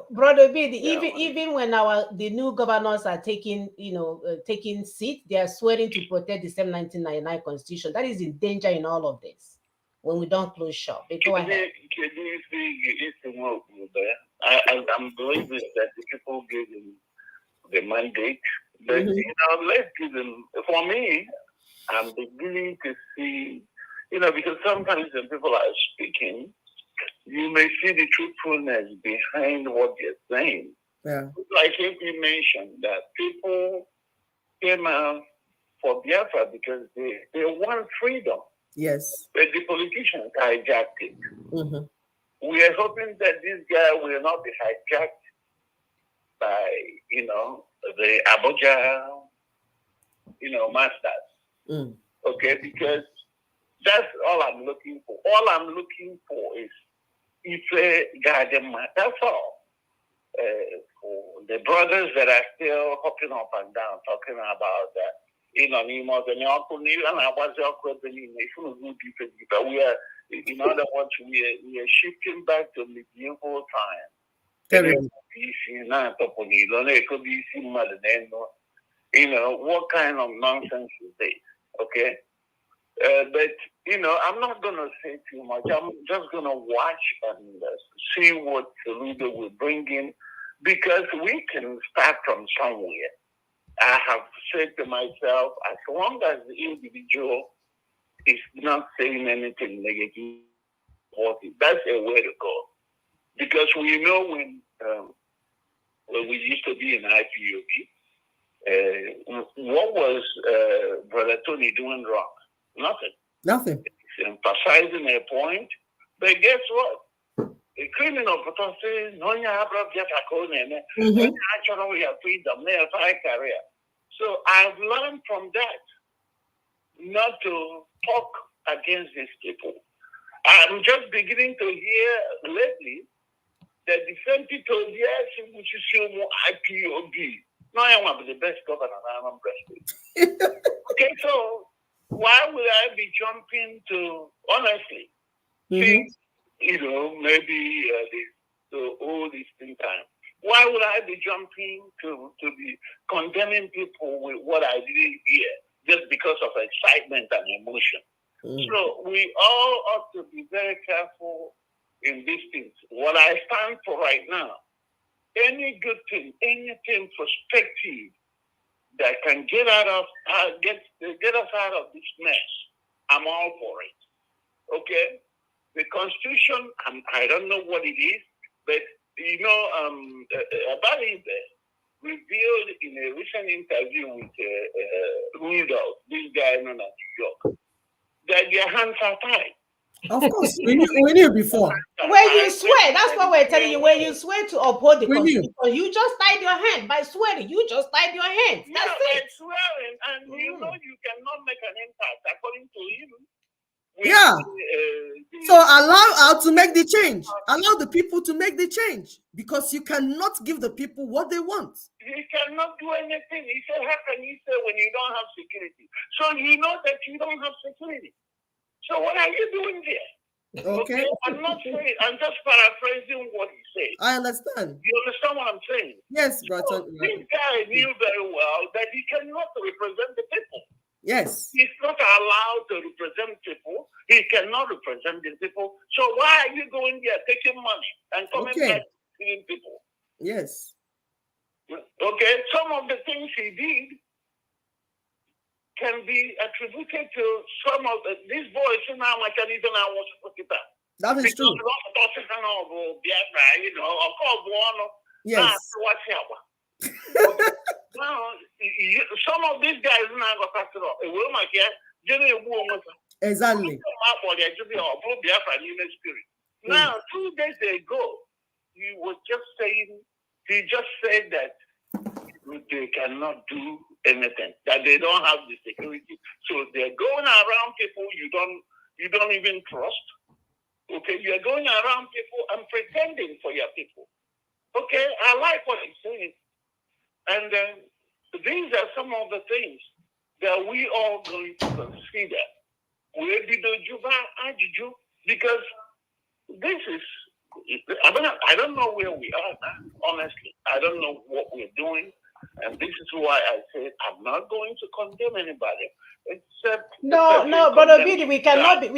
Brother Bidi, Yeah, even when the new governors are taking seat, they are swearing to protect the same 1999 constitution. That is in danger in all of this when we don't close shop. But go ahead. I'm believing that the people gave them the mandate, but let's give them. For me, I'm beginning to see, because sometimes when people are speaking, you may see the truthfulness behind what they're saying. Yeah. Like if you mentioned that people came out for Biafra because they want freedom. Yes. But the politicians hijacked it. we are hoping that this guy will not be hijacked by, the Abuja, masters. Mm. Okay, because that's all I'm looking for. All I'm looking for is Ife Gadema. That's all. For the brothers that are still hopping up and down, talking about that. We are, in other words, we are shifting back to medieval time. Terrible. What kind of nonsense is this? Okay. But I'm not gonna say too much. I'm just gonna watch and see what Soludo will bring in, because we can start from somewhere. I have said to myself, as long as the individual is not saying anything negative, that's a way to go. Because we know when we used to be in IPOB, what was Brother Tony doing wrong? Nothing. Nothing. He's emphasizing a point, but guess what? A criminal says, "No, you have freedom, career." So I've learned from that not to talk against these people. I'm just beginning to hear lately that the same people, yes, which is IPOB. No, I want to be the best governor I'm president. Okay, so why would I be jumping to, honestly, think, maybe the old Eastern time? Why would I be jumping to be condemning people with what I didn't hear just because of excitement and emotion? So we all ought to be very careful in these things. What I stand for right now, any good thing, anything prospective that can get us out of this mess, I'm all for it. Okay? The Constitution, I don't know what it is, but Abadi revealed in a recent interview with Rudolph, this guy known as New York, that their hands are tied. Of course, we knew before. When you swear, that's what we're telling you. When you swear to uphold the Constitution, you just tied your hand by swearing. You just tied your hand. That's it. By swearing, and you cannot make an impact according to him. So allow to make the change. Allow the people to make the change, because you cannot give the people what they want. He cannot do anything. He said, how can you say when you don't have security? So you know that you don't have security. So what are you doing there? Okay. I'm not saying, I'm just paraphrasing what he said. I understand. You understand what I'm saying? Yes, brother. So this guy knew very well that he cannot represent the people. Yes. He's not allowed to represent people. He cannot represent the people. So why are you going there taking money and coming back killing people? Yes. Okay, some of the things he did can be attributed to some of these boys who now much and even I was put it up. That is true. Yes. Now, some of these guys now got passed off. Exactly. Now, 2 days ago, he just said that they cannot do anything, that they don't have the security. So they're going around people you don't even trust. Okay, you're going around people and pretending for your people. Okay, I like what he's saying. And these are some of the things that we all going to consider. Where did the Juba Ajiju? Because this is, I don't know where we are now, honestly. I don't know what we're doing. And this is why I said I'm not going to condemn anybody. Except no, Brother Bidi, we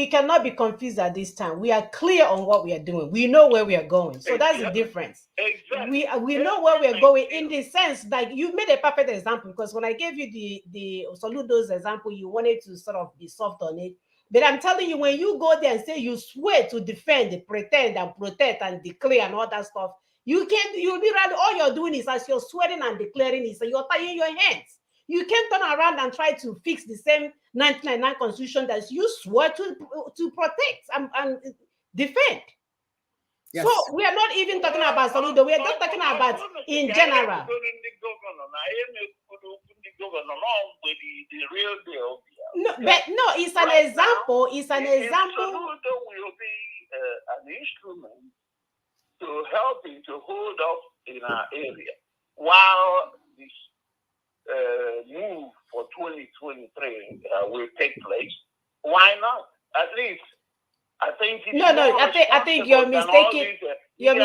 cannot be confused at this time. We are clear on what we are doing. We know where we are going. So that's the difference. Exactly. We know where we are going in the sense like you made a perfect example, because when I gave you the Soludo's example, you wanted to sort of be soft on it. But I'm telling you, when you go there and say you swear to defend, pretend, and protect, and declare, and all that stuff, you'll be right. All you're doing is as you're swearing and declaring it, so you're tying your hands. You can't turn around and try to fix the same 1999 constitution that you swore to protect and defend. Yes. So we are not even talking about Soludo. We are just talking about in general. No, but no, it's an example. It's an example. Soludo will be an instrument to helping to hold up in our area while this move for 2023 will take place. Why not? At least I think it's No, I think you're mistaken. You're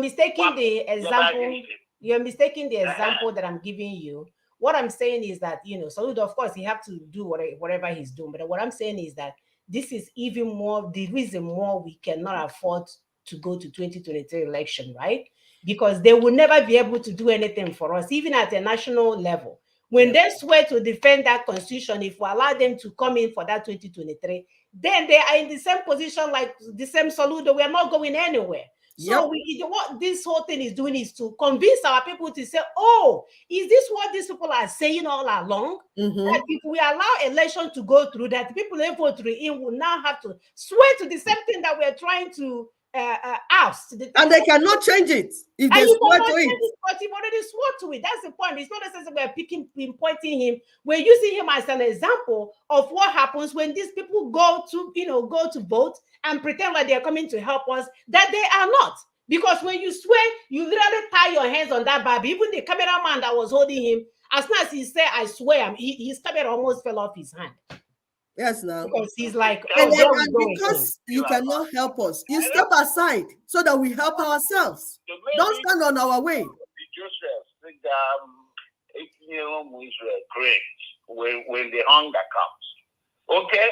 mistaking the example. You're mistaking the example that I'm giving you. What I'm saying is that, Soludo, of course, he have to do whatever he's doing. But what I'm saying is that this is even more the reason more we cannot afford to go to 2023 election, right? Because they will never be able to do anything for us, even at a national level. When they swear to defend that constitution, if we allow them to come in for that 2023, then they are in the same position like the same Soludo. We are not going anywhere. So what this whole thing is doing is to convince our people to say, oh, is this what these people are saying all along? That if we allow election to go through, that the people that vote through it will now have to swear to the same thing that we're trying to oust. And they cannot change it if they swear to it. But you've already swore to it. That's the point. It's not necessarily we're pinpointing him. We're using him as an example of what happens when these people go to vote and pretend like they're coming to help us, that they are not. Because when you swear, you literally tie your hands on that Bible. Even the cameraman that was holding him, as soon as he said, I swear, his camera almost fell off his hand. Yes, now. Because he's like, and because you cannot help us, you step aside so that we help ourselves. Don't stand on our way. Great when the hunger comes. Okay?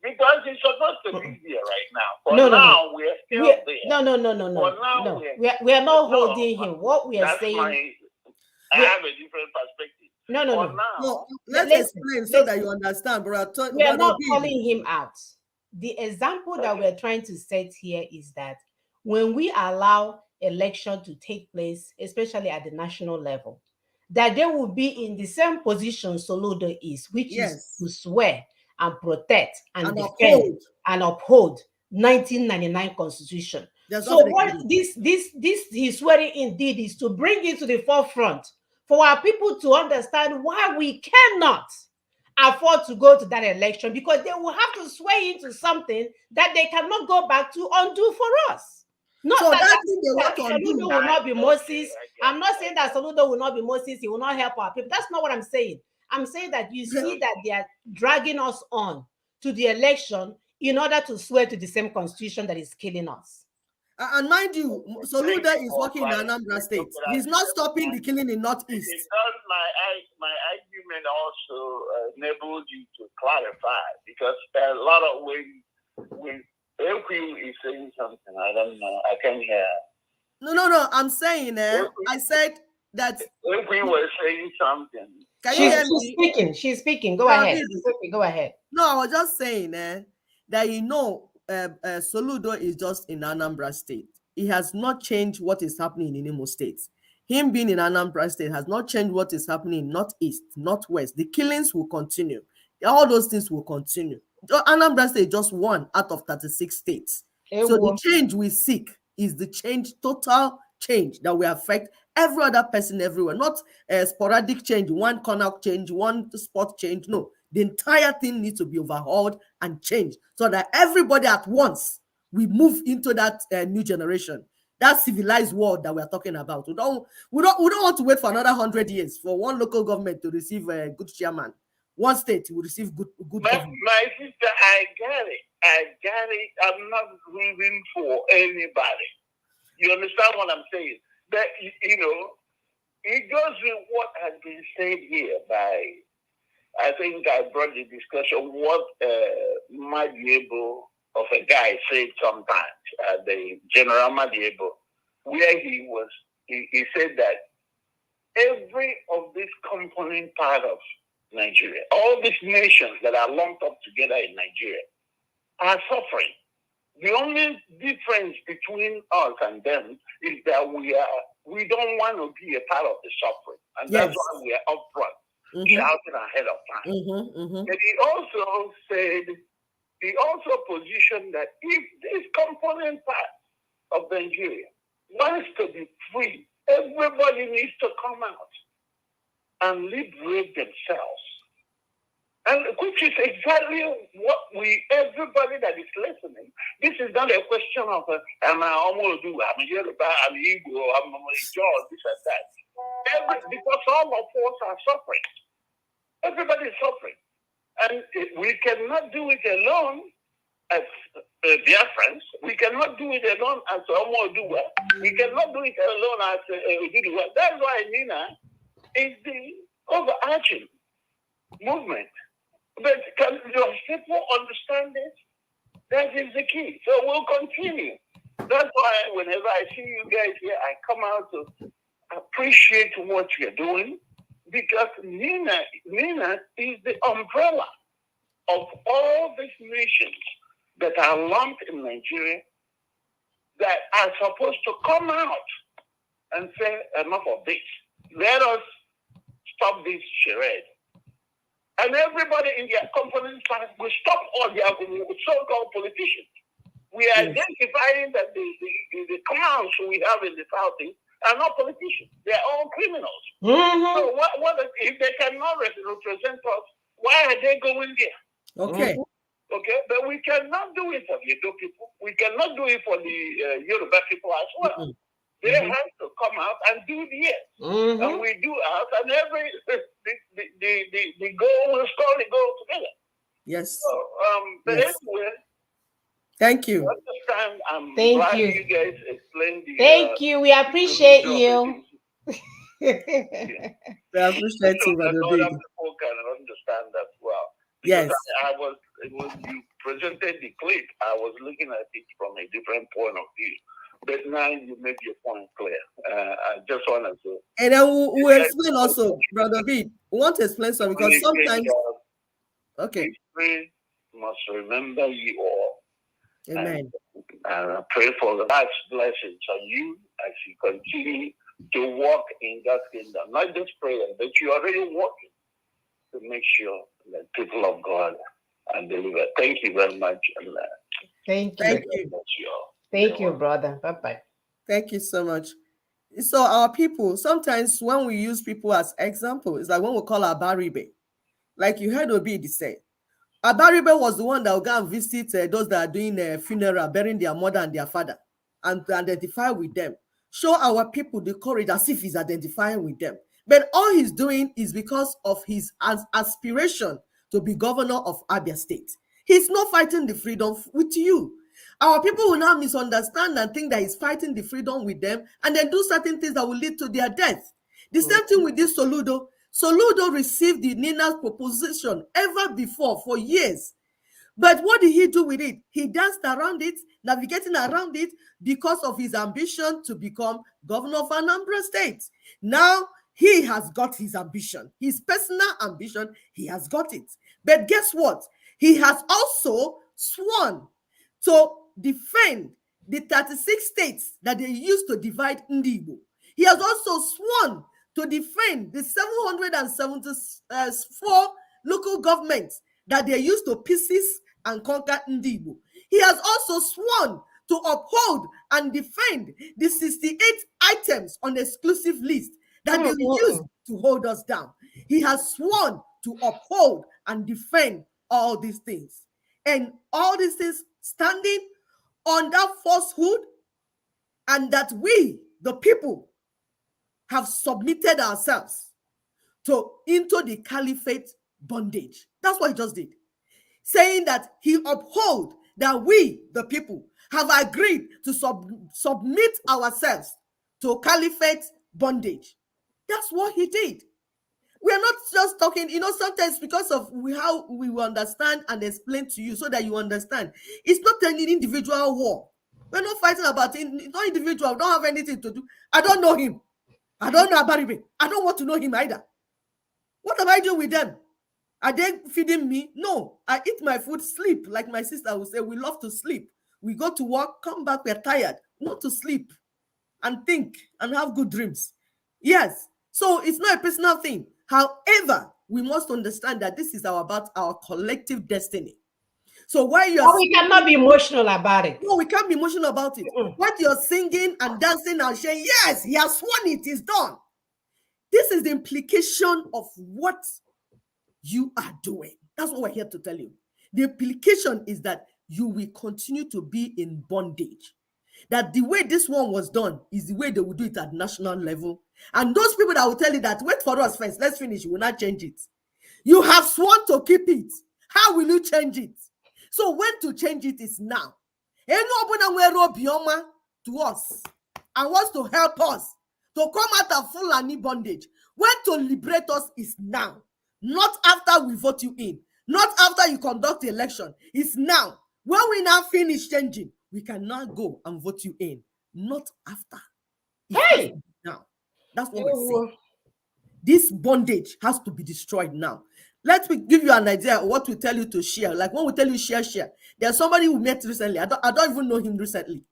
Because it's supposed to be here right now. But now we're still there. No. We are not holding him. What we are saying. I have a different perspective. No. Let's explain so that you understand, brother. We are not calling him out. The example that we're trying to set here is that when we allow election to take place, especially at the national level, that they will be in the same position Soludo is, which is to swear and protect and defend and uphold 1999 Constitution. So what this he's swearing indeed is to bring it to the forefront for our people to understand why we cannot afford to go to that election, because they will have to swear into something that they cannot go back to undo for us. Not so that Soludo will not be Moses. I'm not saying that Soludo will not be Moses. He will not help our people. That's not what I'm saying. I'm saying that you see that they are dragging us on to the election in order to swear to the same constitution that is killing us. And mind you, Soludo is working in Anambra State. He's not stopping the killing in Northeast. My argument also enabled you to clarify, because a lot of when Equi is saying something, I don't know, I can't hear. No, I'm saying, I said that Equi was saying something. She's speaking. Go ahead. Go ahead. No, I was just saying that Soludo is just in Anambra State. It has not changed what is happening in Imo State. Him being in Anambra State has not changed what is happening in Northeast, Northwest. The killings will continue. All those things will continue. Anambra State is just one out of 36 states. So the change we seek is the total change that will affect every other person everywhere. Not a sporadic change, one corner change, one spot change. No, the entire thing needs to be overhauled and changed so that everybody at once we move into that new generation, that civilized world that we're talking about. We don't want to wait for another 100 years for one local government to receive a good chairman. One state will receive good government. My sister, I got it. I'm not grieving for anybody. You understand what I'm saying? That, it goes with what has been said here by, I think I brought the discussion, what Madiebo of a guy said sometimes, the General Madiebo, where he said that every of this component part of Nigeria, all these nations that are lumped up together in Nigeria are suffering. The only difference between us and them is that we don't want to be a part of the suffering. And that's why we are upfront, shouting ahead of time. But he also said, he also positioned that if this component part of Nigeria wants to be free, everybody needs to come out and liberate themselves. And which is exactly what everybody that is listening, this is not a question of, am I Omodu, I'm a Yoruba, I'm Igbo, I'm a George, this and that. Because all of us are suffering. Everybody is suffering. And we cannot do it alone as Biafrans. We cannot do it alone as Omodu. We cannot do it alone as Oduduwa. That's why Nina is the overarching movement. But can your people understand this? That is the key. So we'll continue. That's why whenever I see you guys here, I come out to appreciate what you're doing, because Nina is the umbrella of all these nations that are lumped in Nigeria that are supposed to come out and say, enough of this. Let us stop this charade. And everybody in their component side will stop all their so-called politicians. We are identifying that the clowns we have in the Southeast are not politicians. They are all criminals. So what if they cannot represent us? Why are they going there? Okay. Okay, but we cannot do it for the Edo people. We cannot do it for the Yoruba people as well. They have to come out and do theirs. And we do ours, and the goal will slowly go together. Yes. So, but anyway, thank you. Understand, I'm Thank glad you. you guys explained the. Thank you. We appreciate you. We appreciate you, That Brother other Big. people can understand as well. Yes. Because when you presented the clip, I was looking at it from a different point of view. But now you made your point clear. I just want to say. And then we'll explain also, Brother Big. We want to explain something because sometimes. Okay. History must remember you all. Amen. And I pray for God's blessings on you as you continue to walk in God's kingdom. Not just praying, but you're already walking to make sure that people of God are delivered. Thank you very much. Thank you. Thank you. Thank you, brother. Bye-bye. Thank you so much. So our people, sometimes when we use people as example, it's like when we call Abaribe. Like you heard Obidi say, Abaribe was the one that will go and visit those that are doing a funeral, burying their mother and their father, and to identify with them. Show our people the courage as if he's identifying with them. But all he's doing is because of his aspiration to be governor of Abia State. He's not fighting the freedom with you. Our people will now misunderstand and think that he's fighting the freedom with them and then do certain things that will lead to their death. The same thing with this Soludo. Soludo received the Nina's proposition ever before for years. But what did he do with it? He danced around it, navigating around it because of his ambition to become governor of Anambra State. Now he has got his ambition, his personal ambition, he has got it. But guess what? He has also sworn to defend the 36 states that they used to divide Ndigo. He has also sworn to defend the 774 local governments that they used to pieces and conquer Ndigo. He has also sworn to uphold and defend the 68 items on the exclusive list that they used to hold us down. He has sworn to uphold and defend all these things. And all these things standing on that falsehood, and that we, the people, have submitted ourselves into the Caliphate bondage. That's what he just did. Saying that he uphold that we, the people, have agreed to submit ourselves to Caliphate bondage. That's what he did. We are not just talking, sometimes because of how we will understand and explain to you so that you understand. It's not an individual war. We're not fighting about it. It's not individual. We don't have anything to do. I don't know him. I don't know about him. I don't want to know him either. What am I doing with them? Are they feeding me? No. I eat my food, sleep. Like my sister would say, we love to sleep. We go to work, come back, we're tired. Not to sleep and think and have good dreams. Yes. So it's not a personal thing. However, we must understand that this is about our collective destiny. So why you're we cannot be emotional about it. No, we can't be emotional about it. What you're singing and dancing and saying, yes, he has sworn it, it's done. This is the implication of what you are doing. That's what we're here to tell you. The implication is that you will continue to be in bondage. That the way this one was done is the way they will do it at national level. And those people that will tell you that, wait for us first, let's finish, you will not change it. You have sworn to keep it. How will you change it? So when to change it is now. To us and wants to help us to come out of Fulani bondage. When to liberate us is now. Not after we vote you in. Not after you conduct the election. It's now. When we now finish changing, we can now go and vote you in. Not after. Hey! Now. That's what we're saying. This bondage has to be destroyed now. Let me give you an idea of what we tell you to share. Like when we tell you share. There's somebody we met recently. I don't even know him recently,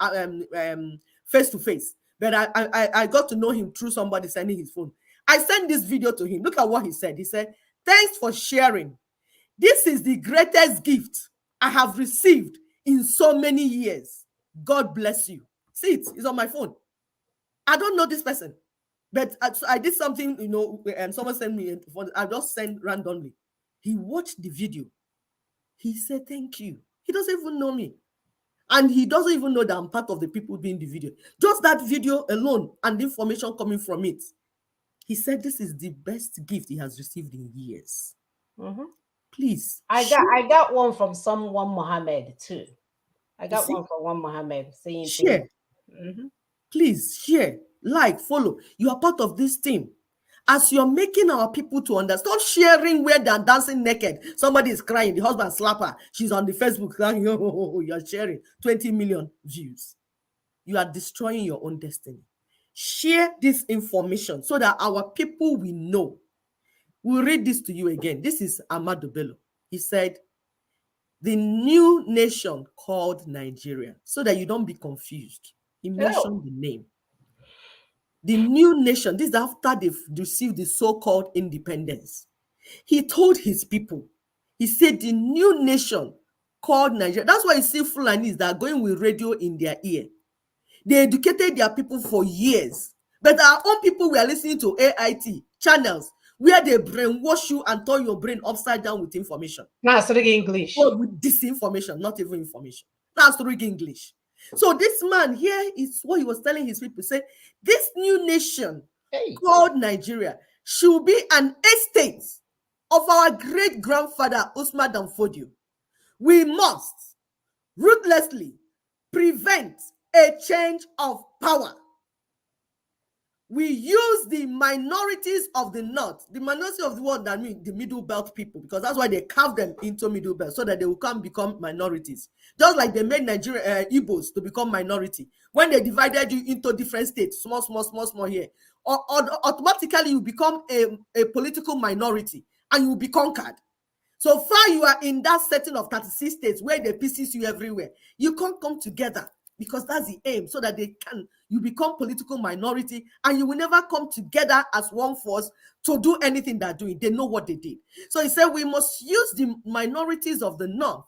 face to face. But I got to know him through somebody sending his phone. I sent this video to him. Look at what he said. He said, "Thanks for sharing. This is the greatest gift I have received in so many years. God bless you." See it. It's on my phone. I don't know this person. But I did something, and someone sent me, I just sent randomly. He watched the video. He said, "Thank you." He doesn't even know me. And he doesn't even know that I'm part of the people doing the video. Just that video alone and the information coming from it. He said this is the best gift he has received in years. Please. I got one from someone Mohammed too. I got one from one Mohammed saying share. Please share, like, follow. You are part of this team. As you're making our people to understand, stop sharing where they're dancing naked. Somebody is crying, the husband slap her. She's on the Facebook crying, oh, you're sharing 20 million views. You are destroying your own destiny. Share this information so that our people will know. We'll read this to you again. This is Amadou Bello. He said, "The new nation called Nigeria," so that you don't be confused. He mentioned the name. The new nation, this is after they've received the so-called independence. He told his people, he said, the new nation called Nigeria. That's why you see Fulanis that are going with radio in their ear. They educated their people for years. But our own people were listening to AIT channels where they brainwash you and turn your brain upside down with information. Now speaking English. Or with disinformation, not even information. Now speaking English. So this man here is what he was telling his people. Say, this new nation called Nigeria should be an estate of our great-grandfather Usman Dan Fodio. We must ruthlessly prevent a change of power. We use the minorities of the north, the minority of the world, that means the middle belt people, because that's why they carve them into middle belt, so that they will become minorities. Just like they made Nigeria Igbos to become minority. When they divided you into different states, small here, or automatically you become a political minority and you will be conquered. So far you are in that setting of 36 states where they pieces you everywhere. You can't come together, because that's the aim, so that you become political minority and you will never come together as one force to do anything they're doing. They know what they did. So he said we must use the minorities of the north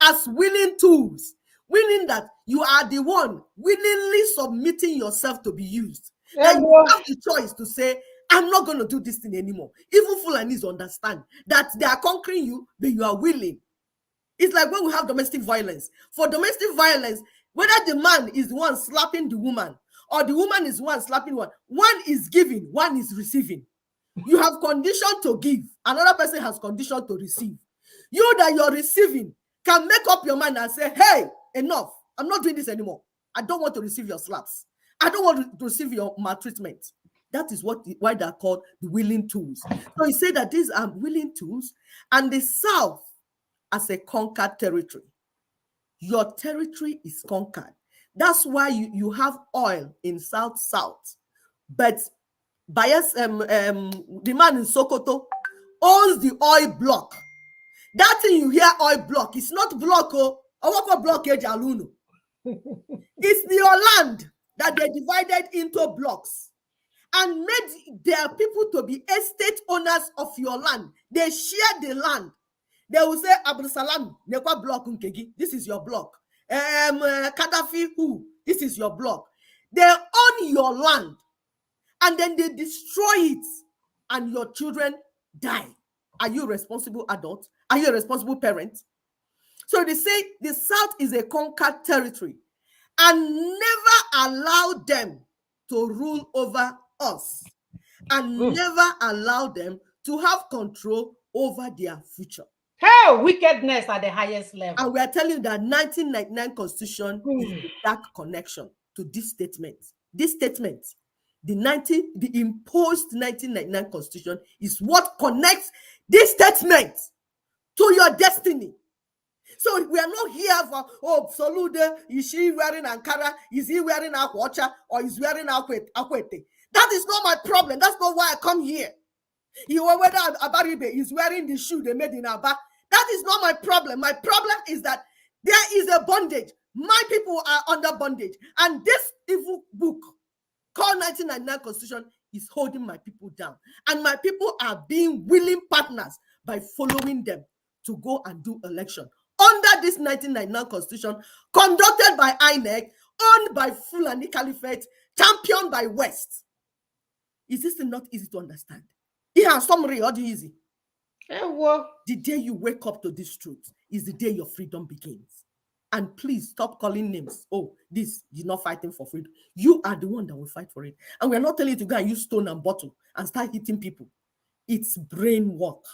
as willing tools, meaning that you are the one willingly submitting yourself to be used. That you have the choice to say, I'm not going to do this thing anymore. Even Fulanis understand that they are conquering you, but you are willing. It's like when we have domestic violence. For domestic violence, whether the man is the one slapping the woman or the woman is the one slapping one is giving, one is receiving. You have condition to give, another person has condition to receive. You that you're receiving can make up your mind and say, hey, enough. I'm not doing this anymore. I don't want to receive your slaps. I don't want to receive your maltreatment. That is why they're called the willing tools. So he said that these are willing tools, and the South as a conquered territory. Your territory is conquered. That's why you have oil in South, but bias the man in Sokoto owns the oil block. That thing you hear oil block, it's not block, what blockage aluno. It's your land that they divided into blocks and made their people to be estate owners of your land. They share the land. They will say, Abdul Salam, nekwa block unkegi. This is your block. Gaddafi, who? This is your block. They own your land, and then they destroy it, and your children die. Are you a responsible adult? Are you a responsible parent? So they say the South is a conquered territory, and never allow them to rule over us, and never allow them to have control over their future. Hey, wickedness at the highest level. And we are telling you that 1999 Constitution is a dark connection to this statement. This statement, the imposed 1999 Constitution, is what connects this statement to your destiny. So we are not here for, oh, Solude, is she wearing Ankara? Is he wearing Akwacha? Or is he wearing Akwete? That is not my problem. That's not why I come here. Whether Abaribe is wearing the shoe they made in Aba, that is not my problem. My problem is that there is a bondage. My people are under bondage. And this evil book called 1999 Constitution is holding my people down. And my people are being willing partners by following them to go and do election under this 1999 Constitution, conducted by INEC, owned by Fulani Caliphate, championed by West. Is this not easy to understand? It has summary, or easy. The day you wake up to this truth is the day your freedom begins. And please stop calling names. Oh, this, you're not fighting for freedom. You are the one that will fight for it. And we're not telling you to go and use stone and bottle and start hitting people. It's brain work.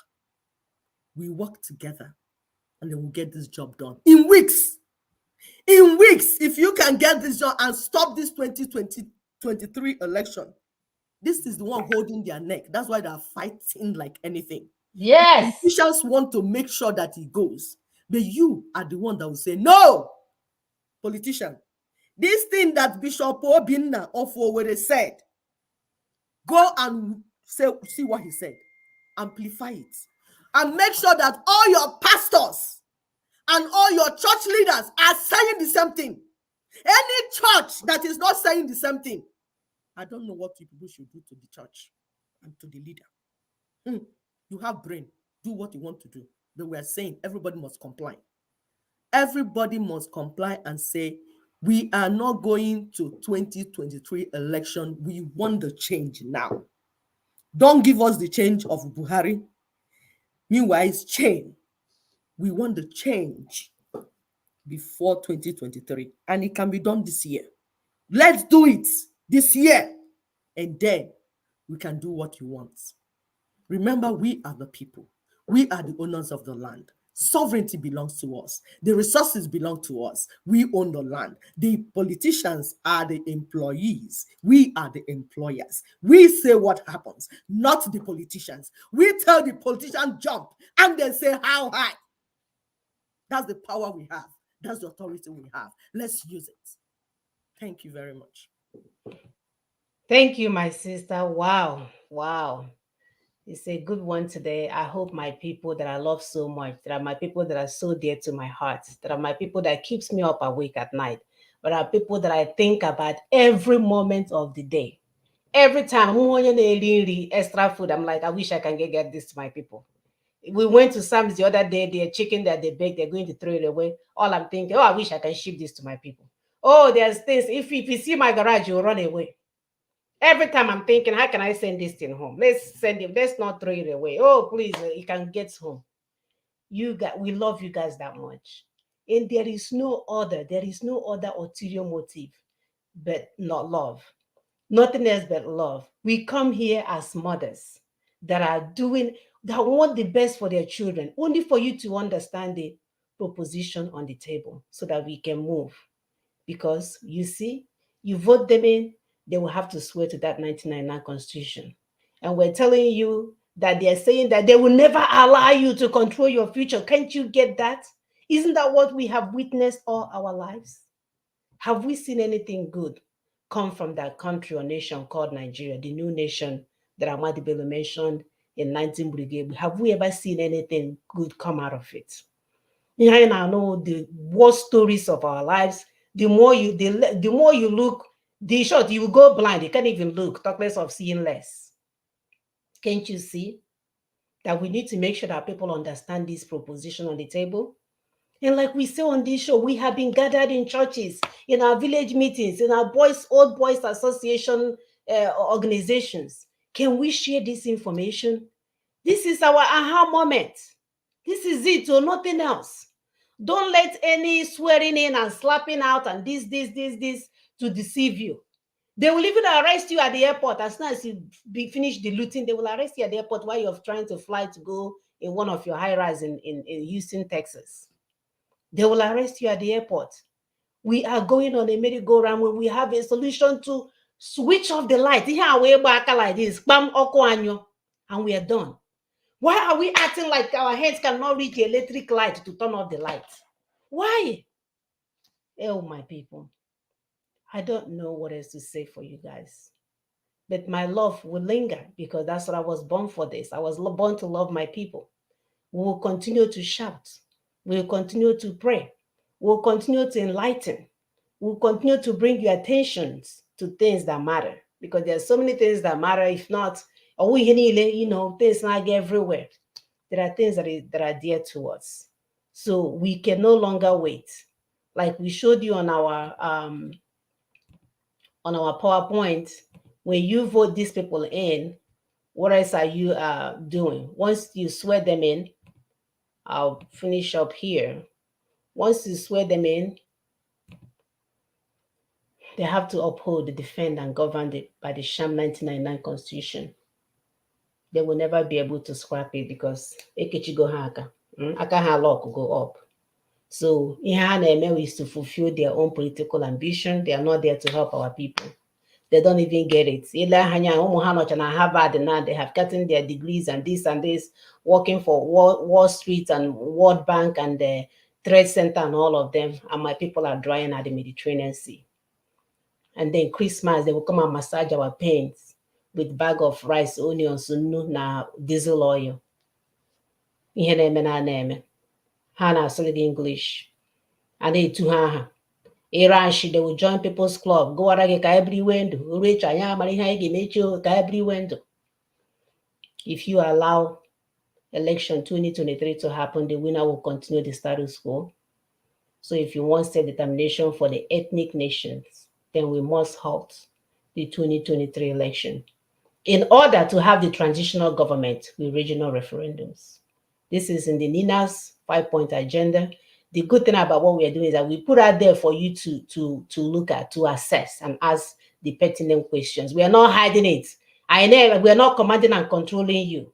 We work together and then we'll get this job done. In weeks, if you can get this job and stop this 2023 election, this is the one holding their neck. That's why they're fighting like anything. Yes. Politicians want to make sure that it goes. But you are the one that will say, no, politician, this thing that Bishop Obinna of Owerri said, go and see what he said. Amplify it. And make sure that all your pastors and all your church leaders are saying the same thing. Any church that is not saying the same thing, I don't know what people should do to the church and to the leader. You have brain. Do what you want to do. But we are saying everybody must comply. Everybody must comply and say, we are not going to 2023 election. We want the change now. Don't give us the change of Buhari. Meanwhile, it's change. We want the change before 2023. And it can be done this year. Let's do it this year. And then we can do what you want. Remember, we are the people. We are the owners of the land. Sovereignty belongs to us. The resources belong to us. We own the land. The politicians are the employees. We are the employers. We say what happens, not the politicians. We tell the politician jump and they say how high. That's the power we have. That's the authority we have. Let's use it. Thank you very much. Thank you, my sister. Wow. It's a good one today. I hope my people that I love so much, that are my people that are so dear to my heart, that are my people that keeps me up awake at night, but are people that I think about every moment of the day. Every time extra food, I'm like, I wish I can get this to my people. We went to Sam's the other day, their chicken that they baked, they're going to throw it away. All I'm thinking, oh, I wish I can ship this to my people. Oh, there's this. If you see my garage, you'll run away. Every time I'm thinking, how can I send this thing home? Let's send it. Let's not throw it away. Oh, please, it can get home. We love you guys that much. And there is no other ulterior motive but not love. Nothing else but love. We come here as mothers that want the best for their children, only for you to understand the proposition on the table so that we can move. Because you see, you vote them in, they will have to swear to that 1999 Constitution. And we're telling you that they're saying that they will never allow you to control your future. Can't you get that? Isn't that what we have witnessed all our lives? Have we seen anything good come from that country or nation called Nigeria, the new nation that Ahmadi Bello mentioned in 19 Brigade? Have we ever seen anything good come out of it? I know the worst stories of our lives. The more you look, the short, you will go blind. You can't even look, talk less of seeing less. Can't you see? that we need to make sure that people understand this proposition on the table. And like we say on this show, we have been gathered in churches, in our village meetings, in our old boys association organizations. Can we share this information? This is our aha moment. This is it, or nothing else. Don't let any swearing in and slapping out and this to deceive you. They will even arrest you at the airport. As soon as you finish the looting, they will arrest you at the airport while you're trying to fly to go in one of your high rise in Houston, Texas. They will arrest you at the airport. We are going on a merry-go-round when we have a solution to switch off the light. Here we back like this, and we are done. Why are we acting like our hands cannot reach the electric light to turn off the light? Why? Oh, my people. I don't know what else to say for you guys. But my love will linger because that's what I was born for this. I was born to love my people. We will continue to shout. We will continue to pray. We will continue to enlighten. We will continue to bring your attentions to things that matter because there are so many things that matter. If not, things not everywhere. There are things that are dear to us. So we can no longer wait. Like we showed you on our PowerPoint, when you vote these people in, what else are you doing? Once you swear them in, I'll finish up here. Once you swear them in, they have to uphold, defend, and govern by the sham 1999 Constitution. They will never be able to scrap it because Ekechigo aka ha lock go up. So ihe ha na-eme is to fulfill their own political ambition. They are not there to help our people. They don't even get it. Harvard now, they have gotten their degrees and this, working for Wall Street and World Bank and the Trade Center and all of them. And my people are drying at the Mediterranean Sea. And then Christmas, they will come and massage our pains with bag of rice, onions, na diesel oil. Ihe na-eme na na-eme. Ha na-asụ English. And they too ha. Iranshi, they will join people's club. Go arage ka every window. Rich anya mari ha ga-emechi ka every window. If you allow election 2023 to happen, the winner will continue the status quo. So if you want self-determination for the ethnic nations, then we must halt the 2023 election in order to have the transitional government with regional referendums. This is in the NINA's 5-point agenda. The good thing about what we are doing is that we put out there for you to look at, to assess and ask the pertinent questions. We are not hiding it. We are not commanding and controlling you.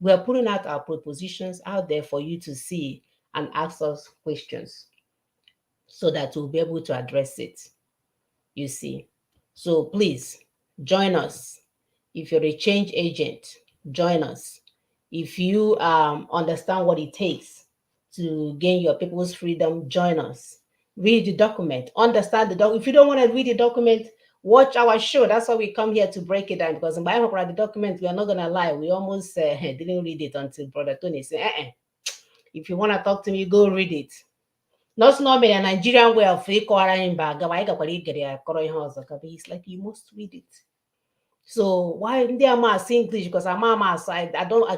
We are putting out our propositions out there for you to see and ask us questions so that we'll be able to address it, you see. So please join us. If you're a change agent, join us. If you understand what it takes to gain your people's freedom, join us. Read the document, understand the document. If you don't want to read the document, watch our show. That's why we come here to break it down, because in the document, we are not going to lie. We almost didn't read it until Brother Tony said, if you want to talk to me, go read it. Not me a Nigerian way of he's like, you must read it. So why they are mass English? Because I'm mass, I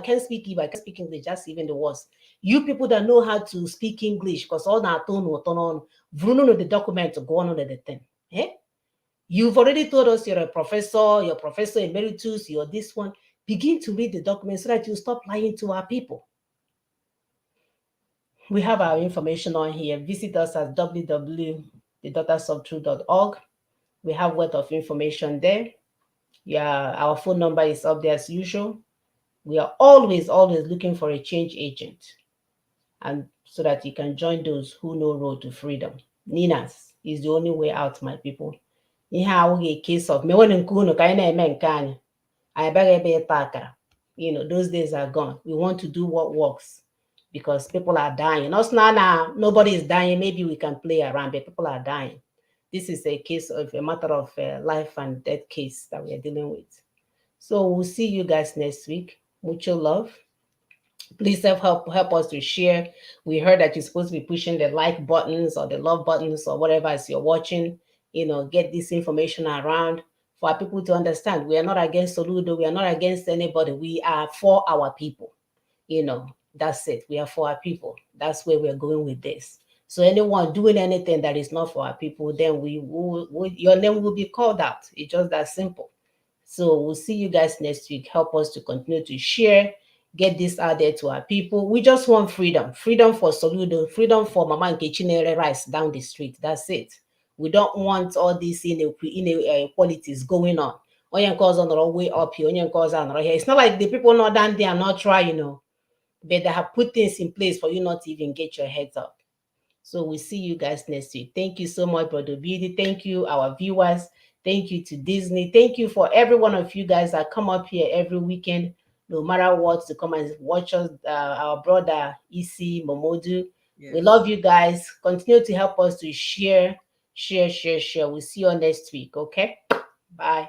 can't speak Igbo, I can't speak English. That's even the worst. You people that know how to speak English, because all that tone on Bruno the document to go on the thing. Eh? You've already told us you're professor emeritus, you're this one. Begin to read the document so that you stop lying to our people. We have our information on here. Visit us at www.thedaughtersoftruth.org. We have a lot of information there. Yeah, our phone number is up there as usual. We are always looking for a change agent, and so that you can join those who know road to freedom. Ninas is the only way out, my people. You have a case of me when those days are gone. We want to do what works because people are dying. Us now, nobody is dying. Maybe we can play around, but people are dying. This is a case of a matter of life and death case that we are dealing with. So we'll see you guys next week. Mucho love. Please help us to share. We heard that you're supposed to be pushing the like buttons or the love buttons or whatever as you're watching. Get this information around for people to understand. We are not against Soludo. We are not against anybody. We are for our people. That's it. We are for our people. That's where we're going with this. So anyone doing anything that is not for our people, then your name will be called out. It's just that simple. So we'll see you guys next week. Help us to continue to share, get this out there to our people. We just want freedom. Freedom for Soludo, freedom for Mama Nkechinere rice down the street. That's it. We don't want all these inequalities going on. Onye cause on the way up here, onye cause on here. It's not like the people not down there are not trying, but they have put things in place for you not to even get your heads up. So we'll see you guys next week. Thank you so much, Brother Beauty. Thank you, our viewers. Thank you to Disney. Thank you for every one of you guys that come up here every weekend, no matter what, to come and watch us. Our brother Isi Momodu. Yes. We love you guys. Continue to help us to share. We'll see you next week. Okay. Bye.